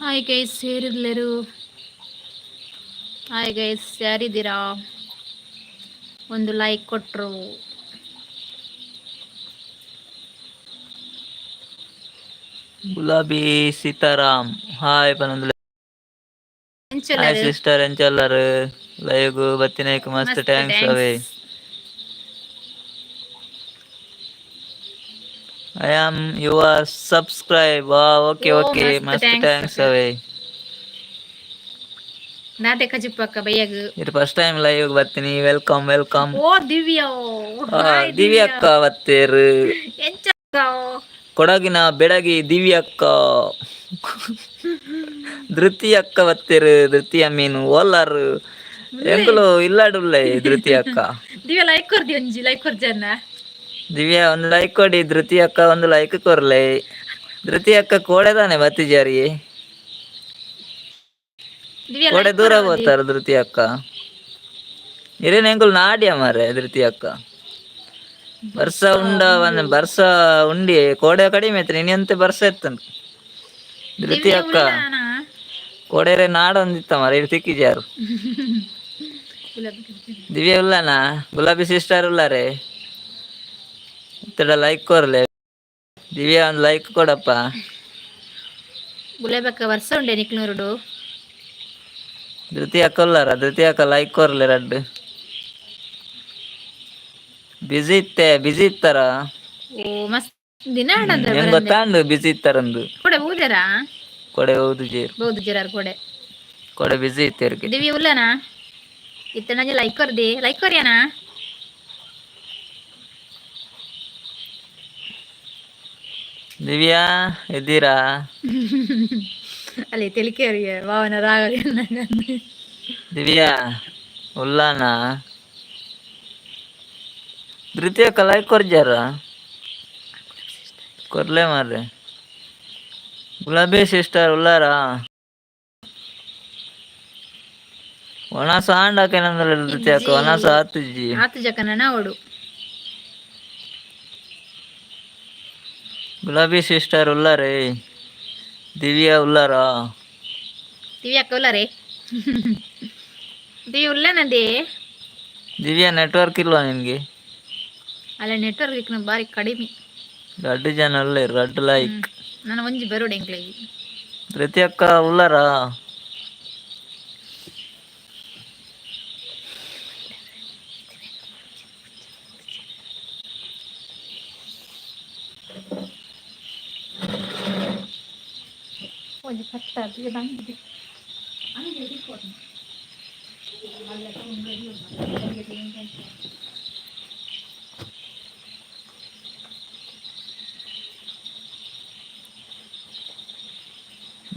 Hi guys, ಸೇರಿದ್ಲೆರು. Hi guys, ಯಾರಿದ್ದೀರಾ? ಒಂದು ಲೈಕ್ ಕೊಟ್ರು. ಗುಲಾಬಿ ಸೀತಾರಾಮ್ ಹಾಯ್ ಪನಂದ್ಲೆ. ಹಾಯ್ ಸಿಸ್ಟರ್ ಎಂಚಲ್ಲರು ಲೈವ್ ಬತ್ತಿನೈಕ್ ಮಸ್ತ್ ಟ್ಯಾಂಕ್ಸ್ ಅವೇ. I am your subscriber. Okay, mast thanks away. ನಾತೆ ಕಜಿಪ್ಪಕ್ಕ ಬಯ್ಯಗು. ಇದು ಫಸ್ಟ್ ಟೈಮ್ ಲೈವ್ ಬರ್ತೀನಿ. ವೆಲ್ಕಮ್. ಓ ದಿವ್ಯಾ, ದಿವ್ಯ ಅಕ್ಕ ಬತ್ತೇರು. ಎಂಚಕ್ಕ ಕೊಡಗಿನ ಬೆಡಗಿ ದಿವ್ಯ ಅಕ್ಕ. ಧೃತಿ ಅಕ್ಕ ಬತ್ತೇರು. ಧೃತಿ ಮೀನು ಓಲಾರು ಎಂಕುಲು ಇಲ್ಲಾಡುಲ್ಲೆ ಧೃತಿ ಅಕ್ಕ. ದಿವ್ಯಾ ಲೈಕ್ ಕೊರ್ದಿ ಒಂಜಿ ಲೈಕ್ ಕೊರ್ಜನ್ನ. ದಿವ್ಯಾ ಒಂದು ಲೈಕ್ ಕೊಡಿ. ಧೃತಿ ಅಕ್ಕ ಒಂದು ಲೈಕ್ ಕೊರ್ಲೆ. ಧೃತಿ ಅಕ್ಕ ಕೋಡೆದಾನೆ ಬತ್ತಿಜಾರಿ ಕೋಡೆ ದೂರ ಹೋಗ್ತಾರ ಧೃತಿ ಅಕ್ಕ. ಇರೇನ್ ಎಂಕುಲು ನಾಡ್ಯ ಮಾರೆ ಧೃತಿ ಅಕ್ಕ. ಬರ್ಸ ಉಂಡಿ ಕೋಡೆ ಕಡಿಮೆ ಐತ್ರಿ. ಇನ್ನೆಂತ ಬರ್ಸ ಎತ್ತನ್ ಧೃತಿ ಅಕ್ಕ. ಕೋಡೆರೆ ನಾಡೊಂದಿತ್ತ ಮಾರ ಇದು ತಿಕ್ಕಿಜಾರು. ದಿವ್ಯಾ ಉಲ್ಲನಾ ಗುಲಾಬಿ ಸಿಸ್ಟರ್ ಉಲ್ಲಾರೆ ಇತ್ತಡ ಲೈಕ್ ಕೊರ್ಲೆ. ದಿವ್ಯಾ ಒಂದು ಲೈಕ್ ಕೊಡಪ್ಪ. ಗುಲಾಬಕ್ಕ ವರ್ಷ ಉಂಡೆ ನಿಕ್ನೂರುಡು. ಧೃತಿ ಅಕ್ಕ ಉಲ್ಲಾರ. ಧೃತಿ ಅಕ್ಕ ಲೈಕ್ ಕೊರ್ಲೆ ರಡ್ಡು. ಬಿಸಿ ಇತ್ತಾರ. ಓ ಮಸ್ತ್ ದಿನ ಹೆಂಗ್ ಗೊತ್ತಾಂಡು ಬಿಸಿ ಇತ್ತಾರಂದು. ಕೊಡೆ ಬೂದರಾ ಕೊಡೆ ಹೌದು ಜೇರು ಬಹುದು ಜರಾರ್ ಕೊಡೆ ಬಿಸಿ ಇತ್ತೇರ್ಗೆ. ದಿವ್ಯ ಉಲ್ಲನಾ ಇತ್ತನಂಜಿ ಲೈಕ್ ಕೊರ್ದಿ ಲೈಕ್ ಕೊರಿಯಾನಾ. ದಿವ್ಯಾ ಇದ್ದೀರಾ? ಅಲ್ಲಿ ತೆಲಿಕೇರಿಗೆ ಭಾವನ ರಾಗ. ದಿವ್ಯಾ ಉಲ್ಲಾನ ಧೃತಿಯ ಲೈಕ್ ಕೊರ್ಜಾರ ಕೊರ್ಲೆ ಮಾರ್ರೆ. ಗುಲಾಬಿ ಸಿಸ್ಟರ್ ಉಲ್ಲಾರ ಒಣಸ ಆಂಡಾಕೆನಂದ್ರೆ ಧೃತಿ ಅಕ್ಕ ಒಣಸ ಆತು ಜಕನ ಓಡು. ಗುಲಾಬಿ ಸಿಸ್ಟರ್ ಉಲ್ಲಾರೆ. ದಿವ್ಯಾ ಉಲ್ಲಾರ. ದಿವ್ಯಾ ಅಕ್ಕ ಉಲ್ಲಾರೆ. ದಿವ್ಯ ಉಲ್ಲನದೇ. ದಿವ್ಯಾ ನೆಟ್ವರ್ಕ್ ಇಲ್ವಾ ನಿನ್ಗೆ? ಅಲ್ಲ ನೆಟ್ವರ್ಕ್ ಬಾರಿ ಕಡಿಮೆ. ರಡ್ಡು ಜನ ಉಲ್ಲೆ ರಡ್ಡು ಲೈಕ್. ನಾನು ಒಂಜಿ ಬರೋಡು ಎಂಕ್ಲೆಗಿ. ಧೃತಿ ಅಕ್ಕ ಉಲ್ಲಾರ. ಒಂಜಿ ಕಟ್ಟಾಗಿ ಬಂದಿದೆ.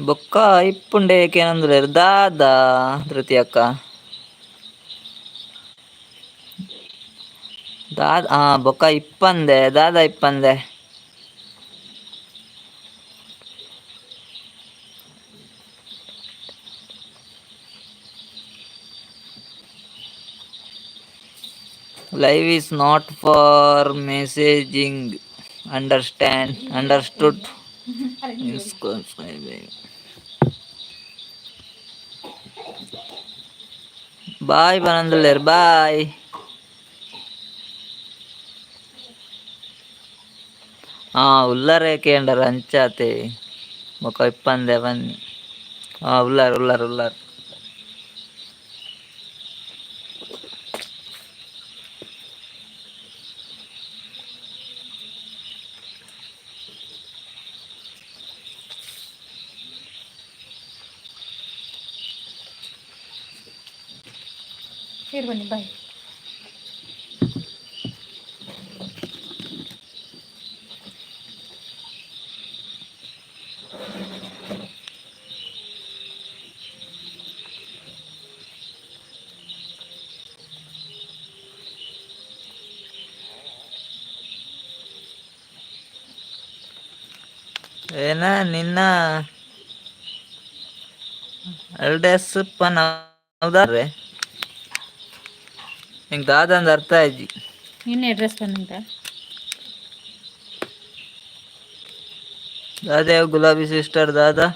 ಬೊಕ್ಕ ಇಪ್ಪುಂಡೆ ಏಕೆನಂದ್ರೆ ದಾದಾ ಧೃತಿ ಅಕ್ಕ ಬೊಕ್ಕ ಇಪ್ಪಂದೆ ದಾದಾ ಇಪ್ಪಂದೆ. Live is not for messaging. Understood. Bye Bananduler. Bye. ಉಲ್ಲಾರ ಕೇಂಡರ ಅಂಚಾತೆ ಮೊಕ ಇಪ್ಪಂದೆ ಬನ್ನಿ. ಉಲ್ಲಾರ ಬನ್ನಿ ಬಾಯ್. ಏನ ನಿನ್ನ ಅಲ್ಡೆಸ್ ಪನ್ ಹೌದಾರೆ ಹಿಂಗೆ ದಾದಂದು ಅರ್ಥ ಆಯ್ಜಿ. ನಿನ್ನ ಅಡ್ರೆಸ್ ಬಂದಂತ ದಾದಾ ಗುಲಾಬಿ ಸಿಸ್ಟರ್ ದಾದಾ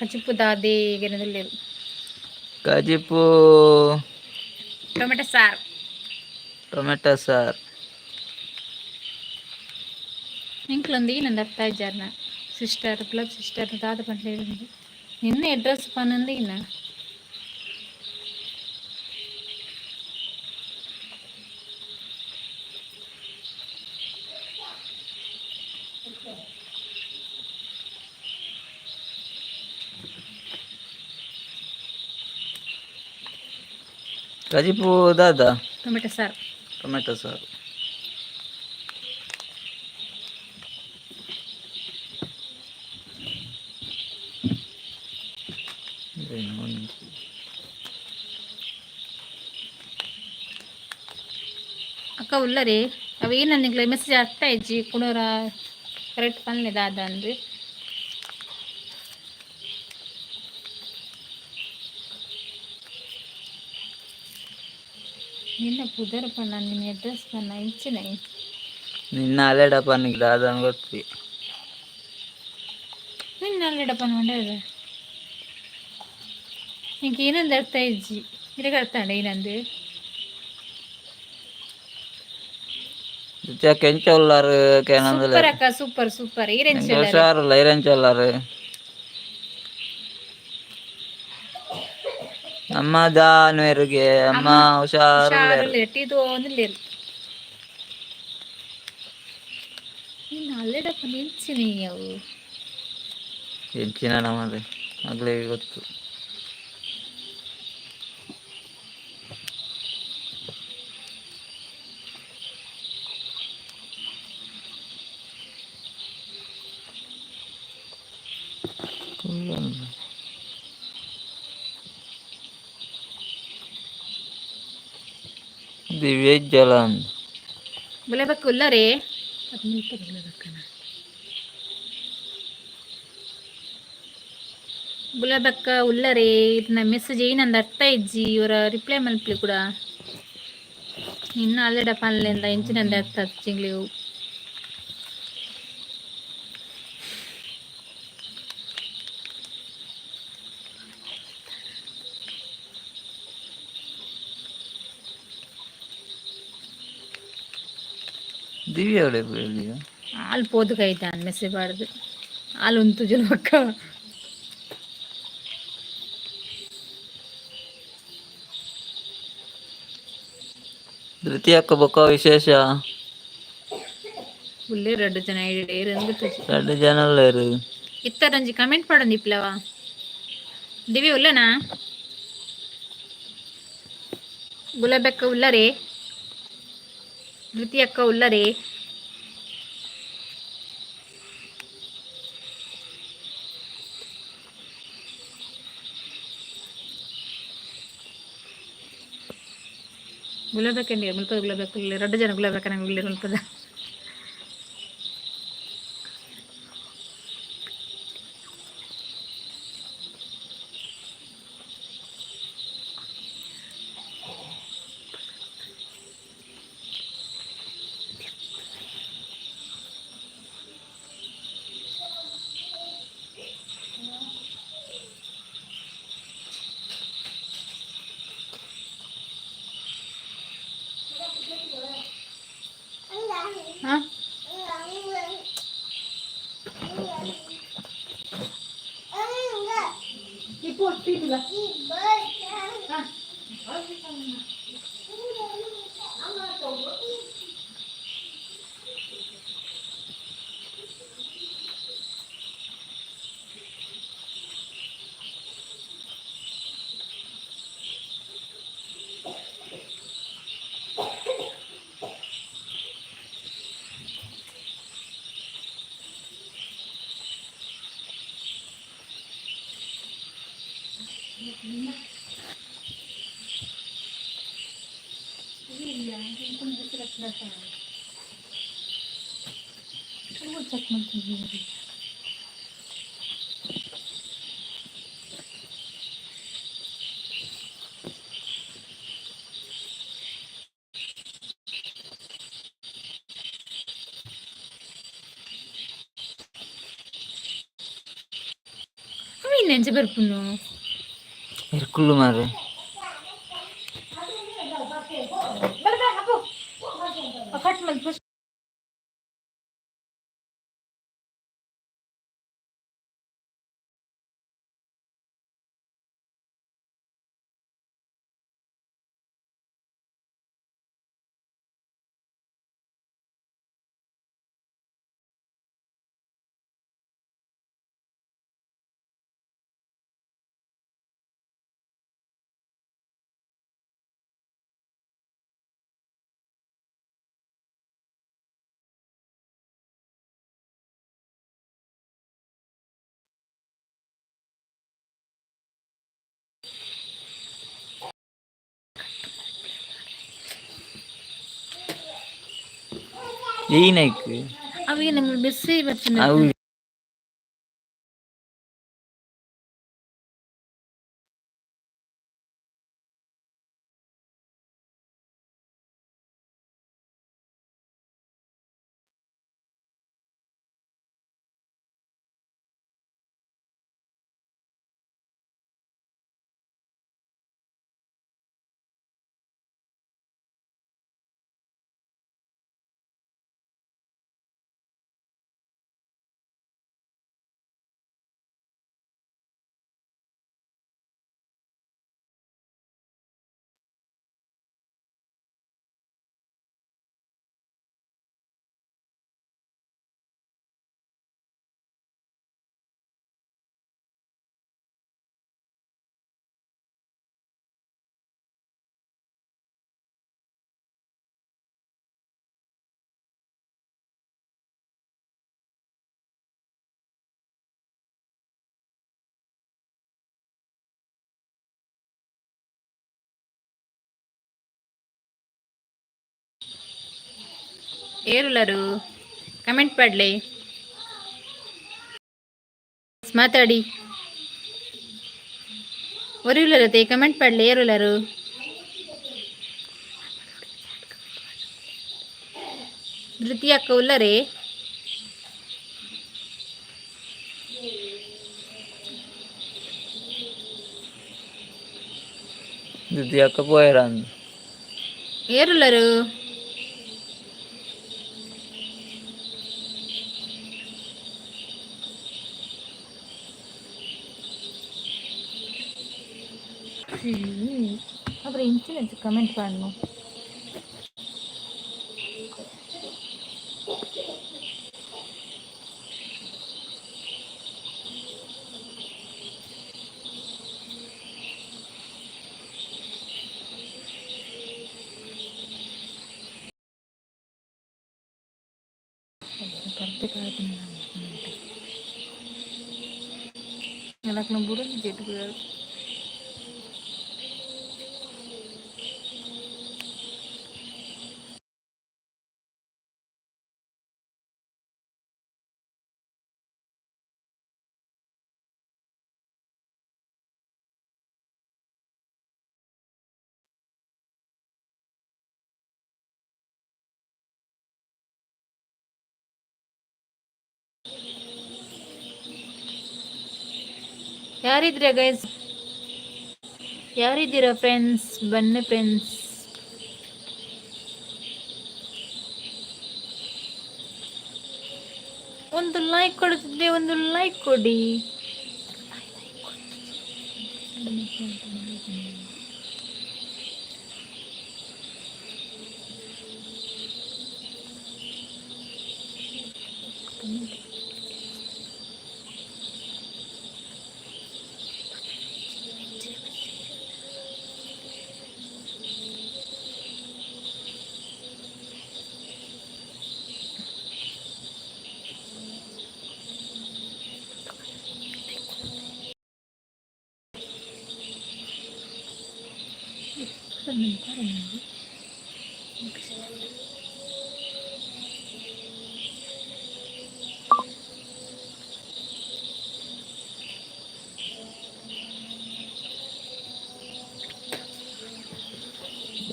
ಕಚಿಪು ದಾದಿ ಗೆನದಲ್ಲಿ ಕಜಿಪು ಟೊಮೆಟೊ ಸಾರು ಟೊಮೆಟೊ ಸಾರು ఇంట్లోంది నన్ను అత్త జర్న సిస్టర్ క్లబ్ సిస్టర్ తాత పంటలేదు నిన్న అడ్రస్ పనుంది ఇన్న ಕಜಿಪು ದಾದ టొమాటో సార్ ಟೊಮೆಟೊ ಸಾರು ಅಕ್ಕ ಉಲ್ಲರಿ ಅವು ಏನು ನನಗೆ ಮೆಸೇಜ್ ಆಗ್ತಾ ಇಜ್ಜಿ ಕುಣೋರ ಕರೆಕ್ಟ್ ಪನ್ಲೆ ದಾದ ಅಂದ್ರೆ నిన్న కుదర పన్నా నేను అడ్రస్ పన్నా ఇచ్చినాయి నిన్న అలేడ పనికి దాదని కొట్టి నిన్న అల్లేడ పని ఉండదు ఇంకేనంది ಅರ್ಥ ಇಜ್ಜಿ ಇರಗರ್ತಾಂಡೆ ಏನಂದು ಕೆಂಚ ಉಳ್ಳಾರು ಸೂಪರ್ ಅಕ್ಕ ಸೂಪರ್ ಸೂಪರ್ ಈರೆಂಚ್ ಹುಷಾರಲ್ಲ ಐರೆಂಚ ಉಳ್ಳಾರು ಅಮ್ಮ ಜಾನುವೆರಿಗೆ ಅಮ್ಮ ಹುಷಾರು ಇದು ಒಂದಿಲ್ಲ ನೀನು ಅಲ್ಲೇಡಪ್ಪ ನಿಲ್ಸಿನಿ ಅವು ಹೆಚ್ಚಿನ ನಮ್ಮದು ಮಗಳಿಗೆ ಗೊತ್ತು ದಿವ್ಯ ಜಲನ್ ಬುಲೆಬೇಕು ಉಲ್ಲರಿ ಬುಲೆಬೆಕ್ಕ ಉಲ್ಲರಿ ಇದನ್ನ ಮೆಸೇಜ್ ಏನಂದ ಅರ್ಥ ಇಜ್ಜಿ ಇವರ ರಿಪ್ಲೈ ಮಲ್ಪಲಿ ಕೂಡ ನಿನ್ನ ಅಲ್ಲೆಡ ಪನ್ಲೆಂದ ಇಂಚಿನಂದ ಅರ್ಥ ಹಚ್ಚಿಂಗ್ಲಿವು ದಿವ್ಯ ಹಾಲು ಪೋದಕೈತೆ ಅನ್ ಮೆಸೇಜ್ ಬಾರ್ದು ಹಾಲು ಉಂಟು ಜಲ್ವಕ್ಕ ಧೃತಿ ಅಕ್ಕ ಬೊಕ್ಕ ವಿಶೇಷ ಉಲ್ಲೇ 2 ಜನ ಐಡಿ 2 ಜನಲ್ಲೇರು ಇತ್ತರಂಜಿ ಕಮೆಂಟ್ ಪಡಂದಿ ಇಪ್ಲವ ದಿವ್ಯ ಉಲ್ಲನಾ ಗುಲಾಬೆಕ್ಕ ಉಲ್ಲರಿ ಧೃತಿ ಅಕ್ಕ ಉಲ್ಲರಿ ಗುಲಾಬೆಕ್ಕಂಡಿ ಮುಲ್ಪದ ಗುಲಾಬೆಕ್ಕ ಇಲ್ಲ 2 ಜನ ಗುಲಾಬೆಕ್ಕ ನಂಗೆ ಉಳ್ಳಿ ಮುಲ್ಪದ ಹಾಂ ಚೆಕ್ ಮಾಡ್ತೀನಿ ನೆಂಚ ಬರ್ಪುನು ಇರ್ಕುಳು ಮಾರ್ರೆ. ಕಟ್ ಮಾಡಿ ಏನಕ್ಕೆ ಅವಿಗೆ ನಮ್ಗೆ ಬಿಸಿ ಬರ್ತೀನಿ ಅವು ಏರುಲರು ಕಮೆಂಟ್ ಪಡ್ಲಿ ಮಾತಾಡಿ ಒರಿಯುಲರತೆ ಕಮೆಂಟ್ ಪಡ್ಲಿ ಏರುಲರು ಧೃತಿ ಅಕ್ಕ ಉಲ್ಲರೆ ദ്വിതീയക്ക പോയരാന്ന് ఏరులరు அப்புறம் இன்சூரன்ஸ் கமெண்ட் பண்ணணும் எனக்கு நம்ம புரிஞ்சு கேட்டுக்கிறாரு ಯಾರಿದ್ದೀರಾ ಗೈಸ್ ಯಾರಿದ್ದೀರಾ ಫ್ರೆಂಡ್ಸ್ ಬನ್ನಿ ಫ್ರೆಂಡ್ಸ್ ಒಂದು ಲೈಕ್ ಕೊಡುತ್ತಿದ್ದೆ ಒಂದು ಲೈಕ್ ಕೊಡಿ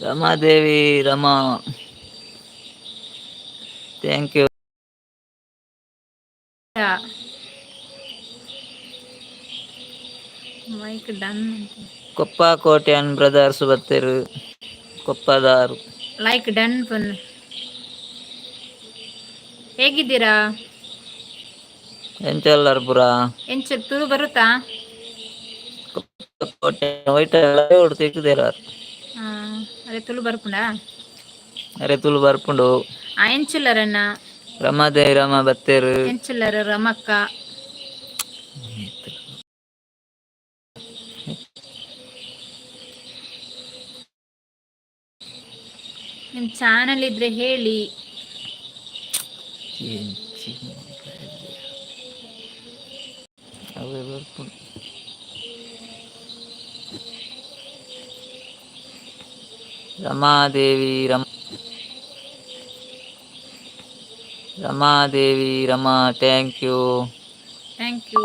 ರಮಾದೇವಿ ರಮಾ ಥ್ಯಾಂಕ್ ಯು ಮೈಕ್ ಡನ್ ಕೊಪ್ಪ ಕೋಟ್ಯಾನ್ ಬ್ರದರ್ಸ್ ಬತ್ತೇರು ಕೊಪ್ಪದಾರು. ಲೈಕ್ ಡನ್ ಪನ್. ಹೇಗಿದ್ದೀರಾ? ಎಂಚಲ್ಲರ್ ಪುರ ಎಂಚ ತುಳು ಬರುತ್ತಾ? ಕೋಟೆ ವೈಟ್ ತಿಕ್ಕುದೇರಾರ್. ಅದೇ ತುಳು ಬರ್ಪುಂಡಾ? ಅರೆ ತುಳು ಬರ್ಪುಂಡು. ಎಂಚುಲ್ಲರನ್ನ ರಮಾದೇವಿ ರಮ ಬತ್ತೇರು. ಎಂಚುಲ್ಲರು ರಮಕ್ಕ. ನಿಮ್ಮ ಚಾನಲ್ ಇದ್ರೆ ಹೇಳಿ. ಅವೇ ಬರ್ಪುಂಡು. Ramadevi Rama thank you. Thank you.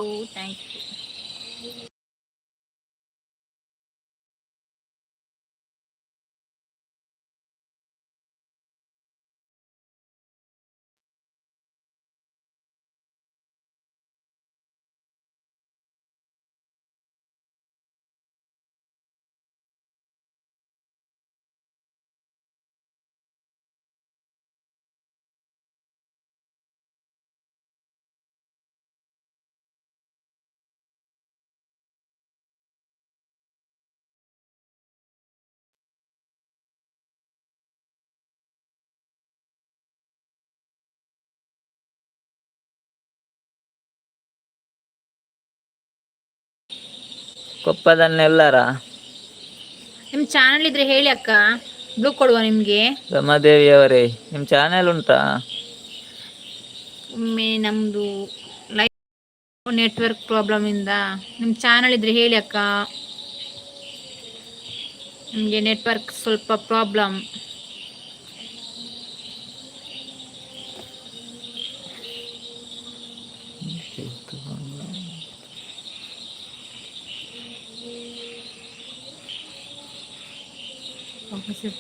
ಕೊಪ್ಪದನ್ನೆಲ್ಲಾರ ನಿಮ್ಮ ಚಾನಲ್ ಇದ್ರೆ ಹೇಳಿ ಅಕ್ಕ, ಬ್ಲೂ ಕೊಡುವ ನಿಮಗೆ. ರಮಾದೇವಿ ಅವರೇ ನಿಮ್ಮ ಚಾನೆಲ್ ಉಂಟಾ? ಒಮ್ಮೆ ನಮ್ಮದು ಲೈವ್ ನೆಟ್ವರ್ಕ್ ಪ್ರಾಬ್ಲಮ್ ಇಂದ ನಿಮ್ಮ ಚಾನಲ್ ಇದ್ರೆ ಹೇಳಿ ಅಕ್ಕ. ನಿಮಗೆ ನೆಟ್ವರ್ಕ್ ಸ್ವಲ್ಪ ಪ್ರಾಬ್ಲಮ್.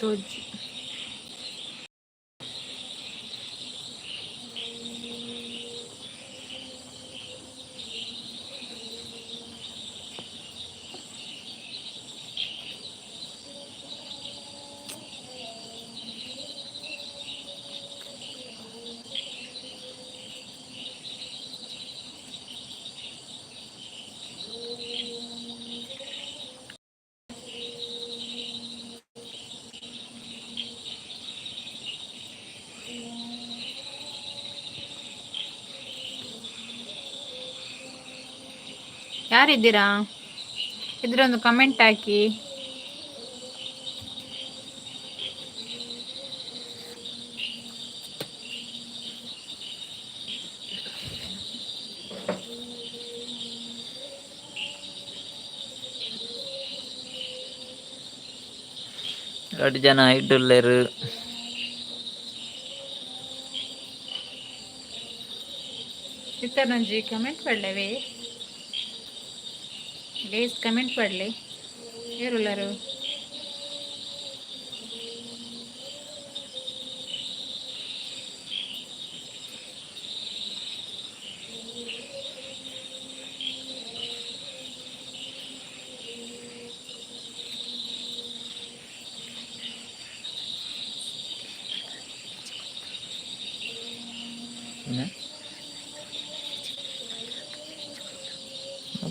ತೋಜಿ ಯಾರಿದ್ದೀರಾ? ಇದ್ರೊಂದು ಕಮೆಂಟ್ ಹಾಕಿ. ಎರಡು ಜನ ಇಡ್ಡುಲ್ಲೇರು. ಇತ್ತರಂಜಿ ಕಮೆಂಟ್ ಪಡ್ಲೇವೆ ಗೈಸ್, ಕಮೆಂಟ್ ಪಡ್ಲಿ ಏರುಲ್ಲರು.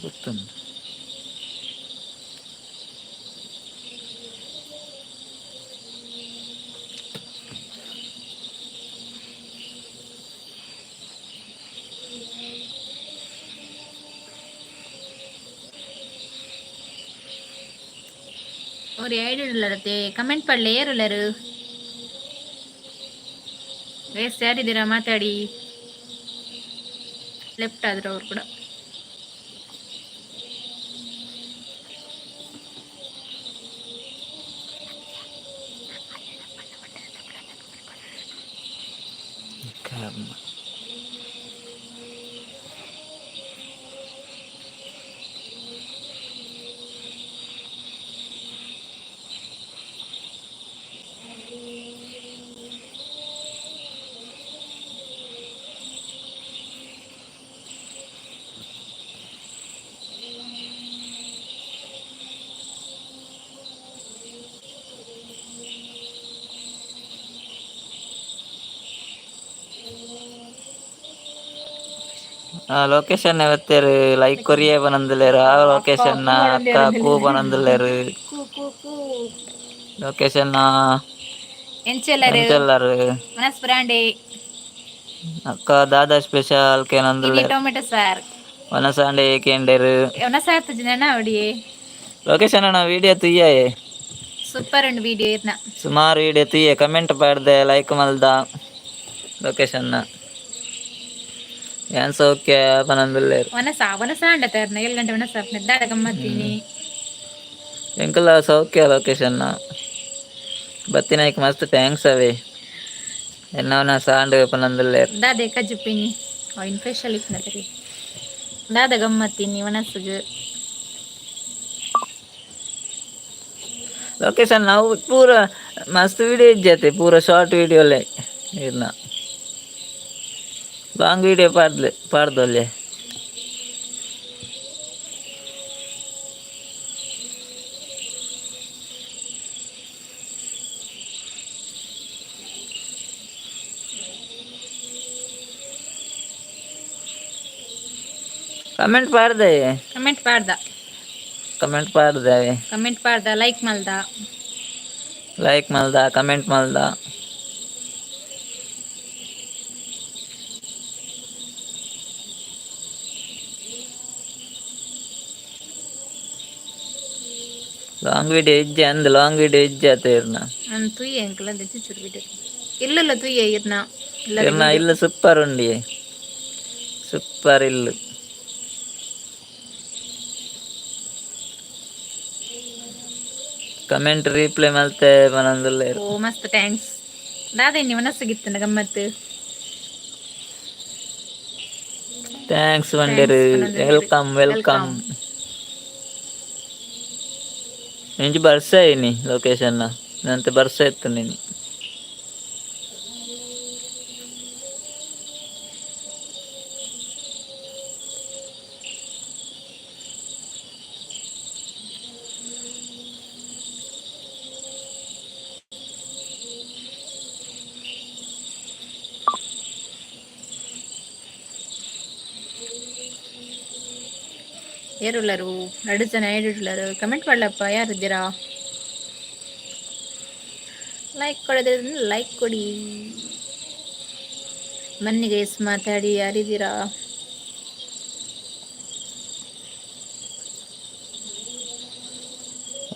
ಗೊತ್ತುಂಟು ಅವ್ರು ಹೇಳಿರತ್ತೆ ಕಮೆಂಟ್ ಪಡ್ಲಿ ಏರುಲ್ಲರು. ಗೈಸ್ ಯಾರಿದ್ದೀರಾ ಮಾತಾಡಿ. ಲೆಫ್ಟ್ ಆದ್ರು ಅವ್ರು ಕೂಡ. ಲೊಕೇಶನ್ ಇವತ್ತೇರು ಲೈಕ್ ಕೊರಿಯೇ ಬನಂದಿಲ್ಲೇರು ಆ ಲೊಕೇಶನ್ ಅಕ್ಕ ಕೂ ಬನಂದಿಲ್ಲೇರು ಕೂ ಕೂ ಕೂ ಲೊಕೇಶನ್ ಎಂಚೆಲ್ಲರು ಎಂಚೆಲ್ಲರು ಮನಸ್ ಬ್ರಾಂಡೆ ಅಕ್ಕ ದಾದಾ ಸ್ಪೆಷಲ್ ಇನಿ ಕೇನಂದಿಲ್ಲೇರು ಟೊಮೆಟೊ ಸಾರ್ ವನಸಾಂಡೆ ಏಕೇಂಡೇರು ಎವನ ಸಾತ್ ಜನ ಅವಡಿಯೇ ಲೊಕೇಶನ್ ಅಣ್ಣ ವೀಡಿಯೋ ತುಯ್ಯಾಯೆ ಸೂಪರ್ ಉಂಡು ವೀಡಿಯೋ ಇರ್ನ ಸುಮಾರು ವೀಡಿಯೋ ತುಯ್ಯೆ ಕಮೆಂಟ್ ಪಾಡ್ದೆ ಲೈಕ್ ಮಲ್ದ ಲೊಕೇಶನ್ನ ಏನ್ ಸೌಖ್ಯ ಪನಂದಿಲ್ಲೇರು ವನಸ ಅಂಡ ತರ್ನ 7 ಗಂಟೆ ವನಸ ದಾದ ಗಮ್ಮತ್ತೀನಿ ಎಂಕಲ್ಲ ಸೌಖ್ಯ ಲೊಕೇಶನ್ನ ಬತ್ತಿನಾಯ್ಕ ಮಸ್ತ್ ಥ್ಯಾಂಕ್ಸ್ ಅವೇ ಎನ್ನವನ ಸಾಂಡ್ ಪನಂದಿಲ್ಲೇರು ದಾದೆ ಕಜ್ಜುಪಿನಿ ಅವಿನ ಫೇಶಿಯಲ್ ಇಪ್ಪನ ತರಿ ದಾದ ಗಮ್ಮತ್ತೀನಿ ವನಸ್ಸುಗು ಲೊಕೇಶನ್ ನಾವು ಪೂರ ಮಸ್ತ್ ವಿಡಿಯೋ ಇಜ್ಜತೆ ಪೂರ ಶಾರ್ಟ್ ವಿಡಿಯೋಲೆ ಇರ್ನ ಲಾಂಗ್ ವಿಡಿಯೋ ಪಾಡ್ದೊಲ್ಲೆ ಕಮೆಂಟ್ ಪಾಡ್ದೆ ಕಮೆಂಟ್ ಪಾಡ್ದ ಲೈಕ್ ಮಲ್ದ ಕಮೆಂಟ್ ಮಲ್ದ ಲಾಂಗ್ ವಿಡಿಯೋ ಇಜ್ಜೆ ಅಂದ್ ಲಾಂಗ್ ವಿಡಿಯೋ ಇಜ್ಜೆ ಆತ ಇರ್ನ ತುಯ್ಯ ಅಂಕಲ್ ಅಂದೆ ಚುಚ್ಚುರು ವಿಡಿಯೋ ಇಲ್ಲಲ್ಲ ತುಯ್ಯ ಇರ್ನ ಇರ್ನ ಇಲ್ಲ ಸೂಪರ್ ಉಂಡಿ ಸೂಪರ್ ಇಲ್ಲು ಕಮೆಂಟ್ ರೀಪ್ಲೈ ಮಲ್ತೆ ಮನಂದಿಲ್ಲ ಓ ಮಸ್ತ್ ಥ್ಯಾಂಕ್ಸ್ ದಾದ ಇನ್ನಿ ಮನಸ್ಸಿಗಿತ್ತನ ಗಮ್ಮತ್ತು ಥ್ಯಾಂಕ್ಸ್ ವಂಡೇರು ವೆಲ್ಕಮ್ ಇಂಚು ಬರ್ಸ ಏನಿ ಲೊಕೇಶನ್ನ ನಂತೆ ಬರ್ಸ ಇತ್ತು ನೀನು ಯಾರುಳ್ಳರು 2 ಜನ ಹೇಳಿಡ್ಲರು ಕಮೆಂಟ್ ಮಾಡ್ಲಪ್ಪ ಯಾರಿದ್ದೀರಾ ಲೈಕ್ ಕೊಡೋದ್ರೆ ಲೈಕ್ ಕೊಡಿ ಮನ್ನಿಗೆ ಮಾತಾಡಿ ಯಾರಿದ್ದೀರಾ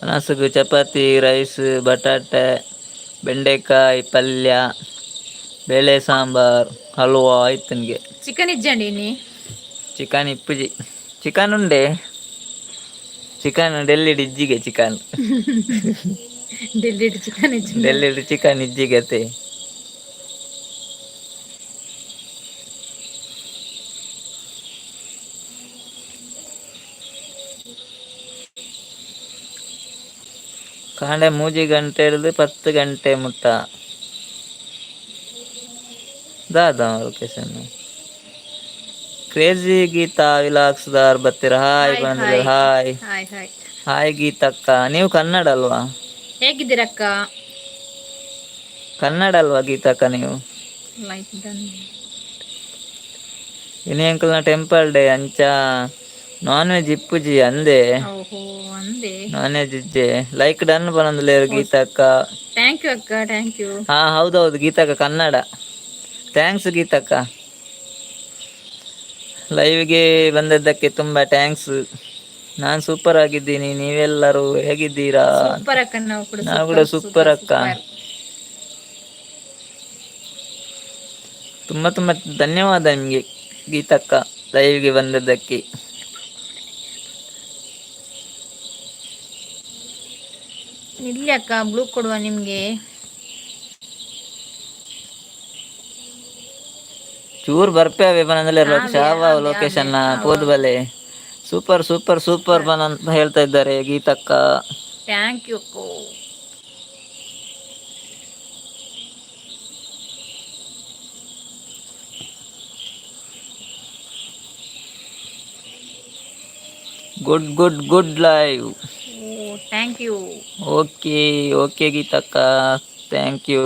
ಮನಸ್ಸಿಗೆ ಚಪಾತಿ ರೈಸ್ ಬಟಾಟೆ ಬೆಂಡೆಕಾಯಿ ಪಲ್ಯ ಬೇಳೆ ಸಾಂಬಾರ್ ಹಲ್ವಾ ಆಯ್ತು ನನಗೆ ಚಿಕನ್ ಇಜ್ಜಂಡಿ ನೀ ಚಿಕನ್ ಇಪ್ಪುಜಿ ಚಿಕನ್ ಉಂಡೆ ಚಿಕನ್ ಡೆಲ್ಲಿ ಇಜ್ಜಿಗೆ ಚಿಕನ್ ಡೆಲ್ಲಿ ಚಿಕನ್ ಇಜ್ಜಿಗತೆ ಕಾಂಡೆ 3 ಗಂಟೆ ಹಿಡಿದು 10 ಗಂಟೆ ಮುಟ್ಟ ದಾದ ಲೊಕೇಶನ್ ಕ್ರೇಜಿ ಗೀತಾ ವಿಲಾಕ್ಸ್ದಾರ್ ಬತ್ತೀರ ಹಾಯ್ ಬಂದ್ರೆ ಹಾಯ್ ಹಾಯ್ ಗೀತಕ್ಕ ನೀವು ಕನ್ನಡ ಅಲ್ವಾ ಹೇಗಿದ್ದೀರಕ್ಕ ಕನ್ನಡ ಅಲ್ವಾ ಗೀತಕ್ಕ ನೀವು ಇನಿ ಅಂಕಲ್ನ ಟೆಂಪಲ್ ಡೇ ಅಂಚ ನಾನ್ ವೆಜ್ ಇಪ್ಪುಜಿ ಅಂದೆ ನಾನ್ ವೆಜ್ ಇಜ್ಜೆ ಲೈಕ್ ಡನ್ ಬಂದ್ಲೇರು ಗೀತಕ್ಕ ಥ್ಯಾಂಕ್ ಯು ಅಕ್ಕ ಥ್ಯಾಂಕ್ ಯು ಹಾ ಹೌದೌದು ಗೀತಕ್ಕ ಕನ್ನಡ ಥ್ಯಾಂಕ್ಸ್ ಗೀತಕ್ಕ ಲೈವ್ಗೆ ಬಂದದ್ದಕ್ಕೆ ತುಂಬಾ ಥ್ಯಾಂಕ್ಸ್ ನಾನು ಸೂಪರ್ ಆಗಿದ್ದೀನಿ ನೀವೆಲ್ಲರೂ ಹೇಗಿದ್ದೀರಾ ನಾವು ಕೂಡ ಸೂಪರ್ ಅಕ್ಕ ತುಂಬಾ ತುಂಬಾ ಧನ್ಯವಾದ ನಿಮಗೆ ಗೀತಕ್ಕ ಲೈವ್ಗೆ ಬಂದದ್ದಕ್ಕೆ ಇಲ್ಲಿ ಅಕ್ಕ ಬ್ಲೂ ಕೊಡುವ ನಿಮ್ಗೆ ಚೂರ್ ಬರ್ಪೇವೆ ಬನಂದಲ್ಲ ಶಾವ ಲೊಕೇಶನ್ ಪೋದ್ಬಲೆ ಸೂಪರ್ ಸೂಪರ್ ಸೂಪರ್ ಬನಂತ ಹೇಳ್ತಾ ಇದ್ದಾರೆ ಗೀತಕ್ಕ thank you good good good live thank you okay okay ಗೀತಕ್ಕ ಥ್ಯಾಂಕ್ ಯು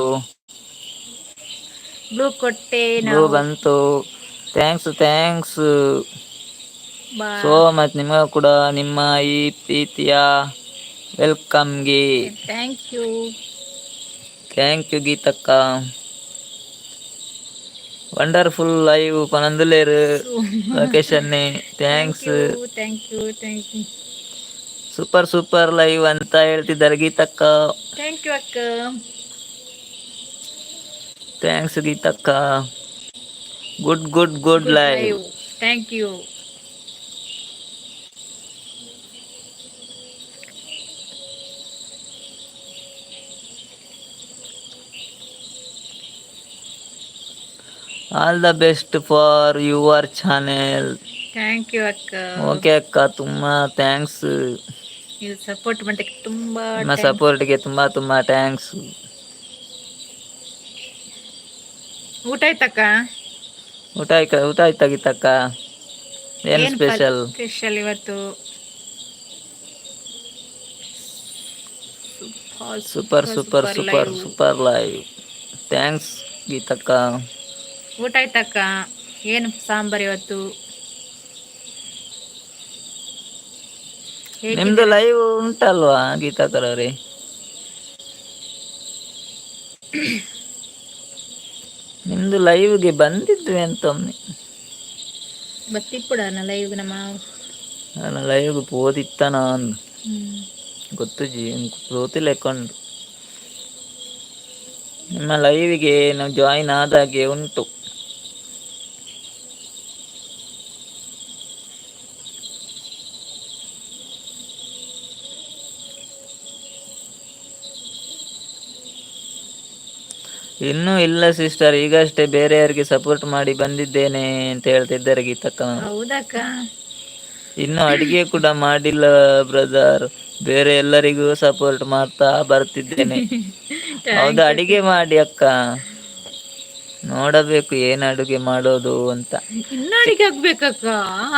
ಬ್ಲೂ ಕೊಟ್ಟೆ ಬ್ಲೂ ಬಂತು ಥ್ಯಾಂಕ್ಸ್ ಬಾ ಸೋ ಮಚ್. ನಿಮಗೂ ಕೂಡ ನಿಮ್ಮ ಈ ಪ್ರೀತಿಯ ವೆಲ್ಕಮ್ಗೆ ಥ್ಯಾಂಕ್ ಯು. ಥ್ಯಾಂಕ್ ಯು ಗೀತಕ್ಕ. ವಂಡರ್ಫುಲ್ ಲೈವ್ ಪನಂದುಲೇರು location thanks. Thank you super live ಅಂತ ಹೇಳ್ತಿದ್ದಾರೆ ಗೀತಕ್ಕ. ಥ್ಯಾಂಕ್ ಯು ಅಕ್ಕ. ಥ್ಯಾಂಕ್ಸ್ ಗೀತಕ್ಕ. Good live. Thank you. All the best for your channel. Thank you ಅಕ್ಕ. ಓಕೆ ಅಕ್ಕ, ತುಂಬಾ ಥ್ಯಾಂಕ್ಸ್. ಇದು ಸಪೋರ್ಟ್ ಮಾಡಕ್ಕೆ ತುಂಬಾ ನಿಮ್ಮ ಸಪೋರ್ಟ್ಗೆ ತುಂಬಾ ಥ್ಯಾಂಕ್ಸ್. ಊಟ ಆಯ್ತಕ್ಕ? ಊಟ ಆಯ್ತಾ ಗೀತಕ್ಕ? ಏನು ಸ್ಪೆಷಲ್? ಸ್ಪೆಷಲ್ ಇವತ್ತು ಸೂಪರ್ ಲೈವ್. ಥ್ಯಾಂಕ್ಸ್ ಗೀತಕ್ಕ. ಊಟ ಆಯ್ತಕ್ಕ? ಏನು ಸಾಂಬಾರ್ ಇವತ್ತು? ನಿಮ್ದು ಲೈವ್ ಉಂಟಲ್ವಾ ಗೀತಾಕರವ್ರೆ? ನಿಮ್ದು ಲೈವ್ಗೆ ಬಂದಿದ್ವಿ ಅಂತ ಒಮ್ಮೆ. ಬತ್ತಿಪ್ಪುಡ ಲೈವ್ ನಮ್ಮ ನಾನು ಲೈವ್ಗೆ ಪೋದಿತ್ತ ನಾನು ಗೊತ್ತು ಗೊತ್ತಿಲ್ಲ ಕೊಂಡು ನಿಮ್ಮ ಲೈವ್ಗೆ ನಾವು ಜಾಯಿನ್ ಆದಾಗೆ ಉಂಟು. ಇನ್ನೂ ಇಲ್ಲ ಸಿಸ್ಟರ್, ಈಗಷ್ಟೇ ಬೇರೆಯವರಿಗೆ ಸಪೋರ್ಟ್ ಮಾಡಿ ಬಂದಿದ್ದೇನೆ ಅಂತ ಹೇಳ್ತಿದ್ದಾರೆ ಗೀತಕ್ಕ. ಹೌದಕ್ಕ? ಇನ್ನು ಅಡಿಗೆ ಕೂಡ ಮಾಡಿಲ್ಲ ಬ್ರದರ್, ಬೇರೆ ಎಲ್ಲರಿಗೂ ಸಪೋರ್ಟ್ ಮಾಡ್ತಾ ಬರ್ತಿದ್ದೇನೆ. ಹೌದಾ, ಅಡಿಗೆ ಮಾಡಿ ಅಕ್ಕ, ನೋಡಬೇಕು ಏನು ಅಡುಗೆ ಮಾಡೋದು ಅಂತ. ಇನ್ನು ಅಡಿಗೆ ಆಗ್ಬೇಕಕ್ಕ?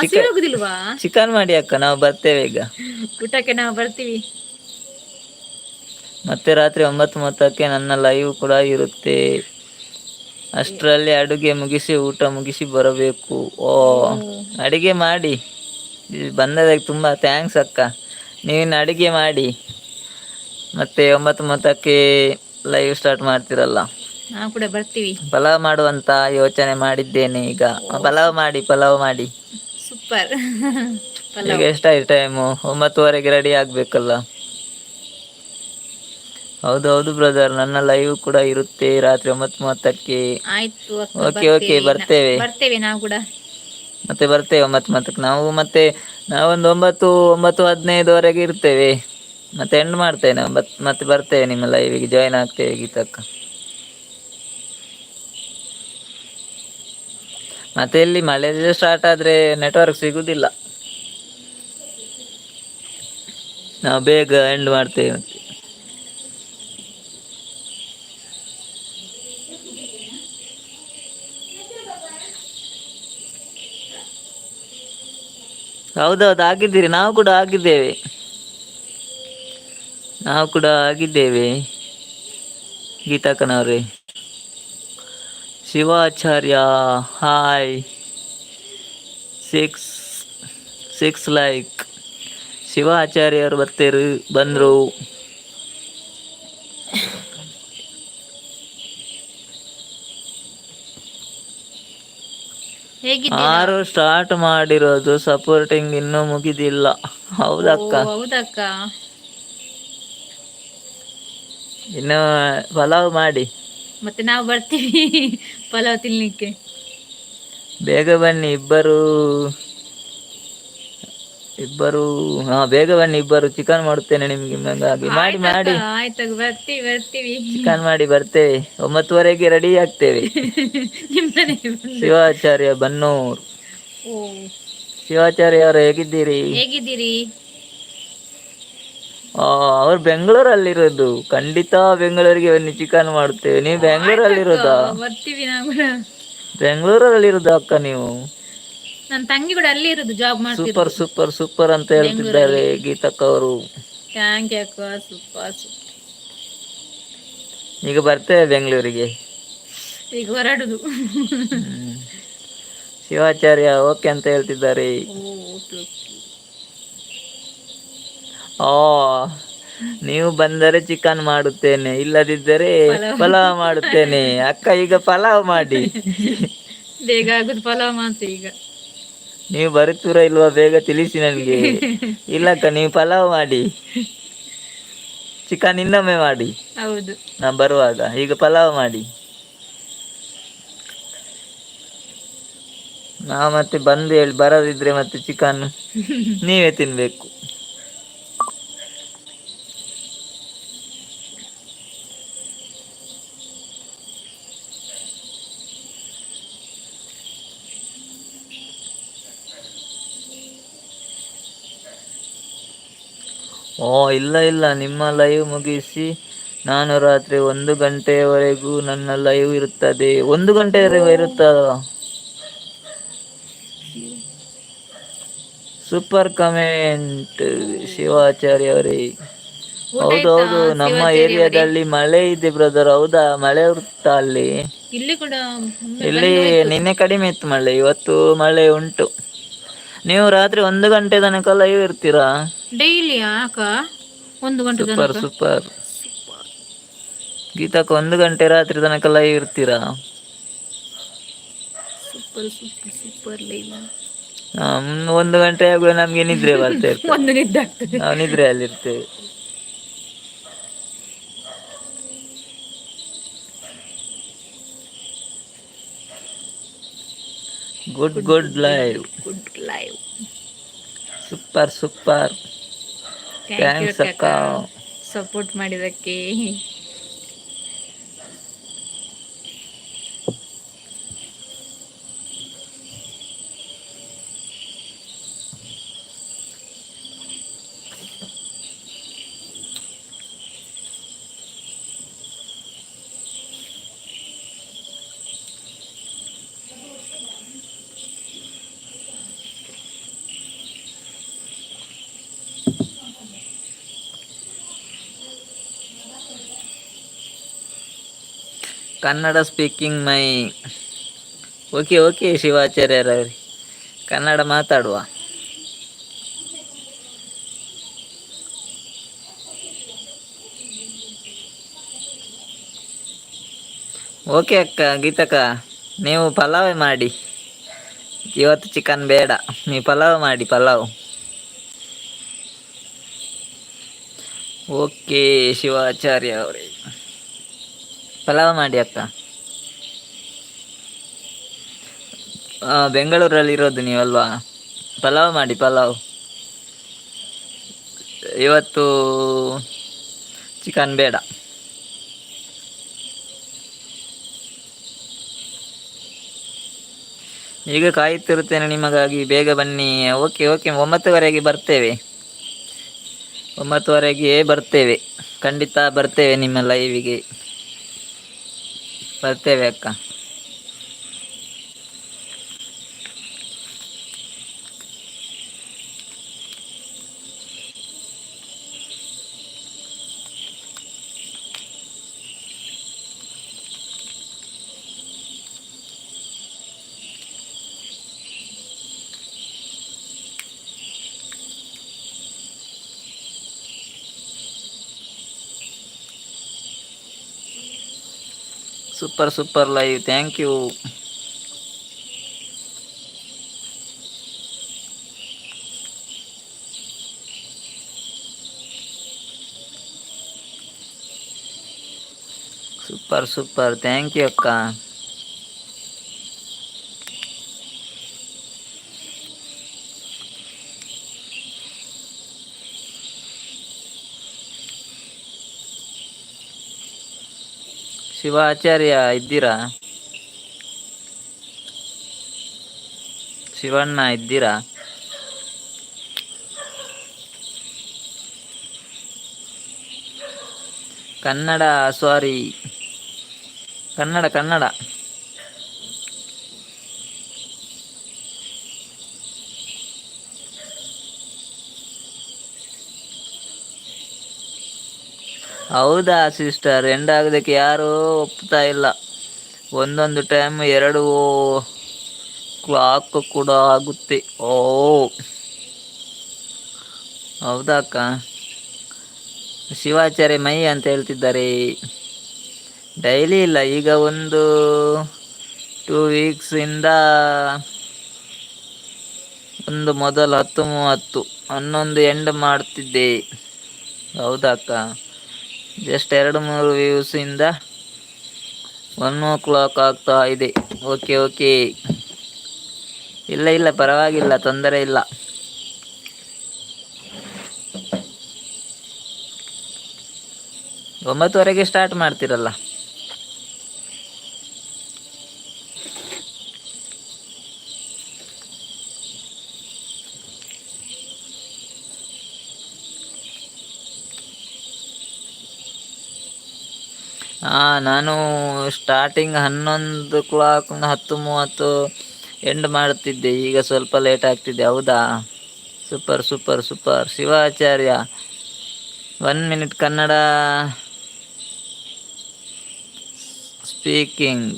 ಹಸಿವಾಗುದಿಲ್ವಾ? ಚಿಕನ್ ಮಾಡಿ ಅಕ್ಕ, ನಾವು ಬರ್ತೇವೆ ಈಗ ಊಟಕ್ಕೆ. ನಾವು ಬರ್ತೀವಿ. ಮತ್ತೆ ರಾತ್ರಿ 9:30ಕ್ಕೆ ನನ್ನ ಲೈವ್ ಕೂಡ ಇರುತ್ತೆ. ಅಷ್ಟರಲ್ಲಿ ಅಡುಗೆ ಮುಗಿಸಿ ಊಟ ಮುಗಿಸಿ ಬರಬೇಕು. ಅಡಿಗೆ ಮಾಡಿ ಬಂದದಕ್ಕೆ ತುಂಬ ಥ್ಯಾಂಕ್ಸ್ ಅಕ್ಕ. ನೀವಿನ್ನು ಅಡುಗೆ ಮಾಡಿ ಮತ್ತೆ 9:30ಕ್ಕೆ ಲೈವ್ ಸ್ಟಾರ್ಟ್ ಮಾಡ್ತಿರಲ್ಲ. ನಾವು ಕೂಡ ಬರ್ತೀವಿ. ಪಲಾವ್ ಮಾಡುವಂತ ಯೋಚನೆ ಮಾಡಿದ್ದೇನೆ ಈಗ. ಪಲಾವ್ ಮಾಡಿ ಸೂಪರ್. ಈಗ ಎಷ್ಟಾಯ್ತು ಟೈಮು? 9:30ಗೆ ರೆಡಿ ಆಗ್ಬೇಕಲ್ಲ. ಹೌದು ಬ್ರದರ್, ನನ್ನ ಲೈವ್ ಕೂಡ ಇರುತ್ತೆ ರಾತ್ರಿ 9:30ಕ್ಕೆ. ಆಯ್ತು ಓಕೆ ಬರ್ತೇವೆ ನಾವು ಕೂಡ. ಮತ್ತೆ ಬರ್ತೇವೆ 9:30ಕ್ಕೆ ನಾವು. ಮತ್ತೆ ನಾವೊಂದು 9:15ವರೆಗೆ ಇರ್ತೇವೆ. ಮತ್ತೆ ಎಂಡ್ ಮಾಡ್ತೇನೆ ಮತ್ತೆ ಬರ್ತೇವೆ ನಿಮ್ಮ ಲೈವಿಗೆ ಜಾಯಿನ್ ಆಗ್ತೇವೆ ಗೀತಕ್ಕ. ಮತ್ತೆ ಇಲ್ಲಿ ಮಳೆ ಸ್ಟಾರ್ಟ್ ಆದ್ರೆ ನೆಟ್ವರ್ಕ್ ಸಿಗುದಿಲ್ಲ, ನಾವು ಬೇಗ ಎಂಡ್ ಮಾಡ್ತೇವೆ. ಮತ್ತೆ ಹೌದೌದು ಆಗಿದ್ದೀರಿ, ನಾವು ಕೂಡ ಆಗಿದ್ದೇವೆ ಗೀತಾಕನವ್ರೆ. ಶಿವಾಚಾರ್ಯ ಹಾಯ್. 6 ಲೈಕ್. ಶಿವಾಚಾರ್ಯರು ಬಂದ್ರು. ಆರು ಸ್ಟಾರ್ಟ್ ಮಾಡಿರೋದು, ಸಪೋರ್ಟಿಂಗ್ ಇನ್ನೂ ಮುಗಿದಿಲ್ಲ. ಹೌದಕ್ಕ? ಇನ್ನು ಪಲಾವ್ ಮಾಡಿ. ಮತ್ತೆ ನಾವು ಬರ್ತೀವಿ ಪಲಾವ್ ತಿನ್ಲಿಕ್ಕೆ. ಬೇಗ ಬನ್ನಿ ಇಬ್ಬರು. ಬೇಗ ಬನ್ನಿ ಇಬ್ಬರು. ಚಿಕನ್ ಮಾಡುತ್ತೇನೆ ನಿಮ್ಗೆ. ಮಾಡಿ. ಆಯ್ತು ಬರ್ತೀವಿ. ಚಿಕನ್ ಮಾಡಿ ಬರ್ತೇವೆ. 9:30ಗೆ ರೆಡಿ ಆಗ್ತೇವೆ. ಶಿವಾಚಾರ್ಯ ಬನ್ನೂರ್. ಶಿವಾಚಾರ್ಯ ಅವರು ಹೇಗಿದ್ದೀರಿ? ಅವ್ರು ಬೆಂಗಳೂರಲ್ಲಿರೋದು. ಖಂಡಿತ ಬೆಂಗಳೂರಿಗೆ ಬನ್ನಿ, ಚಿಕನ್ ಮಾಡುತ್ತೇವೆ. ನೀವು ಬೆಂಗಳೂರಲ್ಲಿರೋದಾ? ಬರ್ತೀವಿ. ಬೆಂಗಳೂರಲ್ಲಿರೋದು ಅಕ್ಕ ನೀವು? ನನ್ನ ತಂಗಿ ಕೂಡ ಅಲ್ಲಿ ಇರೋದು, ಜಾಬ್ ಮಾಡ್ತಿರೋದು. ಸೂಪರ್ ಅಂತ ಹೇಳ್ತಿದ್ದಾರೆ ಗೀತಕ್ಕ ಅವರು. ಥ್ಯಾಂಕ್ ಯು ಅಕ್ಕ. ಸೂಪರ್. ಈಗ ಬರ್ತೇವೆ ಬೆಂಗಳೂರಿಗೆ. ಈಗ ಹೊರಡುದು. ಶಿವಾಚಾರ್ಯ ಓಕೆ ಅಂತ ಹೇಳ್ತಿದ್ದಾರೆ. Okay okay. ಓ, ನೀವು ಬಂದರೆ ಚಿಕನ್ ಮಾಡುತ್ತೇನೆ, ಇಲ್ಲದಿದ್ದರೆ ಪಲಾವ್. ಪಲಾವ್ ಮಾಡುತ್ತೇನೆ. ಅಕ್ಕ ಈಗ ಪಲಾವ್ ಮಾಡಿ. ಬೇಗ ಆಗುದು ಪಲಾವ್ ಮಾತ್ರ ಈಗ. ನೀವು ಬರುತ್ತೀರಾ ಇಲ್ವಾ ಬೇಗ ತಿಳಿಸಿ ನನಗೆ. ಇಲ್ಲಕ್ಕ ನೀವು ಪಲಾವ್ ಮಾಡಿ, ಚಿಕನ್ ಇನ್ನೊಮ್ಮೆ ಮಾಡಿ ಹೌದು. ನಾ ಬರುವಾಗ. ಈಗ ಪಲಾವ್ ಮಾಡಿ. ನಾ ಮತ್ತೆ ಬಂದು ಹೇಳಿ ಬರದಿದ್ರೆ ಮತ್ತೆ ಚಿಕನ್ ನೀವೇ ತಿನ್ಬೇಕು. ಓ ಇಲ್ಲ ಇಲ್ಲ, ನಿಮ್ಮ ಲೈವ್ ಮುಗಿಸಿ ನಾನು ರಾತ್ರಿ 1 ಗಂಟೆಯವರೆಗೂ ನನ್ನ ಲೈವ್ ಇರುತ್ತದೆ. 1 ಗಂಟೆವರೆಗೂ ಇರುತ್ತದ. ಸೂಪರ್ ಕಮೆಂಟ್ ಶಿವಾಚಾರ್ಯ ಅವರೇ. ಊಟ ಆಯ್ತಾ ಹೌದೌದು, ನಮ್ಮ ಶಿವಾಚಾರ್ಯ ಅವರೇ? ಏರಿಯಾದಲ್ಲಿ ಮಳೆ ಇದೆ ಬ್ರದರ್. ಹೌದಾ, ಮಳೆ ಇರುತ್ತಾ ಅಲ್ಲಿ? ಇಲ್ಲಿ ಕೂಡ ಇಲ್ಲಿ ನಿನ್ನೆ ಕಡಿಮೆ ಇತ್ತು ಮಳೆ, ಇವತ್ತು ಮಳೆ ಉಂಟು. ನೀವು ರಾತ್ರಿ 1 ಗಂಟೆ ತನಕ ಲೈವ್ ಇರ್ತೀರಾ? ಡೈಲಿ ಅಕ್ಕ 1 ಗಂಟೆ ಸೂಪರ್ ತನಕ. ಸೂಪರ್. ಗೀತಕ್ಕ 1 ಗಂಟೆ ರಾತ್ರಿ ತನಕ ಲೈವ್ ಇರ್ತೀರಾ? Super super super live. 1 ಗಂಟೆ ಆಗುವ ನಮ್ಗೆ ನಿದ್ರೆ ಬರ್ತಾ ಇರ್ತದೆ. ಒಂದು ನಿದ್ದೆ ಆಗ್ತದೆ. ನಾವು ನಿದ್ರೆಯಲ್ಲಿ ಇರ್ತೇವೆ. Good good live. Good live. Super super. Thank you thanks ಅಕ್ಕ. ಸಪೋರ್ಟ್ ಮಾಡಿದಕ್ಕೆ. Kannada speaking my. Okay okay ಶಿವಾಚಾರ್ಯರವ್ರಿ, ಕನ್ನಡ ಮಾತಾಡುವ. ಓಕೆ ಅಕ್ಕ. ಗೀತಕ್ಕ ನೀವು ಪಲಾವೇ ಮಾಡಿ, ಇವತ್ತು ಚಿಕನ್ ಬೇಡ, ನೀವು ಪಲಾವ್ ಮಾಡಿ, ಪಲಾವ್. ಓಕೆ ಶಿವಾಚಾರ್ಯ ಅವರೇ, ಪಲಾವ್ ಮಾಡಿ ಅಕ್ಕ. ಬೆಂಗಳೂರಲ್ಲಿ ಇರೋದು ನೀವಲ್ವಾ? ಪಲಾವ್ ಮಾಡಿ, ಪಲಾವ್. ಇವತ್ತು ಚಿಕನ್ ಬೇಡ. ಈಗ ಕಾಯುತ್ತಿರುತ್ತೇನೆ ನಿಮಗಾಗಿ, ಬೇಗ ಬನ್ನಿ. ಓಕೆ ಓಕೆ, 9ವರೆಗೆ ಬರ್ತೇವೆ. 9ವರೆಗೆ ಬರ್ತೇವೆ, ಖಂಡಿತ ಬರ್ತೇವೆ. ನಿಮ್ಮ ಲೈವಿಗೆ ಬರ್ತೇವೆ ಅಕ್ಕ. Super super live, thank you. Super super, thank you ಅಕ್ಕ. ಶಿವಾಚಾರ್ಯ ಇದ್ದೀರಾ? ಶಿವಣ್ಣ ಇದ್ದೀರಾ? ಕನ್ನಡ ಸಾರಿ, ಕನ್ನಡ ಕನ್ನಡ. ಹೌದಾ ಸಿಸ್ಟರ್, ಎಂಡ್ ಆಗೋದಕ್ಕೆ ಯಾರೂ ಒಪ್ತಾ ಇಲ್ಲ. ಒಂದೊಂದು ಟೈಮ್ 2 ಕ್ಲಾಕ್ ಕೂಡ ಆಗುತ್ತೆ. ಓ ಹೌದಾ ಅಕ್ಕ? ಶಿವಾಚಾರ್ಯ ಮೈ ಅಂತ ಹೇಳ್ತಿದ್ದಾರೆ. ಡೈಲಿ ಇಲ್ಲ, ಈಗ ಒಂದು 2 ವೀಕ್ಸಿಂದ ಒಂದು ಮೊದಲು 10:30 11 ಎಂಡ್ ಮಾಡ್ತಿದ್ದೆ. ಹೌದಾ ಅಕ್ಕ? ಜಸ್ಟ್ 2-3 ವ್ಯೂಸಿಂದ 1 o'clock ಆಗ್ತಾ ಇದೆ. ಓಕೆ ಓಕೆ, ಇಲ್ಲ ಇಲ್ಲ ಪರವಾಗಿಲ್ಲ, ತೊಂದರೆ ಇಲ್ಲ. ಒಂಬತ್ತುವರೆಗೆ ಸ್ಟಾರ್ಟ್ ಮಾಡ್ತೀರಲ್ಲ? ಹಾಂ, ನಾನು ಸ್ಟಾರ್ಟಿಂಗ್ 11 o'clock 10:30 ಎಂಡ್ ಮಾಡ್ತಿದ್ದೆ. ಈಗ ಸ್ವಲ್ಪ ಲೇಟ್ ಆಗ್ತಿದೆ. ಹೌದಾ? Super super super. Shivacharya 1 minute Kannada speaking.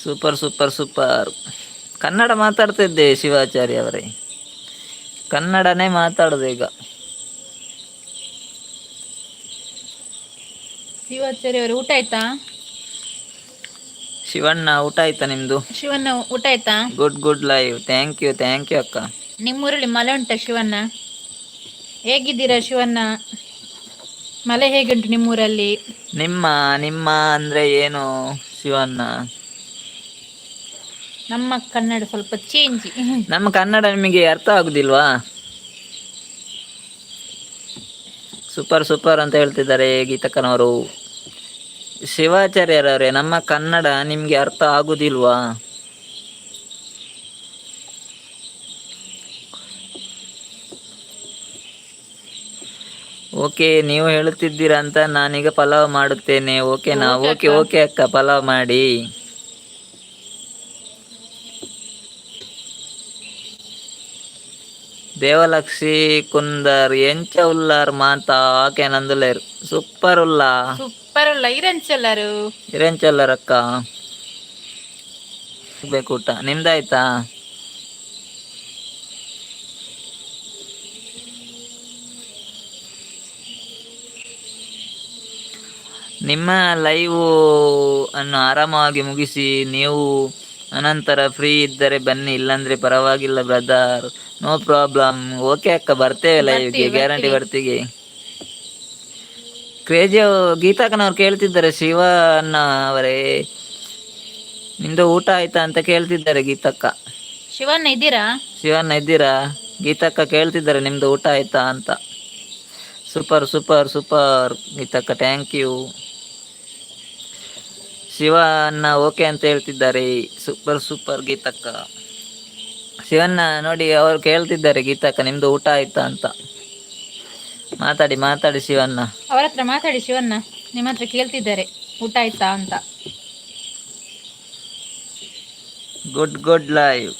Super super super. Kannada ಮಾತಾಡ್ತಿದ್ದೆ ಶಿವಾಚಾರ್ಯ ಅವರೇ, ಕನ್ನಡನೇ ಮಾತಾಡೋದು ಈಗ. ಶಿವಾಚಾರ್ಯ ಅವರು ಊಟ ಆಯ್ತಾ? ಶಿವಣ್ಣ ಊಟ ಆಯ್ತಾ ನಿಮ್ದು? ಶಿವಣ್ಣ ಊಟ ಆಯ್ತಾ? Good live. ಥ್ಯಾಂಕ್ ಯು ಅಕ್ಕ. ನಿಮ್ಮೂರಲ್ಲಿ ಮಳೆ ಉಂಟಾ ಶಿವಣ್ಣ? ಹೇಗಿದ್ದೀರಾ ಶಿವಣ್ಣ? ಮಳೆ ಹೇಗುಂಟು ನಿಮ್ಮೂರಲ್ಲಿ? ನಿಮ್ಮ ಅಂದ್ರೆ ಏನು ಶಿವಣ್ಣ? ನಮ್ಮ ಕನ್ನಡ ಸ್ವಲ್ಪ ಚೇಂಜ್. ನಮ್ಮ ಕನ್ನಡ ನಿಮಗೆ ಅರ್ಥ ಆಗುದಿಲ್ವಾ? ಸೂಪರ್ ಸೂಪರ್ ಅಂತ ಹೇಳ್ತಿದ್ದಾರೆ ಗೀತಕ್ಕನವರು. ಶಿವಾಚಾರ್ಯರವರೇ, ನಮ್ಮ ಕನ್ನಡ ನಿಮ್ಗೆ ಅರ್ಥ ಆಗುದಿಲ್ವಾ? ಓಕೆ, ನೀವು ಹೇಳುತ್ತಿದ್ದೀರಾ ಅಂತ ನಾನೀಗ ಪಲಾವ್ ಮಾಡುತ್ತೇನೆ. ಓಕೆನಾ? ಓಕೆ ಓಕೆ ಅಕ್ಕ, ಪಲಾವ್ ಮಾಡಿ. దేవలక్ష్మి కుందర్ ఎంచ ఉల్లారు మాత ఆకేనందులేరు. సూపర్ ఉల్లా ಇರೆಂಚಲ್ಲರಕ್ಕ. ಬೇಕೂಟ ನಿಮ್ದಾಯ್ತಾ? ನಿಮ್ಮ ಲೈವ್ ಅನ್ನು ಆರಾಮವಾಗಿ ಮುಗಿಸಿ, ನೀವು ಅನಂತರ ಫ್ರೀ ಇದ್ದರೆ ಬನ್ನಿ, ಇಲ್ಲಾಂದ್ರೆ ಪರವಾಗಿಲ್ಲ ಬ್ರದರ್, ನೋ ಪ್ರಾಬ್ಲಮ್. ಓಕೆ ಅಕ್ಕ, ಬರ್ತೇವೆ ಲೈವ್ಗೆ, ಗ್ಯಾರಂಟಿ ಬರ್ತೀವಿ. ಕ್ರೇಜಿ ಗೀತಾಕನವ್ರು ಕೇಳ್ತಿದ್ದಾರೆ, ಶಿವಣ್ಣ ಅವರೇ ನಿಮ್ದು ಊಟ ಆಯ್ತಾ ಅಂತ ಕೇಳ್ತಿದ್ದಾರೆ ಗೀತಕ್ಕ. ಶಿವಣ್ಣ ಇದ್ದೀರಾ? ಗೀತಕ್ಕ ಕೇಳ್ತಿದ್ದಾರೆ ನಿಮ್ದು ಊಟ ಆಯ್ತಾ ಅಂತ. ಸೂಪರ್ ಸೂಪರ್ ಸೂಪರ್ ಗೀತಕ್ಕ, ಥ್ಯಾಂಕ್ ಯು. ಶಿವಣ್ಣ ಓಕೆ ಅಂತ ಹೇಳ್ತಿದ್ದಾರೆ. ಸೂಪರ್ ಸೂಪರ್ ಗೀತಕ್ಕ. ಶಿವಣ್ಣ ನೋಡಿ, ಅವರು ಕೇಳ್ತಿದ್ದಾರೆ ಗೀತಕ್ಕ ನಿಮ್ದು ಊಟ ಆಯ್ತಾ ಅಂತ. ಮಾತಾಡಿ ಶಿವಣ್ಣ ಅವರ ಹತ್ರ ಮಾತಾಡಿ. ಶಿವಣ್ಣ ನಿಮ್ಮ ಹತ್ರ ಕೇಳ್ತಿದ್ದಾರೆ ಊಟ ಆಯ್ತಾ ಅಂತ. Good live.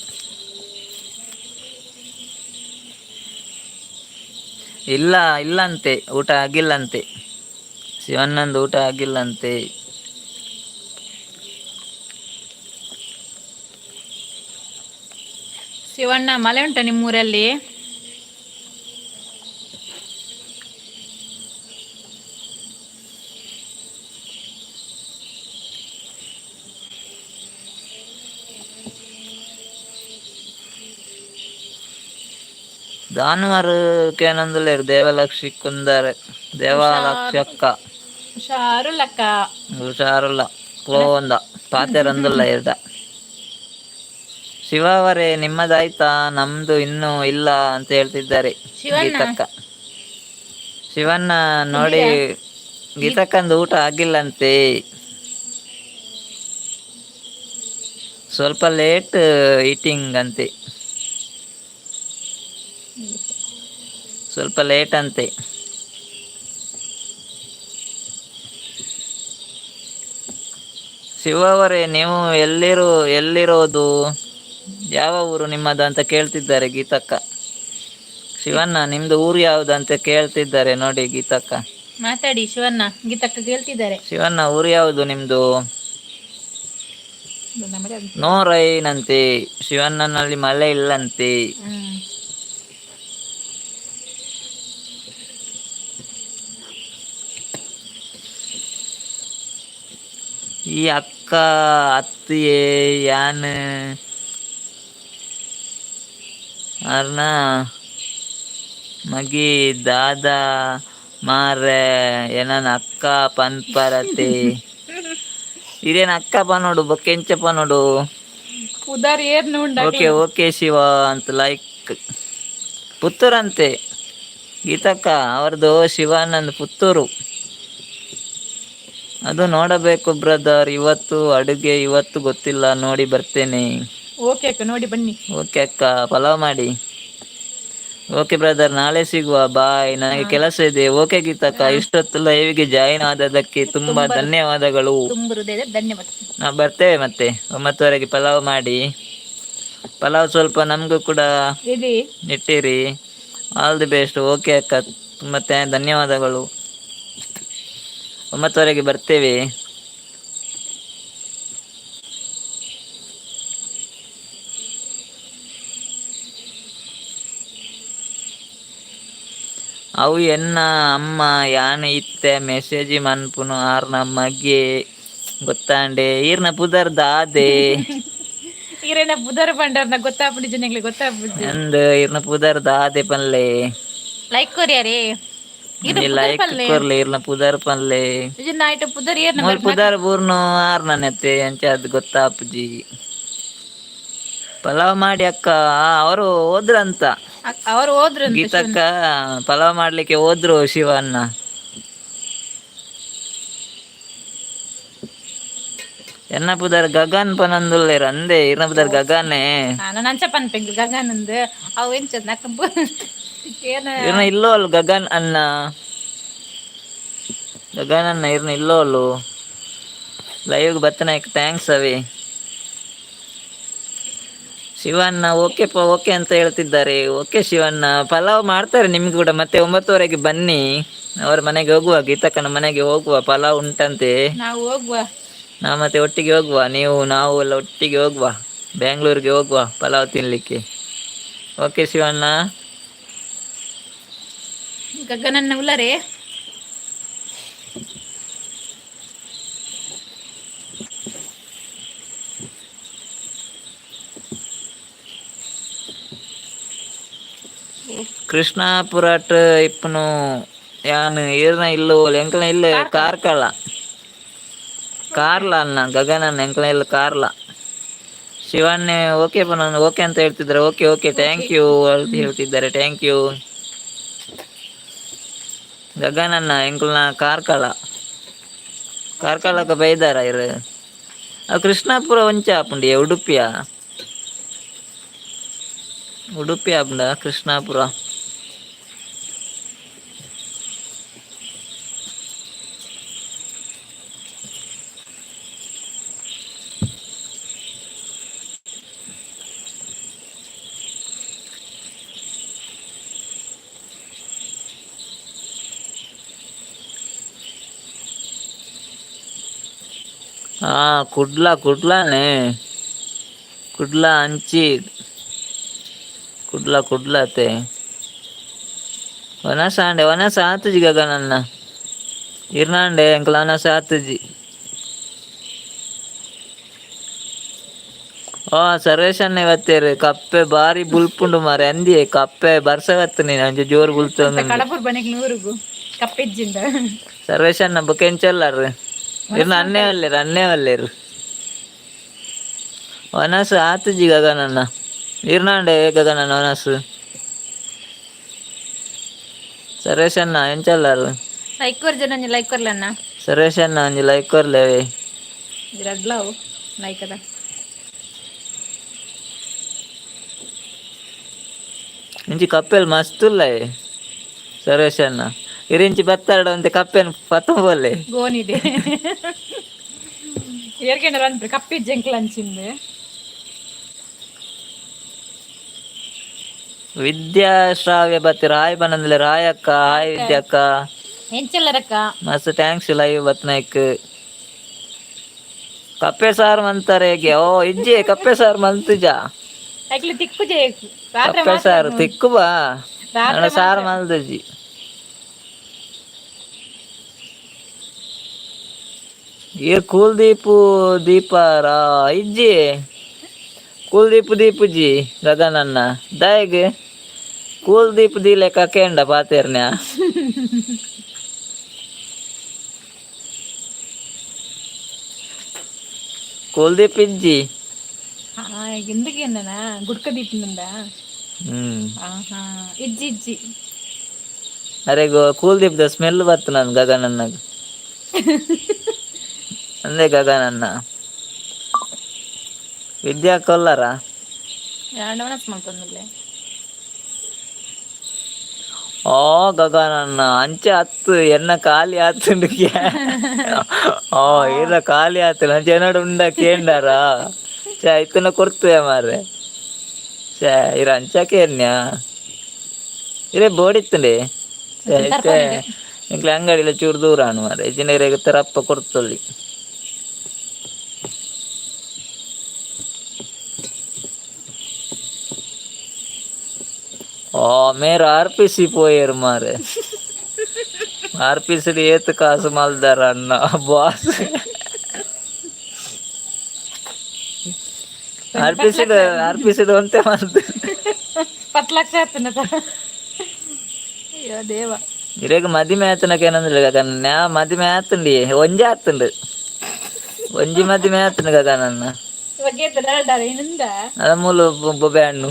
ಇಲ್ಲಂತೆ, ಊಟ ಆಗಿಲ್ಲಂತೆ. ಶಿವಣ್ಣಂದು ಊಟ ಆಗಿಲ್ಲಂತೆ. ಶಿವಣ್ಣ, ಮಳೆ ಉಂಟಾ ನಿಮ್ಮೂರಲ್ಲಿ? దానివారుకేనందులేరు దేవలక్ష్మి కుందర్ దేవాలక్షక్క ಹುಷಾರುಲ್ಲ ಕ್ಲೋಂದ ಪಾತೆರಂದುಲ್ಲ ಇರ್ದ. ಶಿವ ಅವರೇ ನಿಮ್ಮದಾಯ್ತಾ? ನಮ್ದು ಇನ್ನೂ ಇಲ್ಲ ಅಂತ ಹೇಳ್ತಿದ್ದಾರೆ ಗೀತಕ್ಕ. ಶಿವಣ್ಣ ನೋಡಿ, ಗೀತಕ್ಕಂದು ಊಟ ಆಗಿಲ್ಲಂತೆ, ಸ್ವಲ್ಪ ಲೇಟ್ ಈಟಿಂಗ್ ಅಂತೆ, ಸ್ವಲ್ಪ ಲೇಟ್ ಅಂತೆ. ಶಿವ ಅವರೇ ನೀವು ಎಲ್ಲಿರೋದು, ಯಾವ ಊರು ನಿಮ್ಮದು ಅಂತ ಕೇಳ್ತಿದ್ದಾರೆ ಗೀತಕ್ಕ. ಶಿವಣ್ಣ ನಿಮ್ದು ಊರು ಯಾವ್ದು ಅಂತ ಕೇಳ್ತಿದ್ದಾರೆ ನೋಡಿ ಗೀತಕ್ಕ. ಮಾತಾಡಿ ಶಿವಣ್ಣ, ಗೀತಕ್ಕ ಕೇಳ್ತಿದ್ದಾರೆ. ಶಿವಣ್ಣ ಊರು ಯಾವುದು ನಿಮ್ದು? ನಮ್ಮದೇ ಅಂತ. ನೋ ರೈನ್ ಅಂತೆ, ಶಿವಣ್ಣನಲ್ಲಿ ಮಳೆ ಇಲ್ಲಂತೆ. ಈ ಅಕ್ಕ ಅತ್ತಿಯೇ ಯಾನ್ ಅರ್ನ ಮಗಿ ದಾದಾ ಮಾರೆ ಏನನ ಅಕ್ಕ ಪನ್ಪರತೆ ಇದೇನು ಅಕ್ಕ ಪನೋಡು ಬೊಕ್ಕೆಂಚ ಪನೋಡು. ಉದಾರಿ ಏರ್ನ ಓಕೆ ಓಕೆ ಶಿವ ಅಂತ ಲೈಕ್ ಪುತ್ತೂರು ಅಂತೆ ಗೀತಕ್ಕ ಅವ್ರದ್ದು ಶಿವಾನಂದ್ ಪುತ್ತೂರು. ಅದು ನೋಡಬೇಕು ಬ್ರದರ್, ಇವತ್ತು ಅಡುಗೆ ಇವತ್ತು ಗೊತ್ತಿಲ್ಲ, ನೋಡಿ ಬರ್ತೇನೆ. ಓಕೆ ಅಕ್ಕ, ನೋಡಿ ಬನ್ನಿ. ಓಕೆ ಅಕ್ಕ, ಪಲಾವ್ ಮಾಡಿ. ಓಕೆ ಬ್ರದರ್, ನಾಳೆ ಸಿಗುವ, ಬಾಯ್, ನನಗೆ ಕೆಲಸ ಇದೆ. ಓಕೆ ಗೀತಕ್ಕ, ಇಷ್ಟೊತ್ತು ಲೈವ್ಗೆ ಜಾಯಿನ್ ಆದದಕ್ಕೆ ತುಂಬಾ ಧನ್ಯವಾದಗಳು. ತುಂಬ ಹೃದಯದ ಧನ್ಯವಾದ. ನಾವು ಬರ್ತೇವೆ ಮತ್ತೆ 9:00ವರೆಗೆ. ಪಲಾವ್ ಮಾಡಿ, ಪಲಾವ್ ಸ್ವಲ್ಪ ನಮಗೂ ಕೂಡ ಇಟ್ಟಿರಿ. All the best. ಓಕೆ ಅಕ್ಕ, ತುಂಬ ಧನ್ಯವಾದಗಳು. 9:00ವರೆಗೆ ಬರ್ತೇವೆ. ಅವು ಎನ್ನ ಅಮ್ಮ ಯಾನ್ ಇತ್ತೆ ಮೆಸೇಜ್ ಮನ್ಪುನು ಆರ್ನ ಮಗೆ ಗೊತ್ತಾಂಡೆ ಈರ್ನ ಪುದರ್ ದಾದೆ ಈರೇನ ಪುದರ್ ಬಂಡರ್ನ ಗೊತ್ತಾಗ್ಬಿಡಿ ಜನಗಳಿಗೆ ಗೊತ್ತಾಗ್ಬಿಡಿ ಅಂದ್ ಈರ್ನ ಪುದರ್ ದಾದೆ ಪನ್ಲೆ ಲೈಕ್ ಕೊರಿಯಾರೆ ಲೈಕ್ ಕೊರ್ಲೆ ಈರ್ನ ಪುದರ್ ಪನ್ಲೆ ನೈಟ್ ಪುದರ್ ಏರ್ನ ಮೂಲ್ ಪುದರ್ ಬೂರ್ನು ಆರ್ನ ನೆತ್ತೆ ಅಂಚ ಅದು ಗೊತ್ತಾಪುಜಿ. ಪಲಾವ್ ಮಾಡಿ ಅಕ್ಕ, ಅವರು ಹೋದ್ರಂತ, ಅವರು ಹೋದ್ರು. ಗೀತಕ್ಕ ಪಲಾವ್ ಮಾಡ್ಲಿಕ್ಕೆ ಹೋದ್ರು ಶಿವಣ್ಣ. ಎನ್ನ ಪುದರ್ ಗಗನ್ ಪನಂದುಲ್ಲೇರು ಅಂದೆ ಇರ್ನ ಪುದರ್ ಗಗನೆ ನಂಚ ಪನ್ಪೆಂಗ್ ಗಗನ್ ಅಂದ್ ಅವು ಎಂಚ ಇರ್ನ ಇಲ್ಲೋ ಅಲ್ ಗಗನ್ ಅನ್ನ ಗಗನ್ ಅನ್ನ ಇರ್ನ ಇಲ್ಲೋ ಅಲ್ಲು ಲೈವ್ ಬತ್ತನ ಥ್ಯಾಂಕ್ಸ್ ಅವೇ. ಶಿವಣ್ಣ ಓಕೆ ಓಕೆ ಅಂತ ಹೇಳ್ತಿದ್ದಾರೆ. ಓಕೆ ಶಿವಣ್ಣ, ಪಲಾವ್ ಮಾಡ್ತಾರೆ ನಿಮ್ಗೆ ಕೂಡ. ಮತ್ತೆ 9:00ವರೆಗೆ ಬನ್ನಿ, ಅವ್ರ ಮನೆಗೆ ಹೋಗುವ, ಗೀತಕ್ಕನ ಮನೆಗೆ ಹೋಗುವ. ಪಲಾವ್ ಉಂಟಂತೆ, ನಾವು ಹೋಗುವ. ನಾವು ಮತ್ತೆ ಒಟ್ಟಿಗೆ ಹೋಗುವ, ನಾವು ಎಲ್ಲ ಒಟ್ಟಿಗೆ ಹೋಗುವ, ಬೆಂಗಳೂರಿಗೆ ಹೋಗುವ ಪಲಾವ್ ತಿನ್ಲಿಕ್ಕೆ. ಓಕೆ ಶಿವಣ್ಣ. ಗಗನನ್ನ ಉಲ್ಲರೆ ಕೃಷ್ಣಾಪುರಟ್ ಇಪ್ಪನು ಯಾನ್ ಈರ್ನ ಇಲ್ಲು ಎಂಕಲ್ನ ಇಲ್ಲ ಕಾರ್ಕಳ ಕಾರ್ಲ ಅನ್ನ ಗಗನನ್ನ ಎಂಕಲ್ನ ಇಲ್ಲ ಕಾರ್ಲ. ಶಿವಣ್ಣೆ ಓಕೆ ಓಕೆ ಅಂತ ಹೇಳ್ತಿದ್ದಾರೆ. ಓಕೆ ಓಕೆ ಥ್ಯಾಂಕ್ ಯು ಅಂತ ಹೇಳ್ತಿದ್ದಾರೆ. Thank you. ಗಗನನ್ನ ಎಂಕಲ್ನ ಕಾರ್ಕಳಕ್ಕೆ ಬೈದಾರ ಇರು. ಕೃಷ್ಣಾಪುರ ಒಂಚ ಆಪುಂಡಿ ಉಡುಪಿಯ ಆಪುಂಡ ಕೃಷ್ಣಾಪುರ. ಕುಡ್ಲಾನೆ ಕುಡ್ಲಾ ಅಂಚಿ ಕುಡ್ಲಾತೆ ವನಸ ಆತಜಿ ಗಗನನ್ನ ಇರ್ನಾಂಡೆ ಎಂಕಲ್ ವನಸ ಆತಜಿ. ಸರ್ವೇಶನ್ನೇ ಇವತ್ತೇರು ಕಪ್ಪೆ ಬಾರಿ ಬುಲ್ಪುಂಡು ಮಾರೆ ಅಂದಿಯೇ ಕಪ್ಪೆ ಬರ್ಸವತ್ತು ನೀನು ಅಂಜೆ ಜೋರು ಬುಲ್ತು ಕಡಪುರ್ ಬನಿಗೆ 100 ಕಪ್ಪೆಜ್ಜಿಂದ ಸರ್ವೇಶನ್ನ ಬೊಕೆಂಚಲ್ಲಾರು ಇರ್ನ ಅನ್ನೇ ಒಲ್ಲೇರು ವನಸ ಆತಜಿ ಗಗನನ್ನ ಇರ್ನಾಂಡೆ ಗಗನನ್ನ ವನಸು ಸರೇಶನ್ನ ಎಂಚಲ್ಲಾರು ಲೈಕ್ ಜನ ಲೈಕ್ ಕೊರ್ಲನ್ನ ಸರೇಶನ್ನ ಒಂಜಿ ಲೈಕ್ ಕೊರ್ಲೇವೆ ರಡ್ಲಾವು ಲೈಕ್ ಅದ ಇಂಚಿ ಕಪ್ಪೆಲ್ ಮಸ್ತುಲ್ಲ ಸರೇಶನ್ನ ಇರಿಂಚಿ ಬತ್ತಾಡಂತೆ ಕಪ್ಪೆನ್ ಪತ್ತೊಂಬಲ್ಲೆ ಗೋನಿದೆ ಏರ್ಕೆಂಡರ ಅನ್ಪ್ರಿ ಕಪ್ಪಿಜ್ಜಿ ಎಂಕ್ಲ ಅಂಚಿಂದು ವಿದ್ಯಾಶ್ರಾವ್ಯ ಬತ್ತಿರ ಹಾಯ್ ಬನ್ನಂದಿಲ್ಲ ರಾಯಕ್ಕ ಹಾಯ್ ವಿದ್ಯಾಕ್ಕ ಎಂಚೆಲ್ಲರಕ್ಕ ಮಸ್ತ್ ಥ್ಯಾಂಕ್ಸ್ ಲೈವ್ ಬತ್ನಾಯ್ಕ್ ಕಪ್ಪೆ ಸಾರು ಮಂತಾರೆ ಹೇಗೆ ಓ ಇಜ್ಜಿ ಕಪ್ಪೆ ಸಾರು ಮಂತುಜ ಯಾಕ್ಲಿ ತಿಕ್ಕು ಜೇಕು ರಾತ್ರಿ ಕಪ್ಪೆ ಮಾತ್ರ ಸಾರು ತಿಕ್ಕು ಬಾ ನನ್ನ ರಾತ್ರಿ ಸಾರು ಮಾತ್ರ ಮಲ್ದಜ್ಜಿ ಈ ಕೂಲ್ದೀಪು ದೀಪಾರ ಇಜ್ಜಿ ಕೂಲ್ದೀಪು ದೀಪುಜಿ ಗಗನನ್ನ ದಾಯಿಗೆ ಕೂಲ್ದೀಪ್ ದೀಲೆ ಕಕೆಂಡ ಪಾತೇರ್ನ್ಯಾ ಕೂಲ್ದೀಪ್ ಇಜ್ಜಿ ఎందుకు ఏందనా గుడక దీపిందా ఆహా ఇజ్జి ఇజ్జి అరే కూల్దీప్ ದ ಸ್ಮೆಲ್ ಬತ್ತು ನಾನು ಗಗನನ್ನಾಗ ಅಂದೆ ಗಗನನ್ನ ವಿದ್ಯಾ ಕೊಲ್ಲರ ಎರಡವನಸ್ ಮಾಡ್ಕೊಂಡಲ್ಲೇ ಓ ಗಗನನ್ನ ಅಂಚೆ ಹತ್ತು ಎನ್ನ ಖಾಲಿ ಆತುಂಡು ಓ ಇಲ್ಲ ಖಾಲಿ ಆತು ಅಂಚೆ ಏನಾಡು ಉಂಡ ಕೇಂಡಾರ ಚಾ ಇತ್ತನ ಕೊಡ್ತೇವೆ ಮಾರ್ರೆ ಚಾ ಇರ ಅಂಚಕ್ಕೆ ಎನ್ಯಾ ಇರೇ ಬೋಡಿತ್ತಂಡೆ ಇಂಕ್ಲ ಅಂಗಡಿಲ ಚೂರು ದೂರ ಅನು ಮಾರೆ ಇಂಜಿನಿಯರಿಗೆ ತರಪ್ಪ ಕೊಡ್ತಲ್ಲಿ ಓ ಮೇರ ಆರ್ಪಿಸಿ ಪೋಯರ್ ಮಾರೆ ಆರ್ಪಿಸಿ ಏತ್ ಕಾಸು ಮಲ್ದಾರ ಅಣ್ಣ ಬಾಸ್ ಆರ್ಪಿಸಿಡ್ ಅಂತೆ ಮಲ್ದ 10 ಲಕ್ಷ ಆತನ ಅಯ್ಯೋ ದೇವ ಇರೇಗ ಮದಿಮೆ ಆತನಕ ಏನಂದ್ರೆ ಗಗನ ಮದಿಮೆ ಆತಂಡಿ ಒಂಜಿ ಆತಂಡು ಒಂಜಿ ಮದಿಮೆ ಆತನ ಗಗನನ್ನ ಅದ ಮೂಲು ಬೊಬೆ ಹಣ್ಣು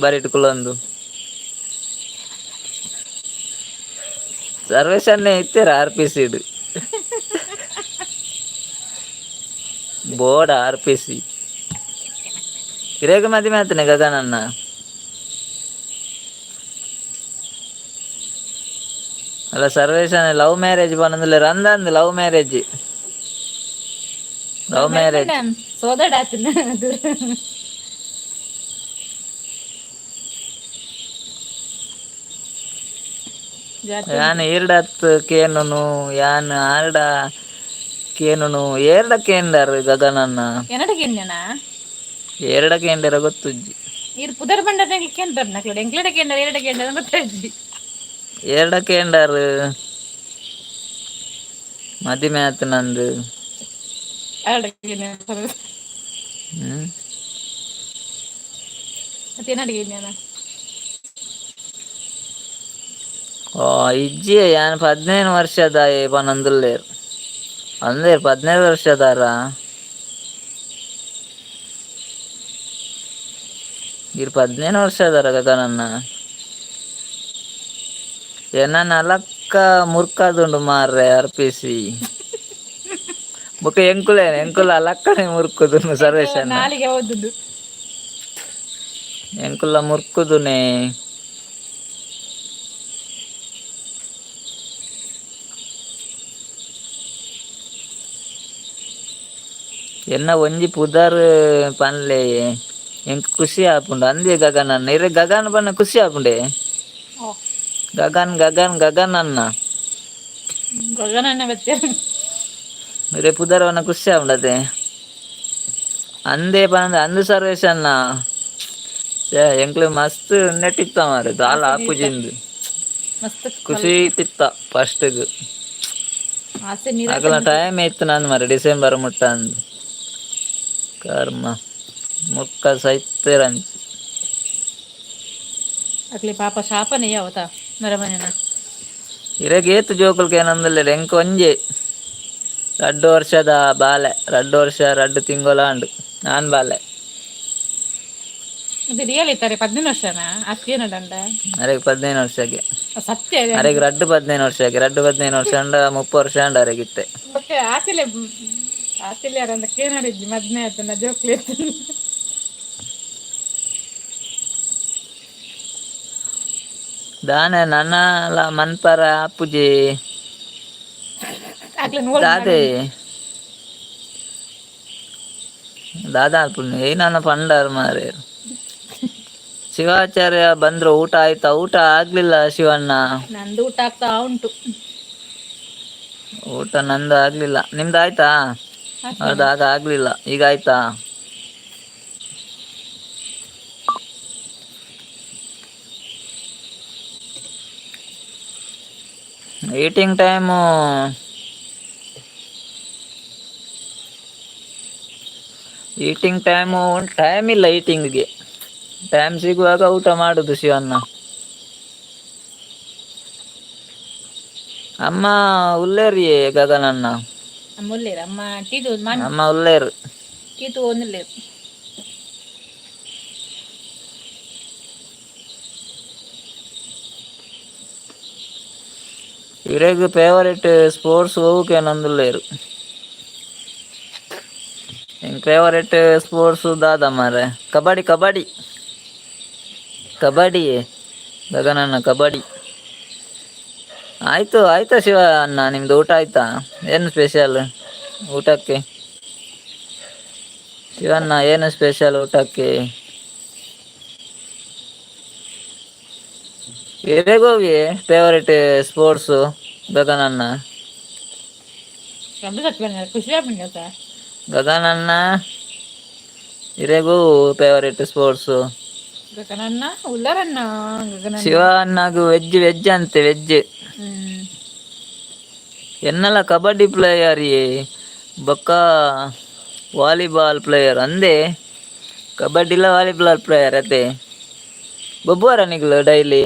ಬರಿಟ್ಕೊಳ್ಳೊಂದು ಸರ್ವೇಶನ್ನೇ ಇತ್ತೀರ ಆರ್ಪಿಸಿಡ್ ಬೋರ್ಡ್ ಆರ್ಪಿಸಿ ಇರೇಗ ಮದಿಮೆ ಆತನೆ ಗಗನನ್ನ ಅಲ್ಲ ಸರ್ವೇಶನ್ ಲವ್ ಮ್ಯಾರೇಜ್ ಬಂದ್ರೆ ರಂದಂದು ಲವ್ ಮ್ಯಾರೇಜ್ ಸೋದಡ ಯಾನ್ ಈರ್ಡತ್ ಕೇನುನು ಯಾನ್ ಆರ್ಡ ಕೇನುನು ಏರ್ಡ ಕೇಂಡಾರ ಗಗನನ್ನ ಏರ್ಡ ಕೇಂಡಾರ ಗೊತ್ತುಜ್ಜಿ ಇರ್ ಪುದರ್ ಬಂಡದ ಕೇಂದ್ರ ನಕ್ಲಡ ಎಂಕ್ಲಡ ಕೇಂದ್ರ ಎರಡ ಕೇಂದ್ರ ಗೊತ್ತಜ್ಜಿ ಏರ್ಡ ಕೇಂಡಾರ ಮದಿಮೆ ಆತ ನಂದು ಓ ಇಜ್ಜಿ ಯಾನ್ 15 ವರ್ಷದ ಪನಂದುಲ್ಲೇರು ಅಂದ್ರೆ 15 ವರ್ಷದಾರ ಇರ್ 15 ವರ್ಷದಾರ ಗಗನನ್ನ ಏನನ್ನ ಅಲಕ್ಕ ಮುರ್ಕದುಂಡು ಮಾರ್ರೆ ಅರ್ಪಿಸಿ ಬೊಕ ಎಂಕುಲ ಅಲಕ್ಕನೆ ಮುರ್ಕುದುನು ಸರ್ವೇಶನ್ ನಾಲಿಗೆ ಓದುದು ಎಂಕುಲ ಮುರ್ಕುದುನೆ ಎನ್ನ ಒಂಜಿ ಪುದರ್ ಪನ್ಲೆ ಎಂಕ್ ಖುಷಿ ಆಪುಂಡು ಅಂದೆ ಗಗನನ್ನ ಇರೆ ಗಗನ್ ಬನ್ನ ಖುಷಿ ಆಪುಂಡೆ ಗಗನ್ ಗಗನ್ ಗಗನ್ ಅನ್ನ ಗಗನನ್ನ ಇರೆ ಪುದರ್ವನ್ನ ಖುಷಿ ಆಪುಂಡತೆ ಅಂದೇ ಪಂದ ಅಂದು ಸರ್ವೇಶನ್ನ ಎಂಕ್ಲು ಮಸ್ತ್ ನೆಟ್ಟಿತ್ತ ಮಾರೆ ದಾಲ ಆಪುಜಿಂದು ಖುಷಿ ತಿತ್ತ ಫಸ್ಟ್ಗ್ ಅಗಲ ಟೈಮ್ ಇತ್ತು ನಂದು ಮಾರೆ ಡಿಸೆಂಬರ್ ಮುಟ್ಟ ಅಂದು ಕರ್ಮ ಮುಕ್ಕ ಸೈತ್ತರಂಚಿ ಅಕ್ಲಿ ಪಾಪ ಶಾಪನೆ ಯಾವತ ನರಮನೆನ ಇರಗೆ ಏತು ಜೋಕುಲ್ಕೆ ಏನಂದಲ್ಲ ಎಂಕ ಒಂಜೆ 2 ವರ್ಷದ ಬಾಲೆ 2 ವರ್ಷ 2 ತಿಂಗಳಾಂಡು ನಾನ್ ಬಾಲೆ ಇದು ರಿಯಲ್ ಇತ್ತಾರೆ 15 ವರ್ಷನ ಅಷ್ಟೇನದಂಡ ಅರೆಗೆ 15 ವರ್ಷಕ್ಕೆ ಸತ್ಯ ಅರೆಗೆ 15 ವರ್ಷಕ್ಕೆ 15 ವರ್ಷ ಅಂಡ 30 ವರ್ಷ ಅಂಡ ಅರೆಗಿತ್ತೆ ಓಕೆ ಆತಿಲೆ ಅರಂದ ಕೇನಾಡಿದ್ದಿ ಮದ್ನೆ ಆತನ ಜೋಕ್ಲಿ ದಾನೆ ನನ್ನ ಮನ್ಪರ ಅಪ್ಪುಜಿ ದಾದೆ ದಾದಾ ಅಪ್ಪುಣ್ಣು ನನ್ನ ಪಂಡಾರು ಮಾರೇ ಶಿವಾಚಾರ್ಯ ಬಂದ್ರು ಊಟ ಆಯ್ತಾ ಊಟ ಆಗ್ಲಿಲ್ಲ ಶಿವಣ್ಣ ನಂದು ಊಟ ಆಗ್ತಾ ಉಂಟು ಊಟ ನಂದು ಆಗ್ಲಿಲ್ಲ ನಿಮ್ದು ಆಯ್ತಾ ಅದು ಆಗ ಆಗ್ಲಿಲ್ಲ, ಈಗ ಆಯ್ತಾ? ಈಟಿಂಗ್ ಟೈಮು ಟೈಮ್ ಇಲ್ಲ ಈಟಿಂಗ್ಗೆ. ಟೈಮ್ ಸಿಗುವಾಗ ಊಟ ಮಾಡುದು ಶಿವನ್ನ. ಅಮ್ಮ ಉಲ್ಲೇರಿ ಗಗನನ್ನ. ಮುಲ್ಲೇರು ಅಮ್ಮ ಟೀದು ಅಮ್ಮ ಉಲ್ಲೇರು. ಟೀತು ಒಂದಿಲ್ಲೇರು. ಇರೆಗ್ ಫೇವರೆಟ್ ಸ್ಪೋರ್ಟ್ಸ್ ಹೋಗಕ್ಕೆ ನಂದುಲ್ಲೇರು. ಹಿಂಗ್ ಫೇವರೆಟ್ ಸ್ಪೋರ್ಟ್ಸ್ ದಾದ ಮಾರೆ ಕಬಡ್ಡಿ ಗಗನನ್ನ ಕಬಡ್ಡಿ. ಆಯ್ತಾ ಶಿವ ಅಣ್ಣ, ನಿಮ್ದು ಊಟ ಆಯ್ತಾ? ಏನು ಸ್ಪೆಷಲ್ ಊಟಕ್ಕೆ? ಶಿವಣ್ಣ ಏನು ಸ್ಪೆಷಲ್ ಊಟಕ್ಕೆ? ಇರೆಗೋಗಿ ಫೇವರೆಟ್ ಸ್ಪೋರ್ಟ್ಸು ಗಗನನ್ನ. ಗಗನನ್ನ ಇರೆಗೂ ಫೇವರೆಟ್ ಸ್ಪೋರ್ಟ್ಸು. ಗಗನನ್ನ ಉಲ್ಲರನ್ನ ಶಿವ ಅಣ್ಣಗೂ ವೆಜ್ ಅಂತೆ ವೆಜ್. ಎನ್ನಲ ಕಬಡ್ಡಿ ಪ್ಲೇಯರ್ ಬೊಕ್ಕ ವಾಲಿಬಾಲ್ ಪ್ಲೇಯರ್ ಅಂದೆ. ಕಬಡ್ಡಿಲ ವಾಲಿಬಾಲ್ ಪ್ಲೇಯರ್ ಅದೇ ಬೊಬ್ಬುವರ ನಿಗ್ಲು ಡೈಲಿ.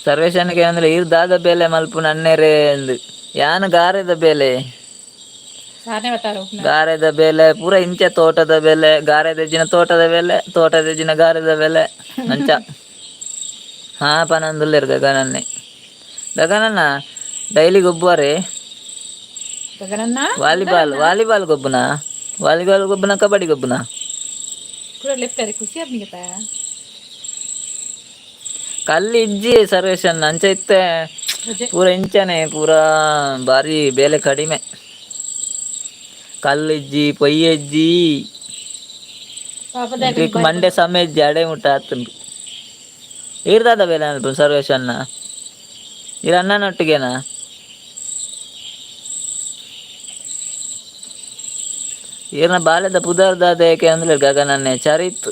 ಸರ್ವೇಶನ್ಗೆ ಅಂದ್ರೆ ಇರ್ದಾದ ಬೇಲೆ ಮಲ್ಪು ನನ್ನೇರೆ ಅಂದು ಯಾನು ಗಾರೆದ ಬೇಲೆ ಪೂರ ಇಂಚೆ ತೋಟದ ಬೆಲೆ, ಗಾರೆದೆಜ್ಜಿನ ತೋಟದ ಬೆಲೆ, ತೋಟದೆಜ್ಜಿನ ಗಾರೆದ ಬೆಲೆ ಅಂಚ. ಹಾ ಪನಂದುಲ್ಲೇರು ಗಗನನ್ನ ಡೈಲಿ ಗೊಬ್ಬುವರೆ. ವಾಲಿಬಾಲ್ ಗೊಬ್ಬುನ ಕಬಡ್ಡಿ ಗೊಬ್ಬುನ ಕಲ್ಲಿ ಇಜ್ಜಿ ಸರ್ವೇಶನ್ ಅಂಚ ಇತ್ತೆ ಪೂರ ಇಂಚನೆ ಪೂರ ಬಾರಿ ಬೇಲೆ ಕಡಿಮೆ. ಕಲ್ಲಿಜ್ಜಿ ಪೊಯ್ಯಜ್ಜಿ ಮಂಡೆ ಸಮೇಜ್ಜಿ ಅಡೆ ಮುಟ್ಟ ಆತುಂಡು. ಇರ್ದಾದ ಬೇಲೆ ಅಲ್ಪ ಸರ್ವೇಶನ್ನ ಇರ ಅಣ್ಣನೊಟ್ಟಿಗೆನಾ? ಈರ್ನ ಬಾಲ್ಯದ ಪುದರ್ದಾದ ಏಕೆ ಅಂದ್ರೆ ಗಗನನ್ನೇ ಚರಿತ್.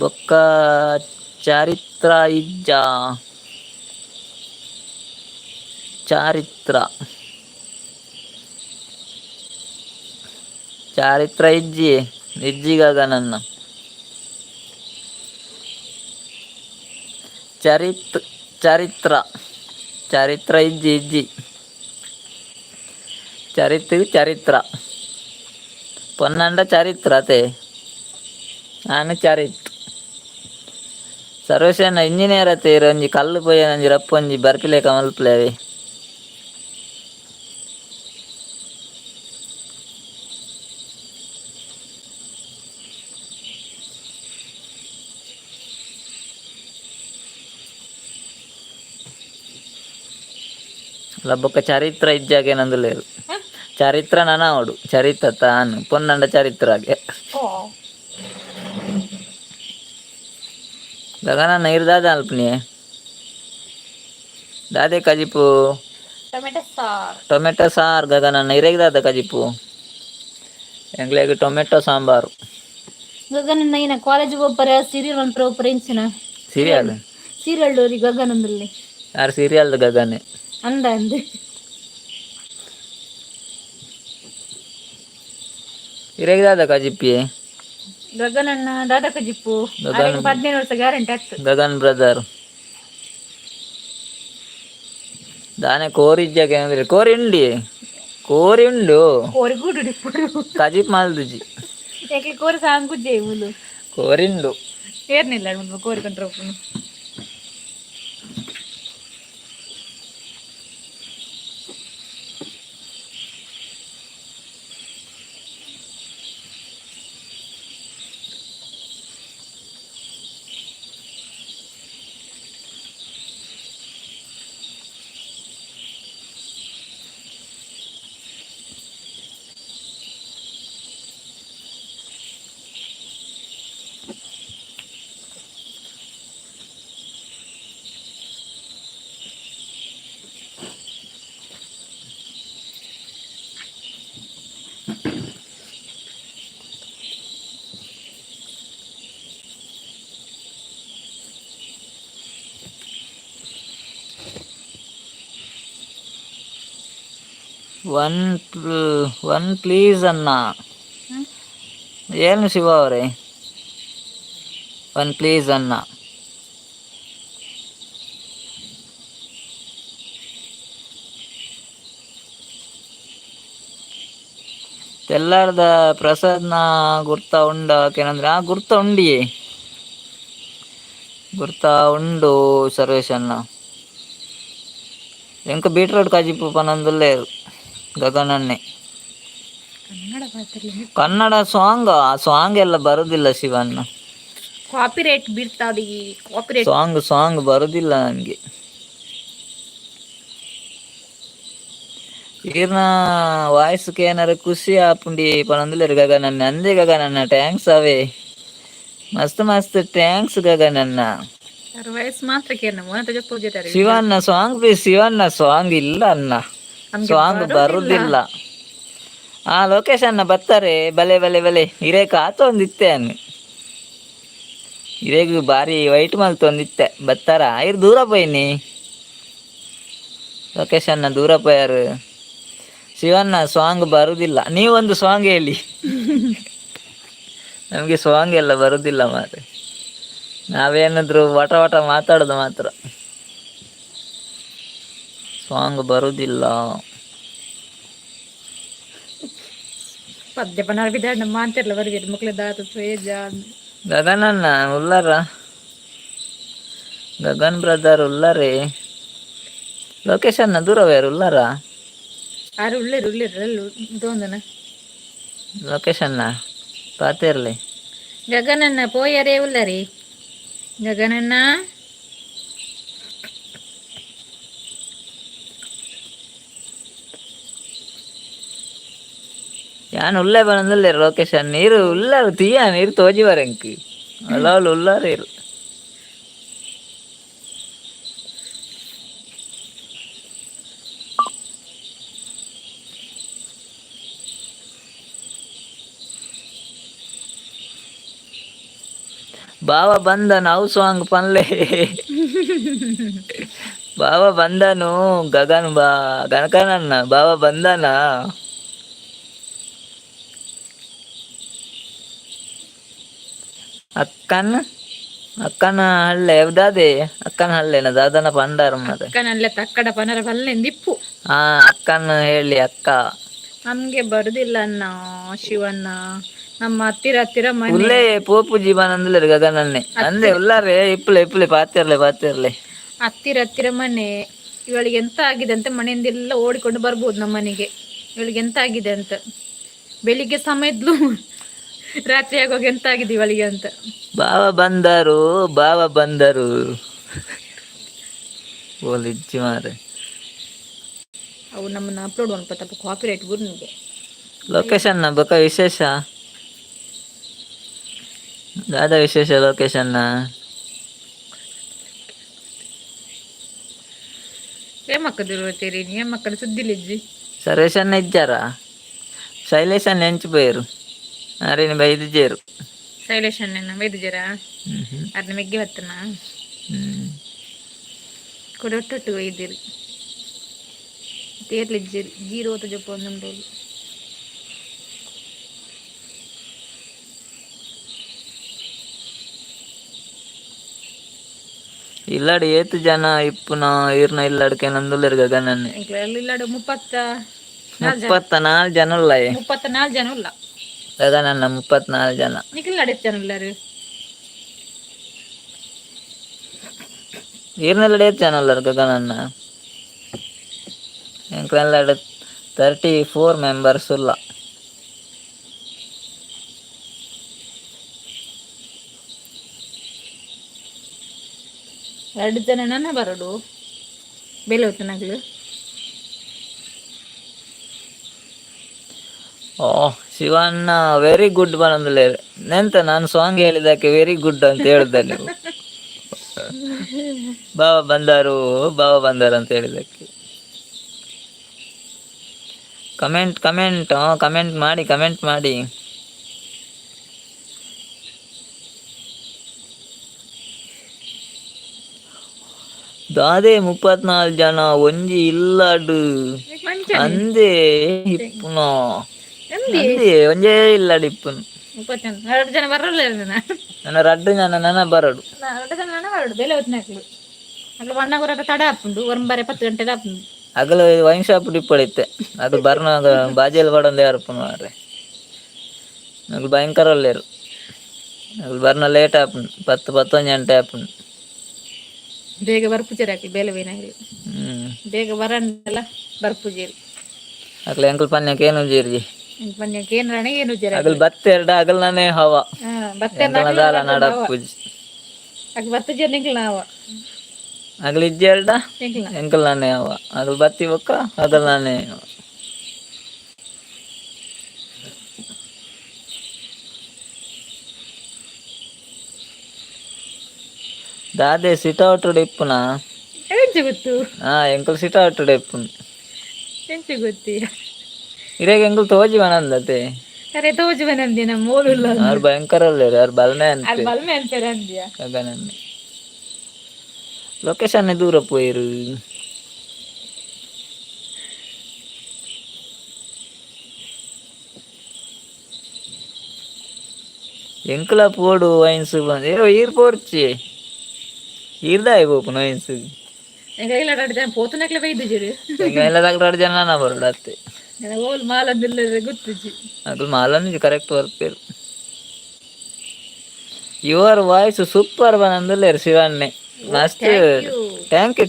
ಬೊಕ್ಕ ಚಾರಿತ್ರ ಇಜ್ಜ ಚಾರಿತ್ರ ಇಜ್ಜಿ ಗಗನನ್ನ ಚರಿತ್ರ ಇಜ್ಜಿ ಚರಿತ್ರ ಪೊನ್ನಂಡ ಚರಿತ್ರ ಅತೆ ನಾನು ಚರಿತ್. ಸರ್ವೇಶನ ಇಂಜಿನಿಯರ್ ಅತ್ತೆ ಒಂಜಿ ಕಲ್ಲು ಪೋಯ ಒಂಜಿ ರಪ್ಪ ಒಂಜಿ ಬರ್ಪಿಲೇಕ ಮಲ್ಪುಲೇವೆ. ಲಬ್ಬೊಕ್ಕ ಚರಿತ್ರ ಇಜ್ಜಾಗೆ ನಂದುಲೇರು. ಚರಿತ್ರ ನನವಡು ಚರಿತ್ರ ತಾನು ಪೊನ್ನಂಡ ಚರಿತ್ರಾಗೆ. ಗಗನನ್ನ ಇರ್ದಾದ ಅಲ್ಪನಿ ದಾದೆ ಕಜಿಪು ಟೊಮೆಟೊ ಸಾರು ಗಗನನ್ನ ಇರೆಗ್ದಾದ ಕಜಿಪು ಎಂಗ್ಲೆಗ್ ಟೊಮೆಟೊ ಸಾಂಬಾರು. ಗಗನನ್ನ ಏನ ಕಾಲೇಜಿಗೆ ಹೋಗ್ಬಾರ ಸೀರಿಯಲ್ ಒಪ್ಪರ ಇಂಚಿನ ಸೀರಿಯಲ್ ಡೋರಿ ಗಗನಂದಲ್ಲಿ ಯಾರು ಸೀರಿಯಲ್ದ ಗಗನೆ ಅಂದ ಇರೆಗ್ದಾದ ಕಜಿಪ್ಪಿ ಗಗನನ್ನ ದಾದಕ ಜಿಪ್ಪು 15 ವರ್ಷ ಗ್ಯಾರಂಟಿ ಆಗ್ತದೆ. ಗಗನ್ ಬ್ರದರ್ ದಾನೆ ಕೋರಿಜ್ಜಾಗೆ ಅಂದ್ರೆ ಕೋರಿ ಉಂಡು ಕಜಿಪ್ ಮಾಲ್ದುಜಿ ಕೋರಿ ಸಾಂಗುಜ್ಜೆ ಮುಲು ಕೋರಿಂಡು ಏರ್ನಿಲ್ಲ ಕೋರಿ ಕಂಡ್ರಪ್ಪನು. ಒನ್ ಒನ್ ಪ್ಲೀಸ್ ಅನ್ನ. ಹ್ಮ್? ಏನು ಶಿವ ಅವರೇ, ಒನ್ ಪ್ಲೀಸ್ ಅನ್ನ. తెల్లారద ప్రసాద్న గుర్తా ఉండ కేనంద్ర గుర్తా ఉండి గుర్తా ఉండు సర్వేಶ್ అన్న. ಎಂಕ ಬೀಟ್ರೋಟ್ ಕಾಜಿಪ್ಪು ಪನೊಂದುಲ್ಲೇರು ಗಗನನ್ನೇ. ಕನ್ನಡ ಮಾತಾಡ್ಲಿ. ಕನ್ನಡ ಸಾಂಗ್, ಆ ಸಾಂಗ್ ಎಲ್ಲ ಬರುದಿಲ್ಲ ಶಿವಣ್ಣ. ಕಾಪಿರೈಟ್ ಬೀಳ್ತಾದಿ. ಕಾಪಿರೈಟ್ ಸಾಂಗ್ ಬರುದಿಲ್ಲ ನನಗೆ. ಈರ್ನ ವಾಯ್ಸ್ಗೆ ಏನಾರ ಖುಷಿ ಆಪುಂಡಿ ಪನೊಂದುಲ್ಲೇರು ಗಗನನ್ನ. ಅಂದೆ ಗಗನನ್ನ ಟ್ಯಾಂಕ್ಸ್ ಅವೇ, ಮಸ್ತ್ ಮಸ್ತ್ ಟ್ಯಾಂಕ್ಸ್ ಗಗನನ್ನ. ವಯಸ್ಸು ಮಾತ್ರ ಕೇರ್ನ ಮೋನತ ಜೊತೆ Shivanna song please. Shivanna song ಇಲ್ಲ ಅನ್ನ, ಸಾಂಗ್ ಬರುದಿಲ್ಲ. ಆ ಲೊಕೇಶನ್ ಬರ್ತಾರೆ ಬಲೆ ಬಲೆ ಬಲೆ ಇರೇಕ ಆತೊಂದಿತ್ತೆ ಅನ್ನು ಇರೇಗ ಬಾರಿ ವೈಟ್ ಮಲ್ತೊಂದಿತ್ತೆ ಬತ್ತಾರ ಇರ್ ದೂರ ಪೋಯ್ನಿ ಲೊಕೇಶನ್ನ ದೂರ ಪೋಯಾರು. ಶಿವಣ್ಣ ಸಾಂಗ್ ಬರುದಿಲ್ಲ, ನೀವೊಂದು ಸಾಂಗ್ ಹೇಳಿ. ನಮಗೆ ಸಾಂಗ್ ಎಲ್ಲ ಬರುದಿಲ್ಲ ಮಾರೆ, ನಾವೇನಾದ್ರು ವಟ ವಟ ಮಾತಾಡೋದು ಮಾತ್ರ. ಸಾಂಗ್ ಬರುದಿಲ್ಲ. ಪದ್ಯ ಪನಾರ ಬಿದ್ದಾಡ ಮಾತಿರ್ಲ ಬರಿಗೆ ಮಕ್ಳು ದಾತ ಶ್ರೇಜ ಗಗನನ್ನ ಉಲ್ಲಾರ, ಗಗನ್ ಬ್ರದರ್ ಉಲ್ಲಾರೆ. ಲೊಕೇಶನ್ ದೂರವೇರು ಉಲ್ಲಾರ ಆರು ಉಳ್ಳೇರು ಉಳ್ಳೇರು ತೋಂದನ ಲೊಕೇಶನ್ನ ಪಾತಿರ್ಲಿ. ಗಗನನ್ನ ಪೋಯರೇ ಉಲ್ಲರಿ ಗಗನನ್ನ. ಯಾನ್ ಉಲ್ಲೇ ಬಂದಲ್ಲೇ ಲೊಕೇಶನ್ ನೀರು ಉಲ್ಲಾರು ತೀಯ ನೀರು ತೋಜಿ ಬರಂಕ್ ಅಲಾಲ್ ಉಲ್ಲಾರ ಇರು. ಬಾವ ಬಂದನು ಅವು ಸಾಂಗ್ ಪನ್ಲೆ. ಬಾವ ಬಂದನು ಗಗನ್ ಬಾ ಗಣಕನನ್ನ ಬಾವ ಬಂದನ. ಅಕ್ಕನ ಹಳ್ಳೆ ಯಾವ್ದಾದೆ ಅಕ್ಕನ ಹಳ್ಳೆನ ದಾದನ ಪಂಡಾರ ಮಾರೆ ಅಕ್ಕನಲ್ಲ ತಕ್ಕಡ ಪನರ ಬಲ್ಲೆಂದಿಪ್ಪು. ಹಾ ಅಕ್ಕನ ಹೇಳಿ ಅಕ್ಕ. ನಮ್ಗೆ ಬರುದಿಲ್ಲ ಅನ್ನ ಶಿವಣ್ಣ, ನಮ್ಮ ಹತ್ತಿರ ಹತ್ತಿರ ಮನೆ. ಉಲ್ಲೇ ಪೋಪು ಜೀವನ ಅಂದ್ಲೇರು ಗಗನನ್ನೇ ಅಂದೆ ಉಲ್ಲಾರೆ ಇಪ್ಪಲೆ ಇಪ್ಪಲೆ ಪಾತಿರ್ಲೆ ಪಾತಿರ್ಲೆ. ಹತ್ತಿರ ಹತ್ತಿರ ಮನೆ. ಇವಳಿಗೆ ಎಂತ ಆಗಿದೆ ಅಂತ ಮನೆಯಿಂದೆಲ್ಲ ಓಡಿಕೊಂಡು ಬರ್ಬೋದು ನಮ್ಮ ಮನೆಗೆ. ಇವಳಿಗೆ ಎಂತ ಆಗಿದೆ ಅಂತ ಬೆಳಿಗ್ಗೆ ಸಮಯದ್ಲು ರಾತ್ರಿ ಆಗುವಾಗ ಎಂತ ಆಗಿದೆ ಇವಳಿಗೆ ಅಂತ. ಬಾವ ಬಂದರು ಬಾವ ಬಂದರು ಓಲಿಜ್ಜಿ ಮಾರೆ. ಅವು ನಮ್ಮನ್ನ ಅಪ್ಲೋಡ್ ಮಾಡ್ಕೊತಪ್ಪ ಕಾಪಿರೈಟ್ ಗುರ್ನಿಗೆ. ಲೊಕೇಶನ್ನ ಬೊಕ ವಿಶೇಷ ದಾದ ವಿಶೇಷ ಲೊಕೇಶನ್ನ ಏಮಕ್ಕದಿರುತ್ತೀರಿ ಏಮಕ್ಕದ ಸುದ್ದಿಲಿಜ್ಜಿ. ಸರ್ವೇಶನ್ನ ಇಜ್ಜಾರ ಶೈಲೇಶನ್ನ ಹೆಂಚಿపోయారు ಅರೇನು ಬೈದಿದ್ದೇರು. ಶೈಲೇಶ್ ಅಣ್ಣ ಬೈದಿದ್ದೀರ ಅದನ್ನ ಮೆಗ್ಗೆ ಬತ್ತನ ಕೊಡೊಟ್ಟು ಬೈದಿರಿ ತೇರ್ಲಿಜ್ಜಿರಿ ಜೀರೋ ಜಪ್ಪ ಒಂದೊಂದು. ಇಲ್ಲಾಡಿ ಏತು ಜನ ಇಪ್ಪುನ ಈರ್ನ ಇಲ್ಲಾಡ್ಕೆ ನಂದುಲ್ಲೇರು ಗಗನನ್ನೇ. ಇಲ್ಲಾಡು 34 ಜನ ಉಳ್ಳಾಯೆ. 34 ಜನ ಇಲ್ಲ ಗಗನನ್ನ 34 ಜನ. ನಿಖಿಲ್ ಜನ ಉಳ್ಳಾರು ಈರ್ನೆಲ್ಲ ಏತ್ ಜನ ಉಳ್ಳಾರು ಗಗನನ್ನ. ಎಂಕ್ಲೆಲ್ಲಾಡು 34 ಮೆಂಬರ್ಸ್ ಉಲ್ಲ. ಎರಡು ಜನ ನನ್ನ ಬರೋಡು ಬೆಲೆ ಹೊತ್ತನಾಗ್ಲು. ಓ ಶಿವಣ್ಣ ವೆರಿ ಗುಡ್ ಬಂದಲೇ ನೆಂತ ನಾನು ಸಾಂಗ್ ಹೇಳಿದಕ್ಕೆ ವೆರಿ ಗುಡ್ ಅಂತ ಹೇಳಿದ್ದೆ ನೀವು. ಬಾವ ಬಂದರು ಅಂತ ಹೇಳಿದಕ್ಕೆ. ಕಮೆಂಟ್ ಮಾಡಿ. ದಾದೆ 34 ಜನ ಒಂಜಿ ಇಲ್ಲಾಡು ಅಂದೇ ಇಪ್ಪುನು ಅಂದಿ ಅಂದಿ ಒಂಜೇ ಇಲ್ಲ ಡಿಪ್ಪುನು 2 ಜನ ಬರಲ್ಲ ನನ್ನ ರಡ್ಡು ನನ್ನ ಬರಡು 2 ಜನ ಬರಡು ಬೆಲೆ ಹೊತ್ತಿನಾಕ್ಲು ಅಕ್ಲು ಬಣ್ಣ ಬರೋಟ ತಡ ಹಾಪುಂಡು ಒಂಬರೆ 10 ಗಂಟೆ ಹಾಪುಂಡು ಅಗಲು ವೈನ್ ಶಾಪ್ ಡಿಪ್ಪಡಿತ್ತೆ ಅಗಲು ಬರ್ನಾಗ ಬಾಜಿಯಲ್ಲಿ ಬಡೊಂದು ಯಾರಪ್ಪನು ಮಾರ್ರೆ ಅಗಲು ಭಯಂಕರ ಒಳ್ಳೆಯರು ಅಗಲು ಬರ್ನ ಲೇಟ್ ಆಪುಂಡು 10-11 ಗಂಟೆ ಆಪುಂಡು ಬೇಗ ಬರ್ಪುಜೇರಿ ಅಕ್ಲು ಬೇಲೆ ಬೇನಾಗಲಿ ಬೇಗ ಬರಂಡಲ್ಲ ಬರ್ಪುಜೇರಿ ಅಗಲು ಎಂಕಲ್ ಪನ್ಯಕ್ಕೆ ಏನು ಜೀರ್ಜಿ ಪನ್ಯಕ್ಕೆ ಏನು ರಾಣಿ ಏನು ಜರ ಅಗಲು ಬತ್ತೆರಡ ಅಗಲು ನಾನೇ ಹವ ದಾಲ ನಡಪ್ಪುಜಿ ಅಗಲು ಬತ್ತುಜೇರಿ ನಿಂಕ್ಲು ನಾವ ಅಗಲು ಇಜ್ಜೆರಡ ಎಂಕಲ್ ನಾನೇ ಹವ ಅಗಲು ಬತ್ತಿ ಬೊಕ್ಕ ಅಗಲು ನಾನೇ ದಾದೆ ಸಿಟೌಟ್ ಇಪ್ಪುನ ಎಂಚು ಗೊತ್ತು ಎಂಕಲ್ ಸಿಟೌಟ್ ಇಪ್ಪುನು ಎಂಚು ಗೊತ್ತಿ ಇರೇಗ ಎಂಕಲ್ ತೋಜಿ ಮನಂದತೆ ಅರೆ ತೋಜು ಬನಂದಿ ನಮ್ಮ ಮೋಲುಲ್ಲ ಅವ್ರು ಭಯಂಕರ ಒಳ್ಳೆಯರು ಅವ್ರು ಬಲ್ಮೆ ಅಂತ ಬಲ್ಮೆ ಅಂತಾರೆ ಅಂದ್ಯಾ ಗಗನನ್ನೇ ಲೊಕೇಶನ್ ದೂರ ಪೋಯಿರು ಎಂಕಲ ಪೋಡು ವೈನ್ಸ್ ಬಂದು ಏರೋ ಈರ್ ಪೋರ್ಚಿ ಈರ್ದಾಯ್ ಬೋಪು ವೈನ್ಸ್ ಎಂಗೈಲ 2 ಜನ ಪೋತನಕ್ಲೆ ಬೈದು ಜೀರು ಎಂಗೈಲದಾಗ 2 ಜನ ನಾ ಬರೋಡು ಅತ್ತೆ ಓಲ್ ಮಾಲಂದಿಲ್ಲ ಗೊತ್ತಿಜ್ಜಿ ಅದು ಮಾಲಂದಿ ಕರೆಕ್ಟ್ ವರ್ಪೇರು ಯುವರ್ ವಾಯ್ಸ್ ಸೂಪರ್ ಬಂದಲ್ಲೇರು ಶಿವನ್ನೇ ಮಸ್ತ್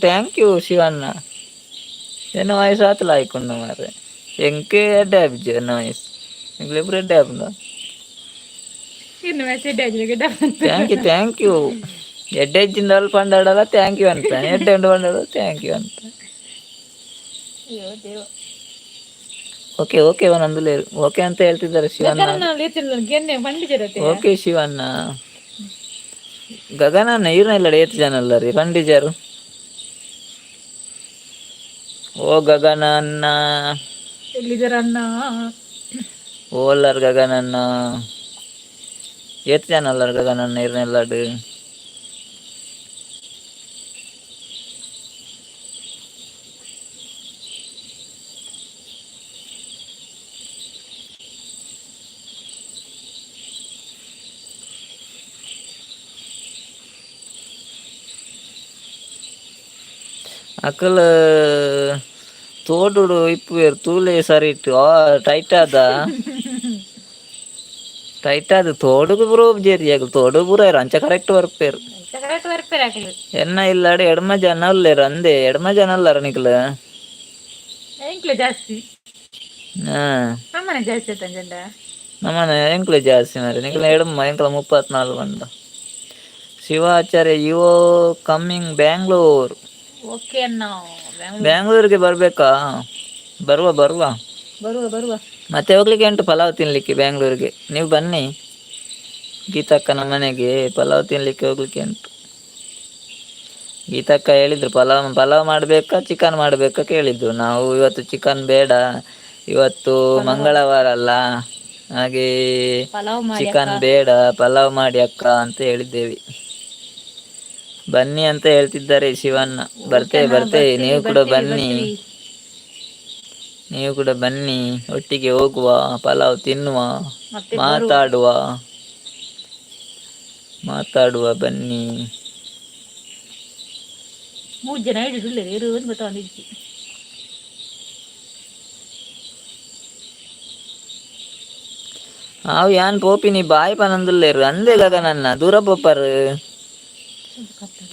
ಥ್ಯಾಂಕ್ ಯು ಶಿವಣ್ಣ ಎನ್ನ ವಾಯ್ಸ್ ಆತಲ ಆಯ್ಕೊಂಡು ಮಾರ್ರೆ ಎಂಕೆ ಡ್ಯಾಬ್ ಎನ್ನ ವಾಯ್ಸ್ ಎಂಗ್ಲಿಬ್ರೆ ಡ್ಯಾಬ್ ಇನ್ನು ಮೆಸೇಜ್ ಆಗಿದೆ ಥ್ಯಾಂಕ್ ಯು ಎಡ್ಡೆಜ್ಜಿಂದ ಅಲ್ಲಿ ಪಂಡಾಡಲ್ಲ ಥ್ಯಾಂಕ್ ಯು ಅಂತ ಎಡ್ಡೆ ಉಂಡು ಪಂಡಾಡಲ್ಲ ಥ್ಯಾಂಕ್ ಯು ಅಂತ ಓಕೆ ಒಂದೊಂದು ಓಕೆ ಅಂತ ಹೇಳ್ತಿದ್ದಾರೆ ಶಿವಣ್ಣ ಓಕೆ ಶಿವಣ್ಣ ಗಗನನ್ನ ಈರ್ನೆಲ್ಲ ಏತ್ ಜನ ಅಲ್ಲ ರೀ ಪಂಡಿಜರು ಓ ಗಗನನ್ನ ಎಲ್ಲಿದ್ದಾರನ್ನ ಓಲ್ಲರ್ ಗಗನನ್ನ ಏತ್ ಜನ ಅಲ್ಲರ್ ಗಗನನ್ನ ಈರ್ನೆಲ್ಲಾಡು ಅಕಲ್ ತೋಡು ಇಪ್ಪುವೇರು ತೂಲೆ ಸರಿ ಇಟ್ಟು ಟೈಟ್ ಆದ ತೋಡುಗು ಬುರೋ ಜೇರಿ ಅಗಲ್ ತೋಡು ಬುರ ಅಂಚ ಕರೆಕ್ಟ್ ವರ್ಪೇರು ಎನ್ನ ಇಲ್ಲಾಡಿ ಎಡ್ಮ ಜನ ಅಲ್ಲೇರು ಅಂದೆ ಎಡ್ಮ ಜನ ಅಲ್ಲಾರ ನಿಕ್ಲ ಜಾಸ್ತಿ ನಮ್ಮನೆ ಎಂಕ್ಲೆ ಜಾಸ್ತಿ ಮಾರಿ ನಿಕ್ಲ ಎಡ್ಮ ಎಂಕ್ಲ 34 ಬಂದ ಶಿವಾಚಾರ್ಯ ಯು ಕಮ್ಮಿಂಗ್ ಬ್ಯಾಂಗ್ಳೂರ್ ಬ್ಯಾಂಗ್ಳೂರಿಗೆ ಬರ್ಬೇಕಾ ಬರುವ ಮತ್ತೆ ಹೋಗ್ಲಿಕ್ಕೆ ಉಂಟು ಪಲಾವ್ ತಿನ್ಲಿಕ್ಕೆ ಬ್ಯಾಂಗ್ಳೂರಿಗೆ ನೀವು ಬನ್ನಿ ಗೀತಕ್ಕನ ಮನೆಗೆ ಪಲಾವ್ ತಿನ್ಲಿಕ್ಕೆ ಹೋಗ್ಲಿಕ್ಕೆ ಉಂಟು ಗೀತಕ್ಕ ಹೇಳಿದ್ರು ಪಲಾವ್ ಮಾಡ್ಬೇಕಾ ಚಿಕನ್ ಮಾಡ್ಬೇಕಾ ಕೇಳಿದ್ರು ನಾವು ಇವತ್ತು ಚಿಕನ್ ಬೇಡ ಇವತ್ತು ಮಂಗಳವಾರ ಅಲ್ಲ ಹಾಗೆ ಚಿಕನ್ ಬೇಡ ಪಲಾವ್ ಮಾಡಿ ಅಕ್ಕ ಅಂತ ಹೇಳಿದ್ದೇವೆ ಬನ್ನಿ ಅಂತ ಹೇಳ್ತಿದ್ದಾರೆ ಶಿವಣ್ಣ ಬರ್ತೇವೆ ನೀವು ಕೂಡ ಬನ್ನಿ ಒಟ್ಟಿಗೆ ಹೋಗುವ ಪಲಾವ್ ತಿನ್ನುವ ಮಾತಾಡುವ ಬನ್ನಿ 3 ಜನ ಹಿಡಿದು ಗೊತ್ತಾಗಿತ್ತು ಅವು ಯಾನ್ ಪೋಪಿನಿ ಬಾಯಿ ಪನಂದುಲ್ಲೇರು ಅಂದೆ ಗಗನನ್ನ ದೂರ ಪೋಪರ್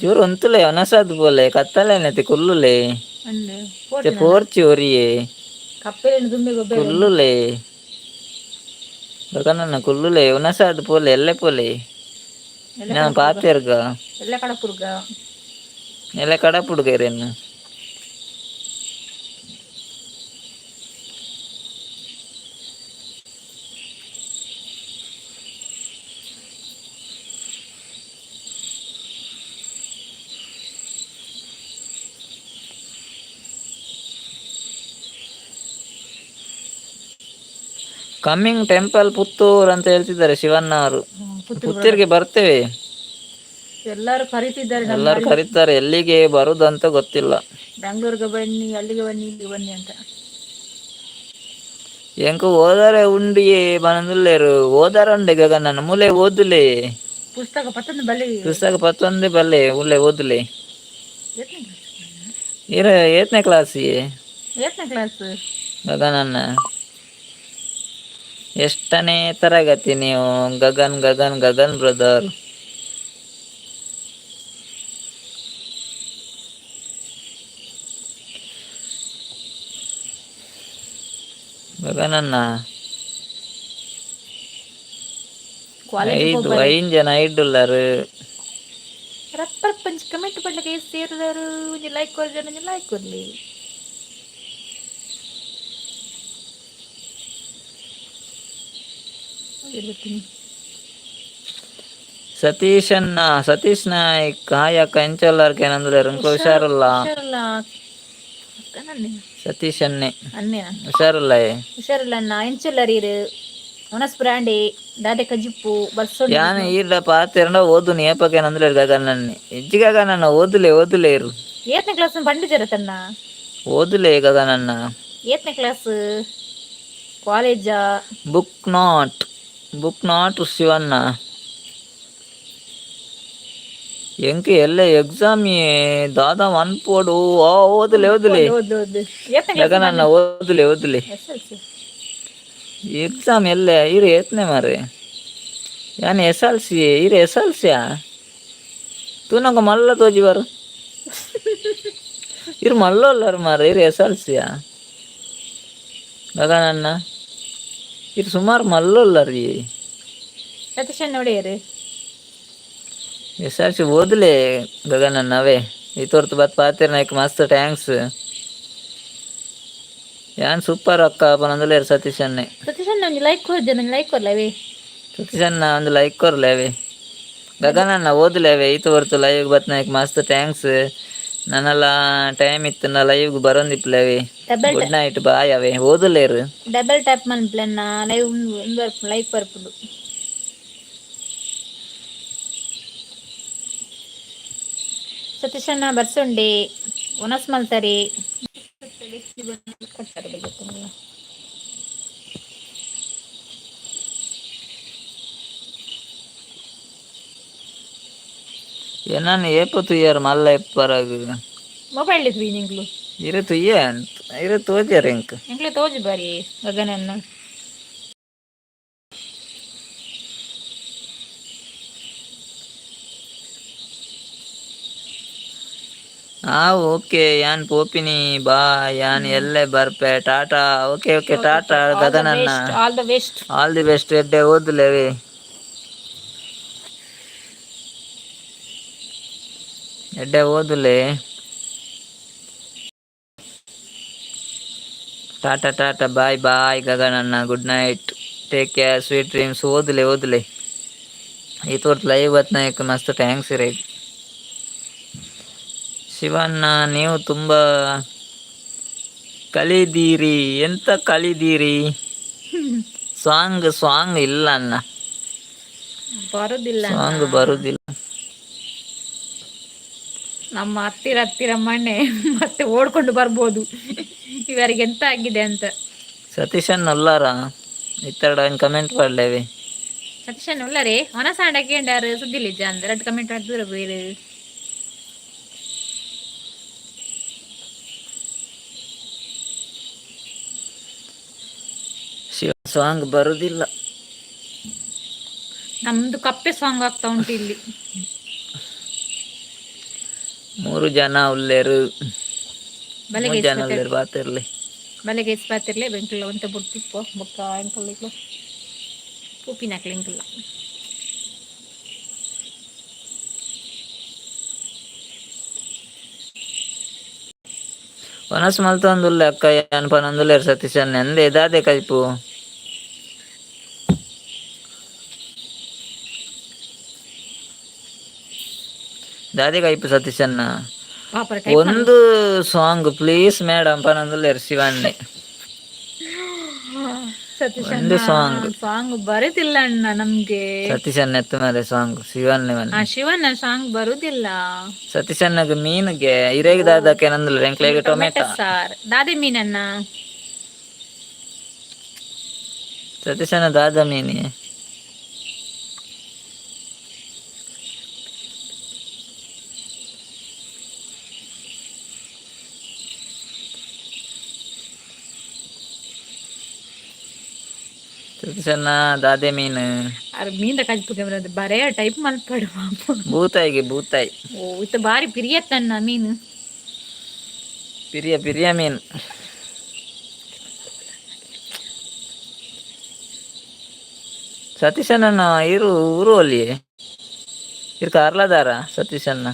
ಚೂರು ಒಂತುಲೆ ಒನಸದ್ ಬೋಲೆ ಕತ್ತಲೇನತಿ ಕುಲ್ಲುಲೆ ಪೋರ್ಚಿ ಒರಿಯೇ ಕುಲ್ಲುಲೆ ಗಗನನ್ನ ಕುಲ್ಲುಲೆ ಒನಸದ್ ಪೋಲೆ ಎಲ್ಲೆ ಪೋಲೆ ನಾನು ಪಾತೆರ್ಗ ಎಲ್ಲ ಕಡಪುಡ್ಗೇರೇನು ಕಮ್ಮಿಂಗ್ ಟೆಂಪಲ್ ಪುತ್ತೂರ್ ಅಂತ ಹೇಳ್ತಿದ್ದಾರೆ ಶಿವಣ್ಣ ಅವರು. ಪುತ್ತೂರಿಗೆ ಬರ್ತೇವೆ, ಎಲ್ಲರೂ ಕರೀತಾರೆ. ಎಲ್ಲಿಗೆ ಬರುದು ಅಂತ ಗೊತ್ತಿಲ್ಲ. ಬೆಂಗಳೂರಿಗೆ ಬನ್ನಿ, ಅಲ್ಲಿಗೆ ಬನ್ನಿ, ಇಲ್ಲಿಗೆ ಬನ್ನಿ ಅಂತ. ಎಂಕ ಓದಾರೆ ಉಂಡಿ ಬನಂದುಲ್ಲೇರು ಓದಾರಂಡೆ ಗಗನನ್ನ ಮೂಲೆ ಓದುಲೆ ಪುಸ್ತಕ ಪತ್ತೊಂದು ಬಲಿ ಪುಸ್ತಕ ಪತ್ತೊಂದೇ ಬಲ್ಲೆ ಉಳ್ಳೆ ಓದುಲೆ ಎಷ್ಟನೇ ಇರ ಏತನೇ ಕ್ಲಾಸ್ ಕ್ಲಾಸ್ ಗಗನನ್ನ ಎಷ್ಟನೇ ತರಗತಿ ನೀವು ಗಗನ್ ಗಗನ್ ಗಗನ್ ಬ್ರದರ್ ಗಗನನ್ನ ಐದು ಜನ ಐಡುಲ್ಲರು ರಪ್ಪರ್ ಪಂಚ್ ಕಮೆಂಟ್ ಪಡ್ಲಿಕ್ಕೆ ಸೇರಿದರು ಲೈಕ್ ಕೊರ್ಲಿ ಲೈಕ್ ಕೊರ್ಲಿ ಸತೀಶ್ ನಾಯ್ಕ್ ಕಾಯಕ ಎಂಚಲ್ಲಾರ್ಕೆ ಏನಂದ್ರೆ ಹುಷಾರಲ್ಲ ಸತೀಶ್ ಅನ್ನೆ ಹುಷಾರಲ್ಲ ಹುಷಾರಿಲ್ಲ ಎಂಚಲ್ಲರೀರು ಒನಸ್ ಬ್ರಾಂಡಿ ದಾದೆ ಕಜಿಪ್ಪು ಬರ್ಸೋಡು ಯಾನು ಈರ್ಲ ಪಾತೆರಂಡ ಓದು ನೇಪಕೇನಂದ್ರೆ ಗಗನನ್ನಿ ಹೆಜ್ಜಿಗಾಗ ನನ್ನ ಓದುಲೆ ಇರು ಏತನೇ ಕ್ಲಾಸ್ ಪಂಡಿಜರ ತನ್ನ ಓದುಲೆ ಗಗನನ್ನ ಏತನೇ ಕ್ಲಾಸ್ ಕಾಲೇಜಾ ಬುಕ್ ನಾಟ್ ಶಿವಣ್ಣ ಎಂಕೆ ಎಲ್ಲ ಎಕ್ಸಾಮ್ ದಾದಾ ಅನ್ಪೋಡು ಓದುಲೆ ಗಗನನ್ನ ಓದುಲೆ ಎಕ್ಸಾಮ್ ಎಲ್ಲ ಇರು ಏತ್ನೆ ಮಾರೆ ಯಾನ್ SLC ಇರು SLC ತೂ ನಂಗೆ ಮಲ್ಲ ತೋಜಿ ಬಾರು ಇರು ಮಲ್ಲೋಲ್ಲರು ಮಾರೆ ಇರು SLC ಗಗನನ್ನ ಇರು ಸುಮಾರು ಮಲ್ಲೋಲ್ಲರಿ ಸತೀಶನ್ ನೋಡಿಯರು SLC ಓದ್ಲೆ ಗಗನನ್ನ ಅವೇ ಈ ತೋರ್ತು ಬತ್ ಪಾತಿರ್ ನಾಯ್ಕ ಮಸ್ತ್ ಟ್ಯಾಂಕ್ಸ್ ಯಾನ್ ಸೂಪರ್ ಅಕ್ಕ ಪನಂದಲೇ ಸತೀಶನ್ನೇ ಒಂದು ಲೈಕ್ ಕೊರ್ಲವೇ ಸತೀಶನ್ನ ಒಂದು ಲೈಕ್ ಕೊರ್ಲೇವೆ ಗಗನನ್ನ ಓದ್ಲೇವೆ ಈತ ಹೊರ್ತು ಲೈವ್ ಬತ್ನಾಯ್ಕ ಮಸ್ತ್ ಟ್ಯಾಂಕ್ಸ್ ನನ್ನೆಲ್ಲ ಟೈಮ್ ಇತ್ತು ನಾ ಲೈವ್ ಬರೋಂದಿಪ್ಲೇವೆ ಗುಡ್ ನೈಟ್ ಬಾಯ್ ಅವೇ ಓದಲೇರು ಡಬಲ್ ಟ್ಯಾಪ್ ಮನ್ಪ್ಲನ್ನ ಲೈವ್ ಲೈಕ್ ಬರ್ಪುಡು ಸತೀಶಣ್ಣ ಬರ್ಸುಂಡಿ ಒನಸ್ ಮಲ್ತರಿ ಏನಾನು ಏಪ ತುಯ್ಯಾರ ಮಲ್ಲ ಎಪ್ಪರಾಗ ಮೊಬೈಲ್ ಇದ್ವಿ ನಿಂಗ್ಲು ಇರು ತುಯ್ಯ ಇರು ತೋಜ್ಯಾರ ಎಂಕ್ಲೆ ತೋಜು ಬಾರಿ ಗಗನನ್ನ ಓಕೆ ಯಾನ್ ಪೋಪಿನಿ ಬಾ ಯಾನ್ ಎಲ್ಲೇ ಬರ್ಪೆ ಟಾಟಾ ಓಕೆ ಟಾಟಾ ಗಗನನ್ನ ಆಲ್ ದಿ ಬೆಸ್ಟ್ ಎಡ್ಡೆ ಓದ್ಲೇವೆ ಎಡ್ಡೆ ಓದುಲೆ ಟಾಟಾ ಬಾಯ್ ಗಗನನ್ನ good night take care sweet dreams ಓದ್ಲೆ ಈ ತೋರ್ತು ಲೈವ್ ಬತ್ನಾಯಕ ಮಸ್ತ್ ಥ್ಯಾಂಕ್ಸ್ ರೇ ಶಿವಣ್ಣ ನೀವು ತುಂಬ ಕಲಿದೀರಿ ಎಂತ ಕಲಿದೀರಿ ಸಾಂಗ್ ಇಲ್ಲ ಅಣ್ಣ ಸಾಂಗ್ ಬರುದಿಲ್ಲ ನಮ್ಮ ಹತ್ತಿರ ಮಣ್ಣೆ ಮತ್ತೆ ಓಡ್ಕೊಂಡು ಬರ್ಬೋದು ಇವರಿಗೆ ಎಂತ ಆಗಿದೆ ಅಂತ ಸತೀಶನ್ ಉಲ್ಲಾರ ಇತ್ತಡ ಕಮೆಂಟ್ ಮಾಡ್ಲೇವೆ ಸತೀಶನ್ ಉಲ್ಲರೇ ಹೊನಸಾಂಡಕ್ಕೆ ಎಂಡಾರು ಸುದ್ದಿಲಿಜ್ಜ ಅಂದ್ರೆ ಎರಡು ಕಮೆಂಟ್ ಮಾಡಿದ್ರೆ ಬೇರೆ ಸಾಂಗ್ ಬರುದಿಲ್ಲ ನಮ್ದು ಕಪ್ಪೆ ಸಾಂಗ್ ಆಗ್ತಾ ಉಂಟು ಇಲ್ಲಿ 3 ಜನ ಉಲ್ಲೇರು ಜನ ಉಲ್ಲೇರು ಬಾತಿರ್ಲಿ ಬಲೆಗೆ ಬಾತಿರ್ಲಿ ಬೆಂಕಲ್ಲ ಒಂತ ಬುಟ್ಟಿಪ್ಪೋ ಬೊಕ್ಕ ಎಂಕಲ್ಲ ಉಪ್ಪಿನಾಕ್ಲಿ ಎಂಕಲ್ಲ ವನಸ್ ಮಲ್ತೊಂದುಲ್ಲೆ ಅಕ್ಕ ಅನ್ಪನೊಂದುಲ್ಲೇರು ಸತೀಶನ್ ಎಂದೆ ಇದಾದೆ ಕೈಪು ದಾದಿ ಕೈಪು ಸತೀಶನ್ನ ಒಂದು ಸಾಂಗ್ ಪ್ಲೀಸ್ ಮೇಡಮ್ ಪನೊಂದುಲ್ಲೇರು ಶಿವಣ್ಣೆ ಒಂದು ಸಾಂಗ್ ಬರುದಿಲ್ಲ ಅಣ್ಣ ನಮ್ಗೆ ಸತೀಶನ್ ಎತ್ತು ಮೇಲೆ ಸಾಂಗ್ ಶಿವಣ್ಣ ಸಾಂಗ್ ಬರುದಿಲ್ಲ ಸತೀಶನ್ನಗ ಮೀನಿಗೆ ಇರೇಗ ದಾದಕ್ಕೆ ನಂದಲ್ಲ ಎಂಕ್ಲೆಗೆ ಟೊಮೆಟೊ ಸಾರ್ ದಾದಿ ಮೀನನ್ನ ಸತೀಶನ ದಾದ ಮೀನಿ ಸತೀಶನ ದಾದೆ ಮೀನು ಅರ್ ಮೀನ್ದ ಕಜ್ಪುಗೆ ಬರೋದು ಬರೇ ಟೈಪ್ ಮಲ್ಪಡು ಬೂತಾಯಿಗೆ ಬೂತಾಯಿ ಓ ಇತ್ತ ಬಾರಿ ಪಿರಿಯತ್ತಣ್ಣ ಮೀನು ಪಿರಿಯ ಪಿರಿಯ ಮೀನು ಸತೀಶನ ಇರು ಊರು ಅಲ್ಲಿ ಇರ್ಕ ಅರ್ಲದಾರ ಸತೀಶನ್ನ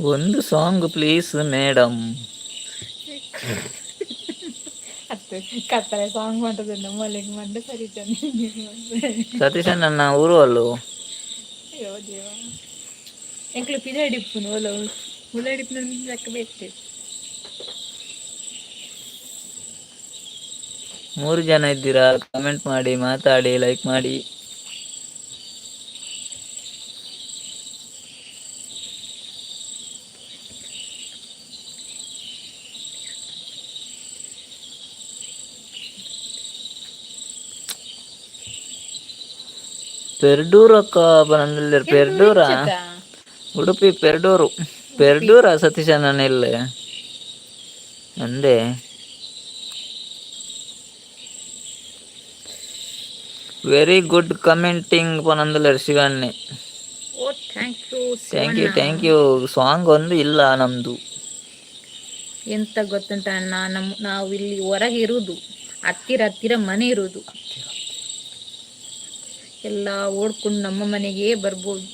ಒಂದು ಸಾಂಗ್ ಪ್ಲೀಸ್ ಮೇಡಮ್ ಅತ್ತು ಕತ್ತಲೆ ಸಾಂಗ್ ಮಾಡ್ತದೆ ನಮ್ಮಲ್ಲಿಗೆ ಮಂಡೆ ಸರಿ ಸತೀಶನ ಊರು ಅಲ್ಲು ಅಯ್ಯೋ ದೇವ ಎಂಕ್ಲು ಪಿದಾಡಿಪ್ಪುನು ಒಲ ಉಳ್ಳಾಡಿಪ್ಪು ಲೆಕ್ಕ ಬೇಕು 3 ಜನ ಇದ್ದೀರಾ ಕಮೆಂಟ್ ಮಾಡಿ ಮಾತಾಡಿ ಲೈಕ್ ಮಾಡಿ ಪೆರ್ಡೂರ್ ಅಕ್ಕ ಬಂದಿಲ್ಲ ಪೆರ್ಡೂರ ಉಡುಪಿ ಪೆರ್ಡೂರ ಸತೀಶನ ಇಲ್ಲೇ ಅಂದೆ ವೆರಿ ಗುಡ್ ಕಮೆಂಟಿಂಗ್ ಪನಂದಲ್ಲ ಶಿವನ್ನೆ ಓ ಥ್ಯಾಂಕ್ ಯು ಸಾಂಗ್ ಒಂದು ಇಲ್ಲ ನಮ್ದು ಎಂತ ಗೊತ್ತುಂಟ ಅಣ್ಣ ನಾವು ಇಲ್ಲಿ ಹೊರಗೆ ಇರುವುದು ಹತ್ತಿರ ಮನೆ ಇರುವುದು ಎಲ್ಲ ಓಡ್ಕೊಂಡು ನಮ್ಮ ಮನೆಗೆ ಬರ್ಬೋದು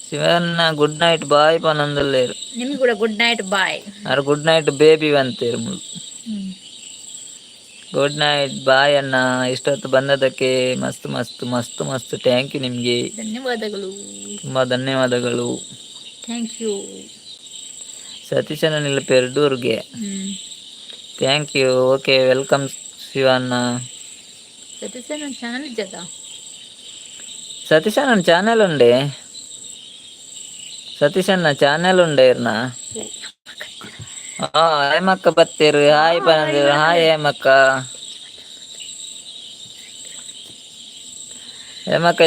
ಶಿವನ್ನ ಗುಡ್ ನೈಟ್ ಬಾಯ್ ಪನಂದಲ್ಲೇರು ನಿಮ್ಗೆ ಕೂಡ ಗುಡ್ ನೈಟ್ ಬಾಯ್ ಅರ್ ಗುಡ್ ನೈಟ್ ಬೇಬಿ ಬಂತೇರು ಗುಡ್ ನೈಟ್ ಬಾಯ್ ಅಣ್ಣ ಇಷ್ಟೊತ್ತು ಬಂದದಕ್ಕೆ ಮಸ್ತ್ ಮಸ್ತ್ ಮಸ್ತ್ ಮಸ್ತ್ ಥ್ಯಾಂಕ್ ಯು ನಿಮಗೆ ಧನ್ಯವಾದಗಳು ತುಂಬಾ ಧನ್ಯವಾದಗಳು ಥ್ಯಾಂಕ್ ಯು ಸತೀಶನಿಲ್ಲ ಪೆರ್ಡೂರ್ಗೆ thank you okay welcome Shivanna ಸತೀಶನ ಚಾನಲ್ ಇದ್ದದ ಸತೀಶನ ಚಾನೆಲ್ ಉಂಡೆ ಸತೀಶನ್ನ ಚಾನೆಲ್ ಉಂಡೆ ಇರ್ನ ಹೇಮಕ್ಕ ಬತ್ತೇರು ಹಾಯ್ ಪನಂದಿರು ಹಾಯ್ ಹೇಮಕ್ಕ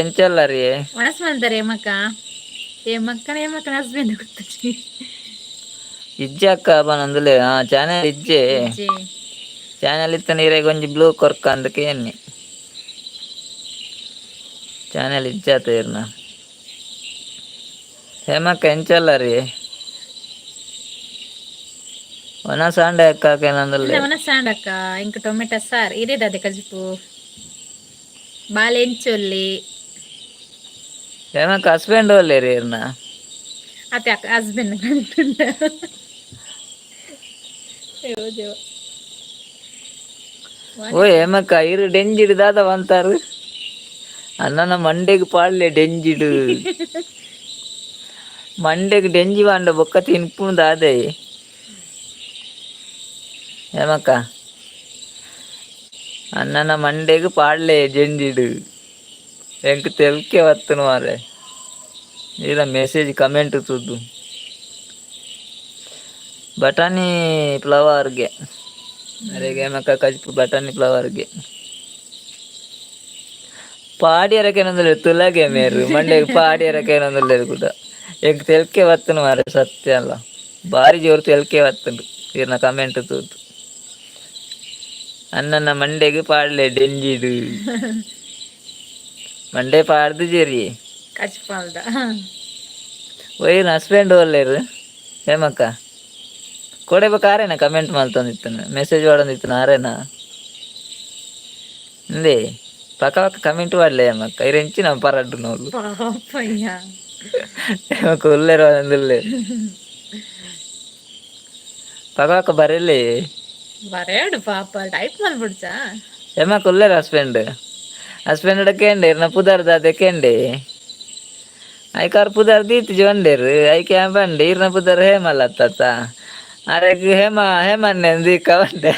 ಎಂಚಲ್ಲ ರೀ ಮನಸ್ ಬಂತಾರೆ ಹೇಮಕ್ಕನ ಹಸ್ಬೆಂಡ್ ಗೊತ್ತಿ ಇಜ್ಜೆ ಅಕ್ಕ ಪನಂದಲೆ ಚಾನೆಲ್ ಇಜ್ಜೆ ಚಾನೆಲ್ ಇತ್ತ ನೀರೇ ಕೊಂಚ ಬ್ಲೂ ಕೊರ್ಕ ಅಂದಕ್ಕೆ ಎನ್ನಿ ಚಾನೆಲ್ ಇಜ್ಜಾತ ಇರ್ನ ಹೇಮಕ್ಕ ಎಂಚಲ್ಲ ರೀ ಒನ ಸಾಂಡೆ ಅಕ್ಕ ಸಾಂಡಕ್ಕ ಇಂಕ ಟೊಮೆಟೊ ಸಾರ್ ಇರೇದದೆ ಕಜಿಪು ಬಾಳೆಂಚೊಲ್ಲಿ ಹೇಮಕ್ಕ ಹಸ್ಬೆಂಡ್ ಒಳ್ಳೆ ರೀ ಇರ್ನ ಅತ್ತೆ ಅಕ್ಕ ಹಸ್ಬೆಂಡ್ ಕಂಡುಂಡ ಓ ಹೇಮಕ್ಕ ಇರು ಡೆಂಜಿಡು ದಾದ ಅಂತಾರು ಅಣ್ಣನ ಮಂಡೆಗೆ ಪಾಡ್ಲೆ ಡೆಂಜಿಡು ಮಂಡೆಗೆ ಡೆಂಜಿ ಬಾಂಡ ಬೊಕ್ಕ ತಿನ್ಪುಣ್ ದಾದೆ ಹೇಮಕ್ಕ ಅಣ್ಣನ ಮಂಡೆಗೆ ಪಾಡ್ಲೆ ಜೆಂಜಿಡು ಎಂಕ್ ತೆಲ್ಕೆ ವತ್ತನು ಮಾರೆ ಇಲ್ಲ ಮೆಸೇಜ್ ಕಮೆಂಟ್ ತುದ್ದು ಬಟಾಣಿ ಫ್ಲವರ್ಗೆ ಅರೆ ಹೇಮಕ್ಕ ಕಜ್ಪು ಬಟಾಣಿ ಫ್ಲವರ್ಗೆ ಪಾಡಿಯರಕೇನಂದ್ರೆ ತುಲಗೆ ಮೇರು ಮಂಡೆಗೆ ಪಾಡಿಯರಕೇನಂದ್ರೆ ಕೂಡ ಎಂಕ್ ತೆಲ್ಕೆ ವತ್ತನು ಮಾರೆ ಸತ್ಯ ಅಲ್ಲ ಬಾರಿ ಜೋರು ತೆಲ್ಕೆ ವತ್ತನು ಇರ್ನ ಕಮೆಂಟ್ ತೂತು ಅಣ್ಣನ ಮಂಡೆಗೆ ಪಾಡ್ಲೆ ಡೆಂಜಿಡು ಮಂಡೆ ಪಾಡ್ದು ಜೇರಿ ಕಚ್ಪಾಲ್ದ ಒಯ್ನ ಹಸ್ಬೆಂಡ್ ಒಲ್ಲೇರು ಹೇಮಕ್ಕ ಕೊಡಬೇಕಾರೇನ ಕಮೆಂಟ್ ಮಾಡ್ತಂದಿತ್ತಾನೆ ಮೆಸೇಜ್ ಮಾಡಂದಿತ್ತಾನ ಆರೇನ ಇಂದೇ ಪಕ್ಕ ಪಕ್ಕ ಕಮೆಂಟ್ ಮಾಡಲೆ ಹೇಮಕ್ಕ ಇರೆಂಚಿ ನಾವು ಪರಡ್ಡು ನೋಡು ಹೇಮಕ್ಕ ಉಲ್ಲೇರು ಅಂದುಲ್ಲೆ ಪಕ್ಕ ಪಕ್ಕ ಬರಲಿ ಬರೇಡು ಪಾಪ ಟೈಪ್ ಮಾಡ್ಬಿಡ್ಚಾ ಹೇಮಕ್ಕ ಉಲ್ಲೇರು ಹಸ್ಬೆಂಡ್ ಡಕ್ಕೇಂಡೆ ಇರ್ನ ಪುದಾರ್ದ ಅದಕ್ಕೇಂಡೆ ಐಕಾರ್ ಪುದಾರ್ ದೀತಿ ಜೊಂಡೇರು ಐಕೆ ಬಂಡೆ ಇರ್ನ ಪುದಾರ್ ಹೇಮಲ್ಲ ಅತ್ತ ಅರೆಗ್ ಹೇಮನ್ನೆ ದೀಕ ಬಂಡೆ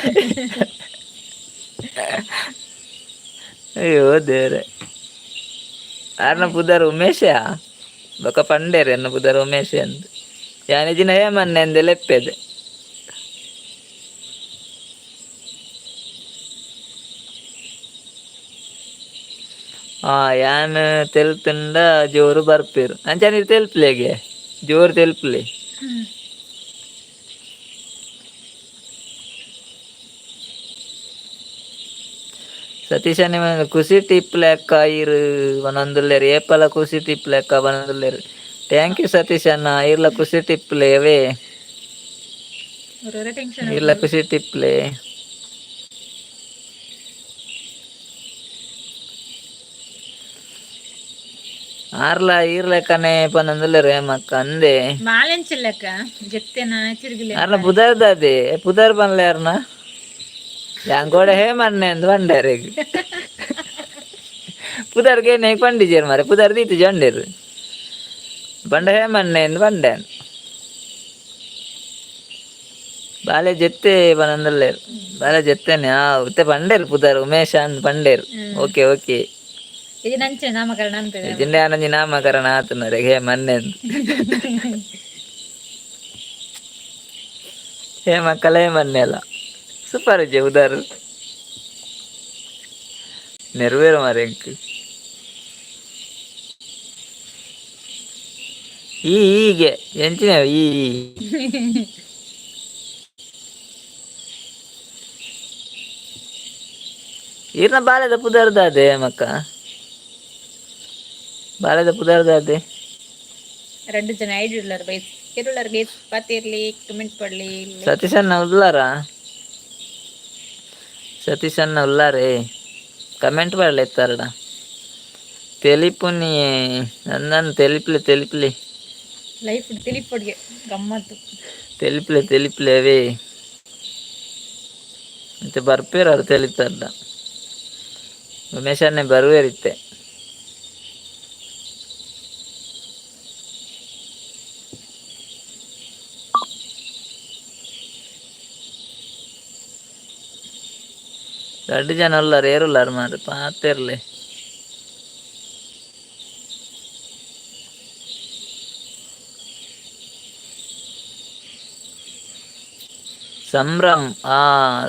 ಅಯ್ಯೋ ದೇವ್ರೆ ಆರ್ನ ಪುದಾರ್ ಉಮೇಶ ಬೊಕ ಪಂಡೇರು ಎನ್ನ ಪುದಾರ್ ಉಮೇಶ ಅಂದ್ ಯಾನ್ ಇಜಿನ ಹೇಮನ್ನೆ ಅಂದೆ ಲೆಪ್ಪೆದೆ. ಯಾನ್ ತೆಲ್ತುಂಡ ಜೋರು ಬರ್ಪೇರು ಅಂಚನೆ ತೆಲ್ಪ್ಲೆಗೆ ಜೋರು ತೆಲ್ಪ್ಲೆ. ಸತೀಶನ ಖುಷಿ ಟಿಪ್ ಲೆಕ್ಕ ಇರು ಒಂದೊಂದುಲ್ಲೇರು ಏಪಲ ಖುಷಿ ಟಿಪ್ ಲೆಕ್ಕ ಒಂದೊಂದುಲ್ಲೇರು. ಥ್ಯಾಂಕ್ ಯು ಸತೀಶ್ ಅಣ್ಣ ಇರ್ಲ ಖುಷಿ ಟಿಪ್ಲೆ ಅವೇ ಟೆನ್ಷನ್ ಇರ್ಲ ಖುಷಿ ಟಿಪ್ಲೆ. ಆರ್ಲ ಈರ್ಲೆಕ್ಕನೆ ಪನ್ನೊಂದುಲ್ಲೇರು ಹೇಮಕ್ಕ ಅಂದೆ ಮಾಲೆಂಚಿಲ್ಲಕ್ಕ ಜೆತ್ತೆನ ತಿರುಗಿಲ್ಲ ಆರ್ಲ ಪುದರ್ದಾದೆ ಪುದರ್ ಪನ್ಲೆ ಯಾರನ ಯಾಂಗೋಡೆ ಹೇಮನ್ನೆ ಅಂದ್ ಬಂಡಾರೆಗ್ ಪುದರ್ಗೆ ನೇಗ್ ಪಂಡಿಜೇರ್ ಮಾರೆ ಪುದರ್ ದೀತು ಜೊಂಡೇರು ಬಂಡ ಹೇಮನ್ನೆ ಅಂದ್ ಬಂಡಾನ್ ಬಾಲೆ ಜೆತ್ತೆ ಪನ್ನೊಂದುಲ್ಲೇರು ಬಾಲೆ ಜೆತ್ತೆನೆ ಉತ್ತೆ ಪಂಡೇರು ಪುದರ್ ಉಮೇಶ ಅಂದ್ ಪಂಡೇರು. ಓಕೆ ಓಕೆ ಇದು ನಂಚೆ ನಾಮಕರಣ ಅಂತ ಜಿಂಡೆ ಆನಂಜಿ ನಾಮಕರಣ ಆತನರೆ ಹೇ ಮನ್ನೆ ಹೇ ಮಕ್ಕಳ ಹೇ ಮನ್ನೆ ಅಲ್ಲ ಸೂಪರ್ ಇಜ್ಜೆ ಉದಾರು ನೆರವೇರು ಮಾರೆ ಎಂಕ್ ಹೀಗೆ ಎಂಚಿನ ಈ ಈರ್ನ ಬಾಲೆದ ಪುದರ್ದಾದೆ ಮಕ್ಕ ಬಾಲೆದ ಪುದರ್ದಾದೆ 2 ಜನ ಐಡಿಯುಳ್ಳಾರು ಗೈಸ್ ಇರುಳ್ಳಾರು ಗೈಸ್ ಪಾತಿರ್ಲಿ ಕಮೆಂಟ್ ಪಡ್ಲಿ. ಸತೀಶನ್ನ ಉಲ್ಲಾರ ಸತೀಶನ್ನ ಉಲ್ಲಾರೆ ಕಮೆಂಟ್ ಪಡ್ಲಿ ಎತ್ತಾರಡ ತೆಲಿಪು ನೀ ನನ್ನ ತೆಲಿಪ್ಲಿ ಲೈಫ್ ತಿಳಿಪೊಡ್ಗೆ ಗಮ್ಮತ್ತು ತೆಲಿಪ್ಲೆ ಅವೇ ಮತ್ತೆ ಬರ್ಪೇರು ಅವ್ರು ತೆಲಿತಾರಡ ಉಮೇಶನ್ನೇ ಬರುವೇರಿತ್ತೆ. ಎರಡು ಜನ ಉಲ್ಲಾರ ಏರುಲ್ಲಾರ ಮಾರ ಪಾತಿರ್ಲಿ ಸಂಭ್ರಮ್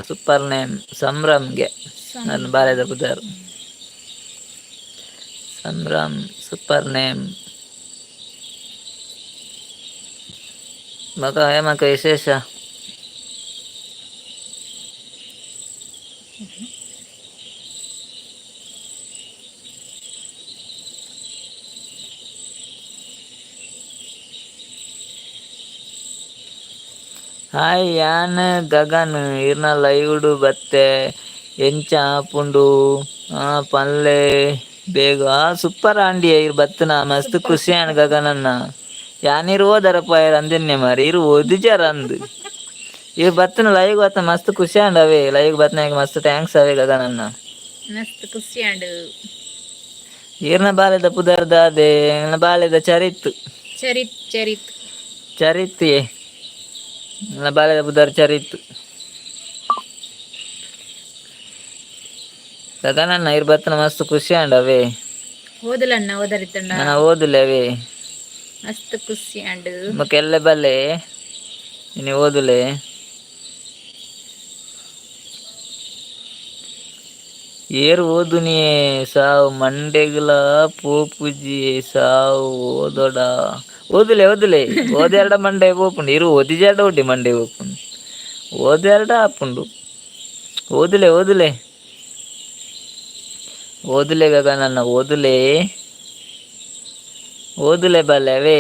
ಸೂಪರ್ ನೇಮ್ ಸಂಭ್ರಮ್ಗೆ ನನ್ನ ಬಾಲ್ಯದ ಪುದರ್ ಸಂಭ್ರಮ್ ಸೂಪರ್ ನೇಮ್. ಮಗ ಏಮಕ್ಕ ವಿಶೇಷ ಹಾಯ್ ಯಾನ್ ಗಗನ್ ಇರ್ನ ಲೈವ್ಡು ಬತ್ತೆ ಎಂಚ ಆಪುಂಡು ಪನ್ಲೆ ಬೇಗ ಸೂಪರ್ ಆಂಡಿ ಇರ್ ಬತ್ತನ ಮಸ್ತ್ ಖುಷಿ ಆಣ್ ಗಗನನ್ನ ಯಾನಿರ್ ಓದರ ಪಾಯರ್ ಅಂದೆನ್ನೆ ಮಾರಿ ಇರು ಓದಿಜಾರ ಅಂದ್ ಇವ್ ಬತ್ತನ ಲೈವ್ ಬತ್ತ ಮಸ್ತ್ ಖುಷಿ ಆಂಡ್ ಅವೇ ಲೈವ್ ಬತ್ತನಾಗ ಮಸ್ತ್ ಥ್ಯಾಂಕ್ಸ್ ಅವೇ ಗಗನನ್ನ ಮಸ್ತ್ ಖುಷಿ ಆಂಡ್ ಈರ್ನ ಬಾಲ್ಯದ ಪುದರ್ದಾದೆ ಬಾಲ್ಯದ ಚರಿತ್ ನನ್ನ ಬಾಲ್ಯದ ಪುದರ್ ಚರಿತ್ ಗಗನನ್ನ ಇರ್ ಬತ್ತನ ಮಸ್ತ್ ಖುಷಿ ಆಂಡ್ ಅವೇ ಓದಲಣ್ಣ ಓದರಿತಂಡ ನಾನು ಓದುಲೆ ಅವೇ ಮಸ್ತ್ ಖುಷಿ ಆಂಡ್ ಮಕ್ಕೆಲ್ಲ ಬಲ್ಲೆ ನೀನು ಓದುಲೆ ಏರು ಓದು ನೀ ಸಾವು ಮಂಡೆಗ್ಲ ಪೋಪುಜಿ ಸಾವು ಓದೋಡ ಓದುಲೆ ಓದೆರಡ ಮಂಡೆ ಓಪುಂಡು ಇರು ಓದಿಜಾಡ ಒಡ್ಡಿ ಮಂಡೆ ಓಪುಂಡು ಓದೆರಡ ಆಪುಂಡು ಓದುಲೆ ಗಗನನ್ನ ಓದುಲೆ ಬಲ್ಲೆ ಅವೇ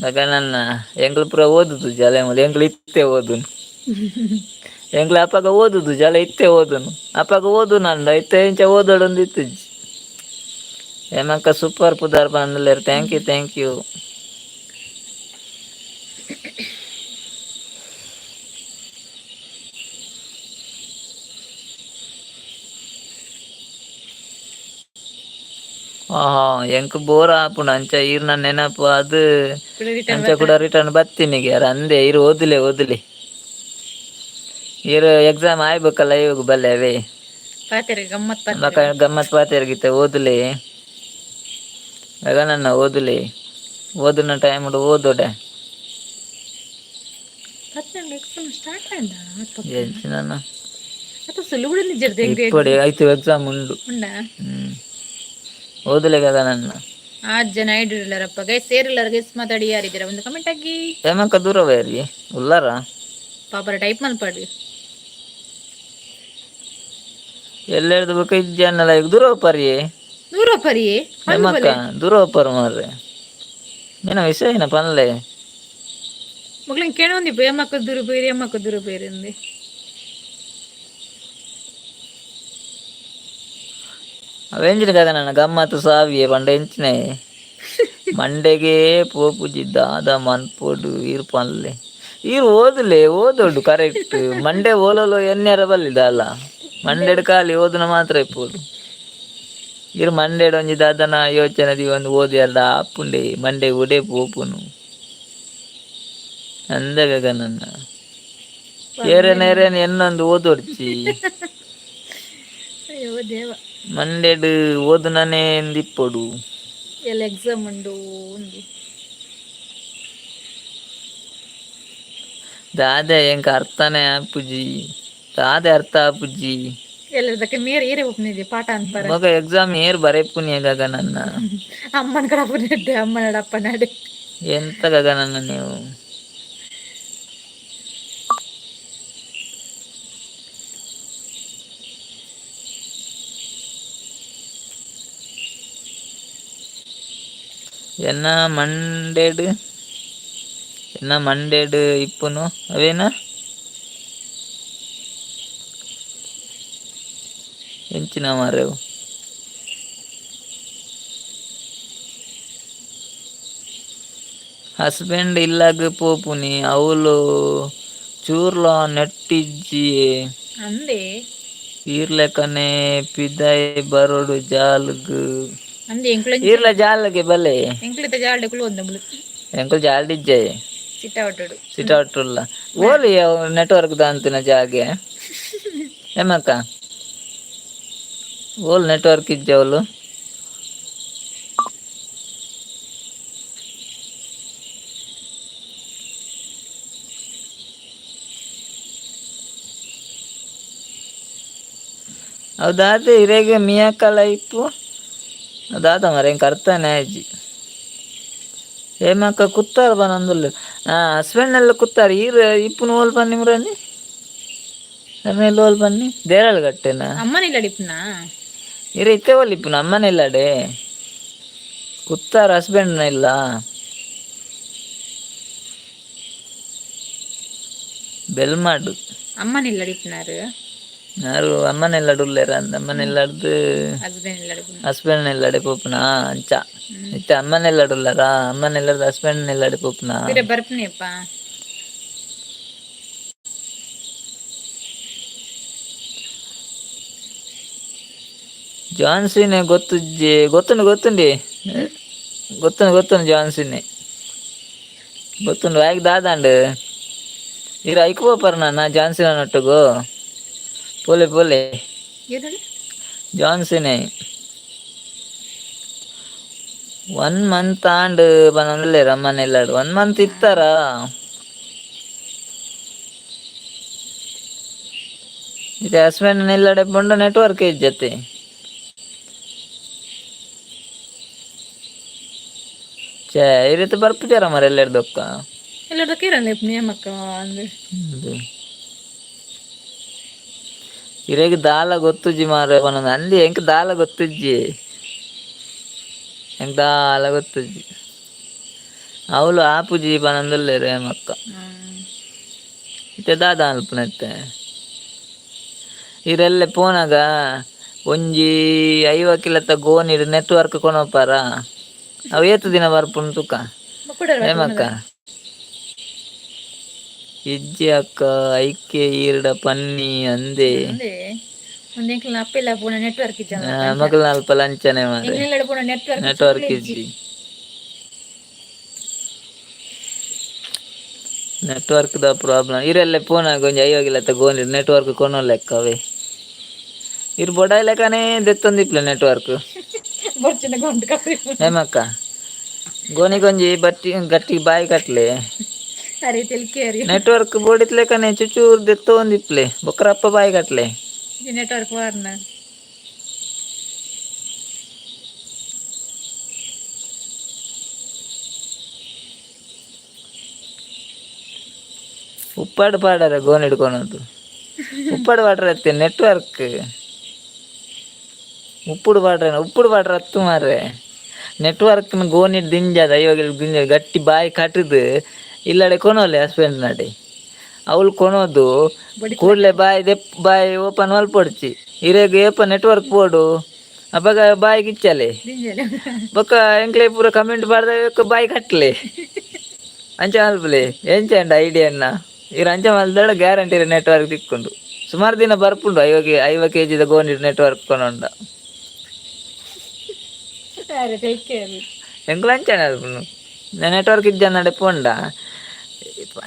ಗಗನನ್ನ ಎಂಗ್ಲು ಪೂರ ಓದುದು ಜಲ ಎಂಗ್ಲು ಇತ್ತೆ ಓದುನು ಎಂಗ್ಲ ಅಪ್ಪಗ ಓದುದು ಜಲ ಇತ್ತೆ ಓದುನು ಅಪ್ಪಗ ಓದು ನಂಡ ಇತ್ತೆ ಇಂಚ ಓದೋಡೊಂದು ಇತ್ತು ಏಮಕ್ಕ ಸೂಪರ್ ಪುದಾರ್ ಬಂದಲೇರು ಥ್ಯಾಂಕ್ ಯು. ಎಂಕ್ ಬೋರ್ ಆಪುಂಡು ಅಂಚ ಈರ್ನ ನೆನಪು ಅದು ಅಂಚ ಕೂಡ ರಿಟರ್ನ್ ಬತ್ತೀನಿಗೆ ಯಾರ ಅಂದೆ ಇರು ಓದುಲೆ ಇರು ಎಕ್ಸಾಮ್ ಆಯ್ಬೇಕಲ್ಲ ಇವಾಗ ಬಲ್ಲೆ ಅವೇ ಗಮ್ಮತ್ ಪಾತಿರ್ಗಿತ್ತೆ ಓದುಲೆ ಆಗ ನನ್ನ ಓದುನ ಟೈಮ್ ಓದೋಡೆ ఎగ్జామ్ స్టార్ట్ అయిందా ఎంచినన్నా అత సులువుడు నిజర్ దగ్గర ఇప్పుడు అయితే ఎగ్జామ్ ఉండు ఉండా ಓದಲೇ కదా ನನ್ನ आज जन ಐಡಿಲ್ಲರಪ್ಪ ಗೈಸ್ ಸೇರಿಲ್ಲರ ಗೈಸ್ ಮಾತಾಡಿ ಯಾರಿದ್ದೀರಾ ಒಂದು ಕಮೆಂಟ್ ಹಾಕಿ ಏಮಕ್ಕ ದೂರ ಬೇರಿ ಉಲ್ಲಾರ ಪಾಪರ ಟೈಪ್ ಮಲ್ಪಡಿ ಎಲ್ಲೆಡ್ದು ಬೇಕು ಇಜ್ಜನ್ನಲ್ಲ ಈಗ ದೂರ ಪರಿ ದೂರ ಪರಿ ಏಮಕ್ಕ ದೂರ ಪರ ಮಾರ್ರೆ ಏನ ವಿಷಯ ಏನ ಪನ್ಲೆ ಮಗ್ಳಂಗೆ ಕೇಳೋಂದಿ ಏಮಕ್ಕ ದೂರ ಬೇರೆ ಅಂದಿ ಅವೆಂಚಿನ కదా ನನ್ನ ಗಮ್ಮತ್ತು ಸಾವಿಯೇ ಪಂಡ ಎಂಚಿನ ಮಂಡೆಗೆ ಪೋಪುಜಿದ್ದ ಅದ ಮನ್ಪೋಡು ಈರು ಪನ್ಲೆ ಈರು ಓದೋಡು ಕರೆಕ್ಟ್ ಮಂಡೆ ಓಲೋಲು ಎನ್ನೆರ ಬಲ್ಲಿದ ಅಲ್ಲ ಮಂಡೆಡ್ ಖಾಲಿ ಓದನ ಮಾತ್ರ ಇಪ್ಪೋಡು ಇರು ಮಂಡೆಡ್ ಒಂಜಿ ದಾದನ ಯೋಚನೆ ಒಂದು ಓದಿ ಅಲ್ಲ ಅಪ್ಪುಂಡೆ ಮಂಡೆ ಉಡೆ ಪೋಪುನು ಅಂದಾಗ ನನ್ನ ಏರೇನೇರೇನು ಎನ್ನೊಂದು ಓದೋಡ್ಚಿ ಅಯ್ಯೋ ದೇವ ಮಂಡೆಡ್ ಓದನನೇ ಎಂದಿಪ್ಪೊಡು ಎಲ್ಲ ಎಕ್ಸಾಮ್ ಉಂಡು ಒಂದು ದಾದೆ ಎಂಕ ಅರ್ಥನೇ ಆಪುಜಿ ದಾದೆ ಅರ್ಥ ಆಪುಜಿ ಎಲ್ಲದಕ್ಕೆ ಮೇರೆ ಏರೇ ಒಪ್ಪನಿದೆ ಪಾಠ ಅಂತಾರೆ ಮಗ ಎಕ್ಸಾಮ್ ಏರ್ ಬರೆಪುನಿ ಗಗ ನನ್ನ ಅಮ್ಮನ ಕಡೆ ಅಪ್ಪನಿದ್ದೆ ಅಮ್ಮನಡ ಅಪ್ಪನಾಡಿ ಎಂತ ಗಗ ನನ್ನ ನೀವು ಎನ್ನ ಮಂಡೇಡ್ ಇಪ್ಪುನು ಅವೇನ ಎಂಚಿನ ಮಾರೇವು ಹಸ್ಬೆಂಡ್ ಇಲ್ಲಾಗ ಪೋಪುನಿ ಅವಳು ಚೂರ್ಲ ನೆಟ್ಟಿಜ್ಜಿ ಅಂದೆ ಈರ್ಲೆಕನೆ ಪಿದಾಯ್ ಬರೋಡು ಜಾಲ್ಗ್ ಅಂದೆ ಈರ್ಲ ಜಾಲ್ಗೆ ಬಲೆ ಎಂಕ್ಲಿತ ಜಾಲ್ಡೆಗಳು ಒಂದಮ್ಮಳು ಎಂಕುಲ್ ಜಾಲ್ಡಿಜ್ಜೆ ಸಿಟ್ಟಾವಟ್ಟಡು ಸಿಟಾಟ್ರುಲ್ಲ ಓಲಿ ನೆಟ್ವರ್ಕ್ ದಾಂತಿನ ಜಾಗೆ ಏಮಕ್ಕ ಓಲ್ ನೆಟ್ವರ್ಕ್ ಇಜ್ಜವಳು ಹೌದಾದ ಇರೇಗ ಮಿಯಾಕಲ ಇಪ್ಪು ಅದಾದ ಮರ ಹೆಂಗೆ ಕರ್ತಾನೆ ಅಜ್ಜಿ ಏಮಕ್ಕ ಕುತ್ತಾರ ಬನಂದುಲ್ಲ ಹಸ್ಬೆಂಡ್ ಎಲ್ಲ ಕುತ್ತಾರ ಈರು ಇಪ್ಪು ಓಲ್ ಬನ್ನಿ ಮುರನಿ ಅರ್ನೆಲ್ಲ ಓಲ್ ಬನ್ನಿ ದೇರಳು ಗಟ್ಟೆನಾ ಅಮ್ಮನಿಲ್ಲ ಡಿಪ್ನಾ ಇರ ಇತ್ತೆ ಓಲ್ ಇಪ್ಪು ನಮ್ಮನಿಲ್ಲಡೆ ಕುತ್ತಾರ ಹಸ್ಬೆಂಡ್ನ ಇಲ್ಲ ಬೆಲ್ ಮಾಡು ಅಮ್ಮನಿಲ್ಲ ಡಿಪ್ನಾರು ಯಾರು ಅಮ್ಮನೆಲ್ಲಡುಲ್ಲೇರ ಅಮ್ಮನೆಲ್ಲಡ್ದು ಹಸ್ಬೆಂಡ್ ನೆಲ್ಲಡೆ ಪೋಪುನಾ ಅಂಚ ಇತ್ತೆ ಅಮ್ಮನೆಲ್ಲಡುಲ್ಲಾರ ಅಮ್ಮನೆಲ್ಲಡ್ದು ಹಸ್ಬೆಂಡ್ ನೆಲ್ಲಡೆ ಪೋಪುನಾ ಬರ್ಪನಿಯಪ್ಪ ಜಾನ್ಸಿನೇ ಗೊತ್ತುಂಡಿ ಜಾನ್ಸಿನೇ ಗೊತ್ತುಂಡು ಆಯ್ಕೆ ದಾದಾಂಡು ಇರು ಐಕ್ ಪೋಪಾರ ನಾನು ಜಾನ್ಸಿನ ನೊಟ್ಟುಗು ಪೋಲೆ ಜಾನ್ಸಿನೇ 1 ಮಂತ್ ಆಂಡ್ ಬನೊಂದುಲ್ಲೆ ರಮ್ಮನೆಲ್ಲಾಡು 1 ಮಂತ್ ಇತ್ತಾರ ಇದು ಹಸ್ಬೆಂಡ್ ನೆಲ್ಲಡೆ ಬಂಡ ನೆಟ್ವರ್ಕ್ ಇಜ್ಜತೆ ಛೇ ಈ ರೀತಿ ಬರ್ಪಿದ್ದಾರ ಮರ ಎಲ್ಲೆಡ್ದೊಕ್ಕ ಎಲ್ಲದಕ್ಕೆ ಇರಲ್ಲ ನೇಮಕ್ಕ ಅಂದ್ರೆ ಇರೇಗ ದಾಲ ಗೊತ್ತುಜ್ಜಿ ಮಾರ ಬನೊಂದು ಅಂದಿ ಎಂಕ್ ದಾಲ ಗೊತ್ತುಜ್ಜಿ ಎಂಕ್ ದಾಲ ಗೊತ್ತುಜ್ಜಿ ಅವಳು ಆಪುಜಿ ಬನೊಂದುಲ್ಲೆ ರೇಮಕ್ಕ ಇತ್ತೆ ದಾದ ಅಲ್ಪನತ್ತೆ ಇರೆಲ್ಲೆ ಪೋನಾಗ ಒಂಜಿ 5 ಕಿಲತ್ತ ಗೋನಿಡ್ ನೆಟ್ವರ್ಕ್ ಕೊನೋಪಾರ ಅವು ಏತು ದಿನ ಬರ್ಪುಂಡು ತುಕ ಏಮಕ್ಕ ಇಜ್ಜಿ ಅಕ್ಕ ಐಕೆ ಈರ್ಡ ಪನ್ನಿ ಅಂದೆ ಮಕ್ಕಳ ಅಲ್ಪ ಲಂಚನೆ ಮಾರೆ ನೆಟ್ವರ್ಕ್ ಇಜ್ಜಿ ನೆಟ್ವರ್ಕ್ ದ ಪ್ರಾಬ್ಲಮ್ ಇರೆಲ್ಲ ಫೋನಾಗ ಒಂಜಿ 5 ಕಿಲತ್ತ ಗೋನಿಡ್ ನೆಟ್ವರ್ಕ್ ಕೊನೋ ಲೆಕ್ಕವೇ ಇರ್ ಬೊಡಾಯ್ ಲೆಕ್ಕನೇ ದೆತ್ತೊಂದಿಪ್ಲೆ ನೆಟ್ವರ್ಕ್ ಏಮಕ್ಕ ಗೋನಿಗೊಂಜಿ ಬಟ್ಟಿ ಗಟ್ಟಿ ಬಾಯಿ ಕಟ್ಲೆ ಅರೆ ತಿಳ್ಕೇರಿ ನೆಟ್ವರ್ಕ್ ಬೋಡಿತ್ಲೆಕನೆ ಚುಚೂರ್ ದೆತ್ತೋಂದಿಪ್ಲೆ ಬೊಕ್ಕರಪ್ಪ ಬಾಯಿ ಕಟ್ಲೆ ನೆಟ್ವರ್ಕ್ ವಾರ್ನ ಉಪ್ಪಾಡು ಪಾಡಾರ ಗೋನ್ ಹಿಡ್ಕೊಳೋದು ಉಪ್ಪಾಡು ಪಾಡ್ರ ಅತ್ತೆ ನೆಟ್ವರ್ಕ್ ಉಪ್ಪುಡು ಪಾಡ್ರ ಹತ್ತು ಮಾರ್ರೆ ನೆಟ್ವರ್ಕ್ ಗೋನ್ ಹಿಡ್ ದಿಂಜದ ಇವಾಗ ದಿಂಜ ಗಟ್ಟಿ ಬಾಯಿ ಕಟ್ಟದು ಇಲ್ಲಡೆ ಕೊನೋಲೆ ಹಸ್ಬೆಂಡ್ ನಡೆ ಅವಳು ಕೊನೋದು ಕೂಡಲೇ ಬಾಯಿ ಓಪನ್ ಮಲ್ಪೊಡ್ಚಿ ಇರೆಗ್ ಏಪ ನೆಟ್ವರ್ಕ್ ಬೋಡು ಅವಾಗ ಬಾಯಿಗೆ ಇಚ್ಚಲೆ ಬೊಕ್ಕ ಎಂಕ್ಲೆ ಪೂರ ಕಮೆಂಟ್ ಮಾಡ್ದ ಬಾಯಿ ಕಟ್ಲೆ ಅಂಚ ಮಲ್ಪಲೆ ಎಂಚಂಡ ಐಡಿಯನ್ನ ಇವ್ರು ಅಂಚ ಮಲ್ದಾಡ ಗ್ಯಾರಂಟಿ ನೆಟ್ವರ್ಕ್ ತಿಕ್ಕೊಂಡು ಸುಮಾರು ದಿನ ಬರ್ಪುಂಡು 5 kg ಗೋನ್ ನೆಟ್ವರ್ಕ್ ಕೊನೊಂಡ ಎಂಕುಲು ಅಂಚನೆ ಅಲ್ಪುನು ನೆಟ್ವರ್ಕ್ ಇಜ್ಜ ಪೋಂಡ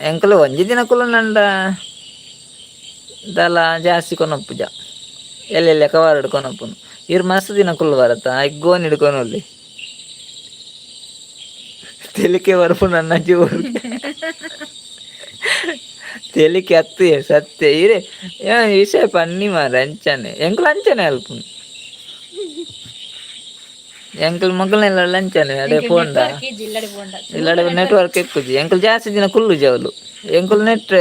ಎಂಕುಲು ಒಂಜಿ ದಿನ ಕುಲು ನಂಡ ದಲ ಜಾಸ್ತಿ ಕೊನೊಪ್ಪುಜ ಎಲ್ಲೆಲ್ಲ ಕವರ್ ಹಿಡ್ಕೊನೊಪ್ಪುನು ಇವ್ರು ಮಸ್ತ್ ದಿನ ಕುಲ್ಲು ಬರತ್ತ ಗೋನ್ ಹಿಡ್ಕೊನೊಲ್ಲಿ ತೆಲಿಕೆ ಬರ್ಪು ನನ್ನ ಜೋರು ತೆಲಿಕೆ ಹತ್ತು ಸತ್ಯ ಇರೇ ವಿಷಯ ಪನ್ನಿ ಮಾರ ಅಂಚನೆ ಎಂಕುಲು ಅಂಚನೆ ಅಲ್ಪುನು ಎಂಕಲ್ ಮಗಳೆಲ್ಲ ಲಂಚನೆ ಅದೇ ಪೋಂಡ ಇಲ್ಲಡೆ ನೆಟ್ವರ್ಕ್ ಎಕ್ಕುಜಿ ಎಂಕಲ್ ಜಾಸ್ತಿ ದಿನ ಕುಲ್ಲುಜಿ ಅವಳು ಎಂಕುಲ್ ನೆಟ್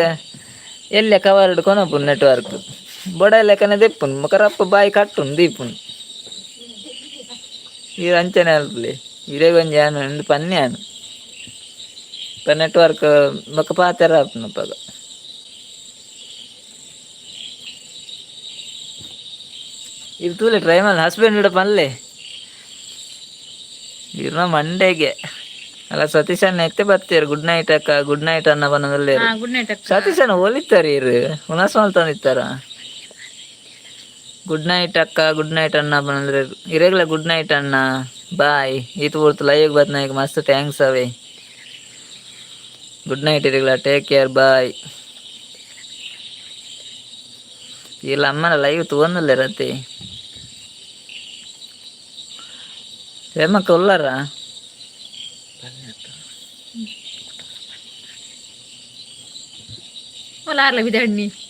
ಎಲ್ಲೆ ಕವರ್ ಹಿಡ್ಕೊನೊಪ್ಪುನು ನೆಟ್ವರ್ಕ್ ಬೊಡ ಲೆಕ್ಕನೆ ದೆಪ್ಪುನು ಮಕರಪ್ಪ ಬಾಯಿ ಕಟ್ಟುನು ದೀಪುನು ಈ ಅಂಚನೆ ಅಲ್ಪಲೆ ಇರೇ ಗೊಂಜಿ ಆನು ಎಂದು ಪನ್ನಿ ಆನು ನೆಟ್ವರ್ಕ್ ಬೊಕ್ಕ ಪಾತೆರ ಆಪುನಪ್ಪಗ ಇದು ತೂಲೆ ಟ್ರೈ ಮಾಡಿ ಹಸ್ಬೆಂಡ್ ಇಡ ಪನ್ಲೆ ಇರ್ನ ಮಂಡೆಗೆ ಅಲ್ಲ ಸತೀಶಣ್ಣ ಎತ್ತೆ ಬರ್ತೀರಿ ಗುಡ್ ನೈಟ್ ಅಕ್ಕ ಗುಡ್ ನೈಟ್ ಅನ್ನ ಬಂದಲ್ಲಿ ಗುಡ್ ನೈಟ್ ಸತೀಶಣ್ಣ ಒಲಿತಾರೆ ಇರು ಹುನಸ್ ತಂದಿತ್ತಾರ ಗುಡ್ ನೈಟ್ ಅಕ್ಕ ಗುಡ್ ನೈಟ್ ಅಣ್ಣ ಬಂದ್ರೆ ಇರೆಗ್ಲ ಗುಡ್ ನೈಟ್ ಅಣ್ಣ ಬಾಯ್ ಈತ ಬರ್ತು ಲೈವ್ ಬದ್ನಾಗ ಮಸ್ತ್ ಥ್ಯಾಂಕ್ಸ್ ಅವೇ ಗುಡ್ ನೈಟ್ ಇರೆಗ್ಲ ಟೇಕ್ ಕೇರ್ ಬಾಯ್ ಇಲ್ಲ ಅಮ್ಮನ ಲೈವ್ ತಗೊಂಡಲ್ಲ ರತಿ ಹೇಮಕ್ಕ ಉಳ್ಳಾರ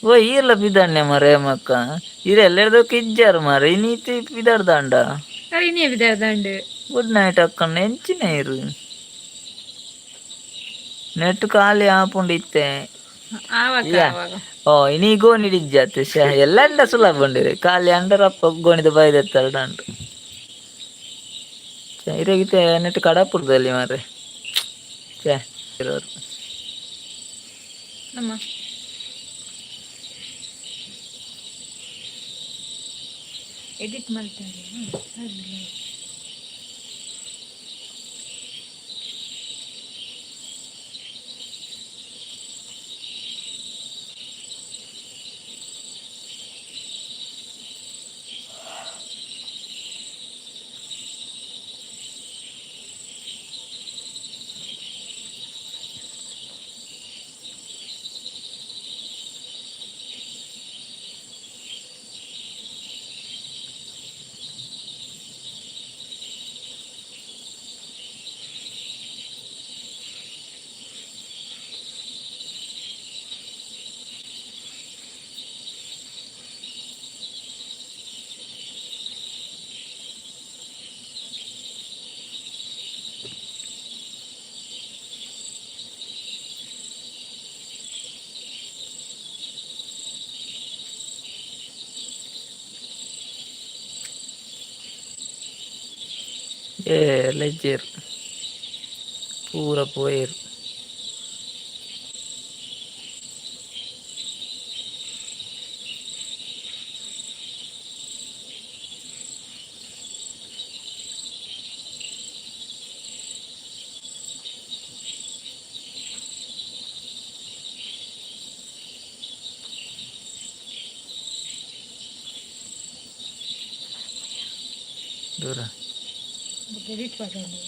ಓ ಈರ್ಲ ಬಿದ್ದಾಣ್ಣೆ ಮರ ಹೇಮಕ್ಕ ಇದೆಲ್ಲದಕ್ಕೆ ಇಜ್ಜಾರು ಮರ ನೀತಿ ಬಿದಾಡ್ದಾಂಡ ಗುಡ್ ನೈಟ್ ಅಕ್ಕಣ್ಣ ಎಂಚಿನ ಇರು ನೆಟ್ ಖಾಲಿ ಆಪುಂಡಿತ್ತೆ ಓ ಇನಿ ಗೋಣಿ ಇಜ್ಜಾತೆ ಎಲ್ಲ ಸುಲಭ ಉಂಡಿರಿ ಖಾಲಿ ಅಂಡರಪ್ಪ ಗೋಣಿದ ಬೈದೆತ್ತಾರ ಉಂಟು ಇರಾಗಿತ್ತೆ ನೆಟ್ ಕಡಪುರದಲ್ಲಿ ಮಾರ್ರೆ ಇರೋರು ಎಡಿಟ್ ಮಾಡ್ತಾರೆ ಲೆಜ್ಜೇರ್ ಪೂರ ಪೋಯರು ದೂರ ಎಡಿಟ್ ಮಾಡೋದು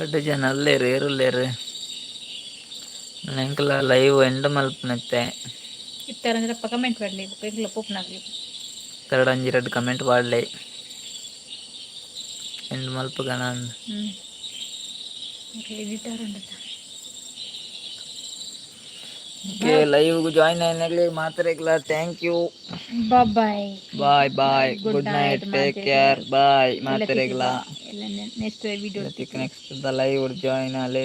2 ಜನ ಅಲ್ಲೇರು ಏರುಲ್ಲೇರು ನೆಂಕಲ ಲೈವ್ ಎಂಡ್ ಮಲ್ಪನತ್ತೆ ಇತ್ತಾರಂದ್ರಪ್ಪ ಕಮೆಂಟ್ ಮಾಡಲಿ ಬೇಕಲ್ಲ ಪೋಪ್ನಾಗ್ಲಿ 2 ಕಮೆಂಟ್ ಮಾಡಲಿ ಎಂಡ್ ಮಲ್ಪಗ ನಾನು ಎಡಿಟರ್ ಉಂಟ ಲೈವ್ ಜಾಯಿನ್ ಆಯ್ನಲ್ಲಿ ಮಾತಾಡಕ್ಲ thank you bye bye bye good night take care bye ಮಾತಾಡಕ್ಲ ನೆಕ್ಸ್ಟ್ ವಿಡಿಯೋ ನೆಕ್ಸ್ಟ್ ದ ಲೈವ್ ಜಾಯಿನ್ ಅಲ್ಲೇ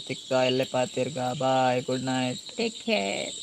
ತಿಕ್ಕ ಎಲ್ಲೇ ಪಾತಿರ್ಗ bye good night take care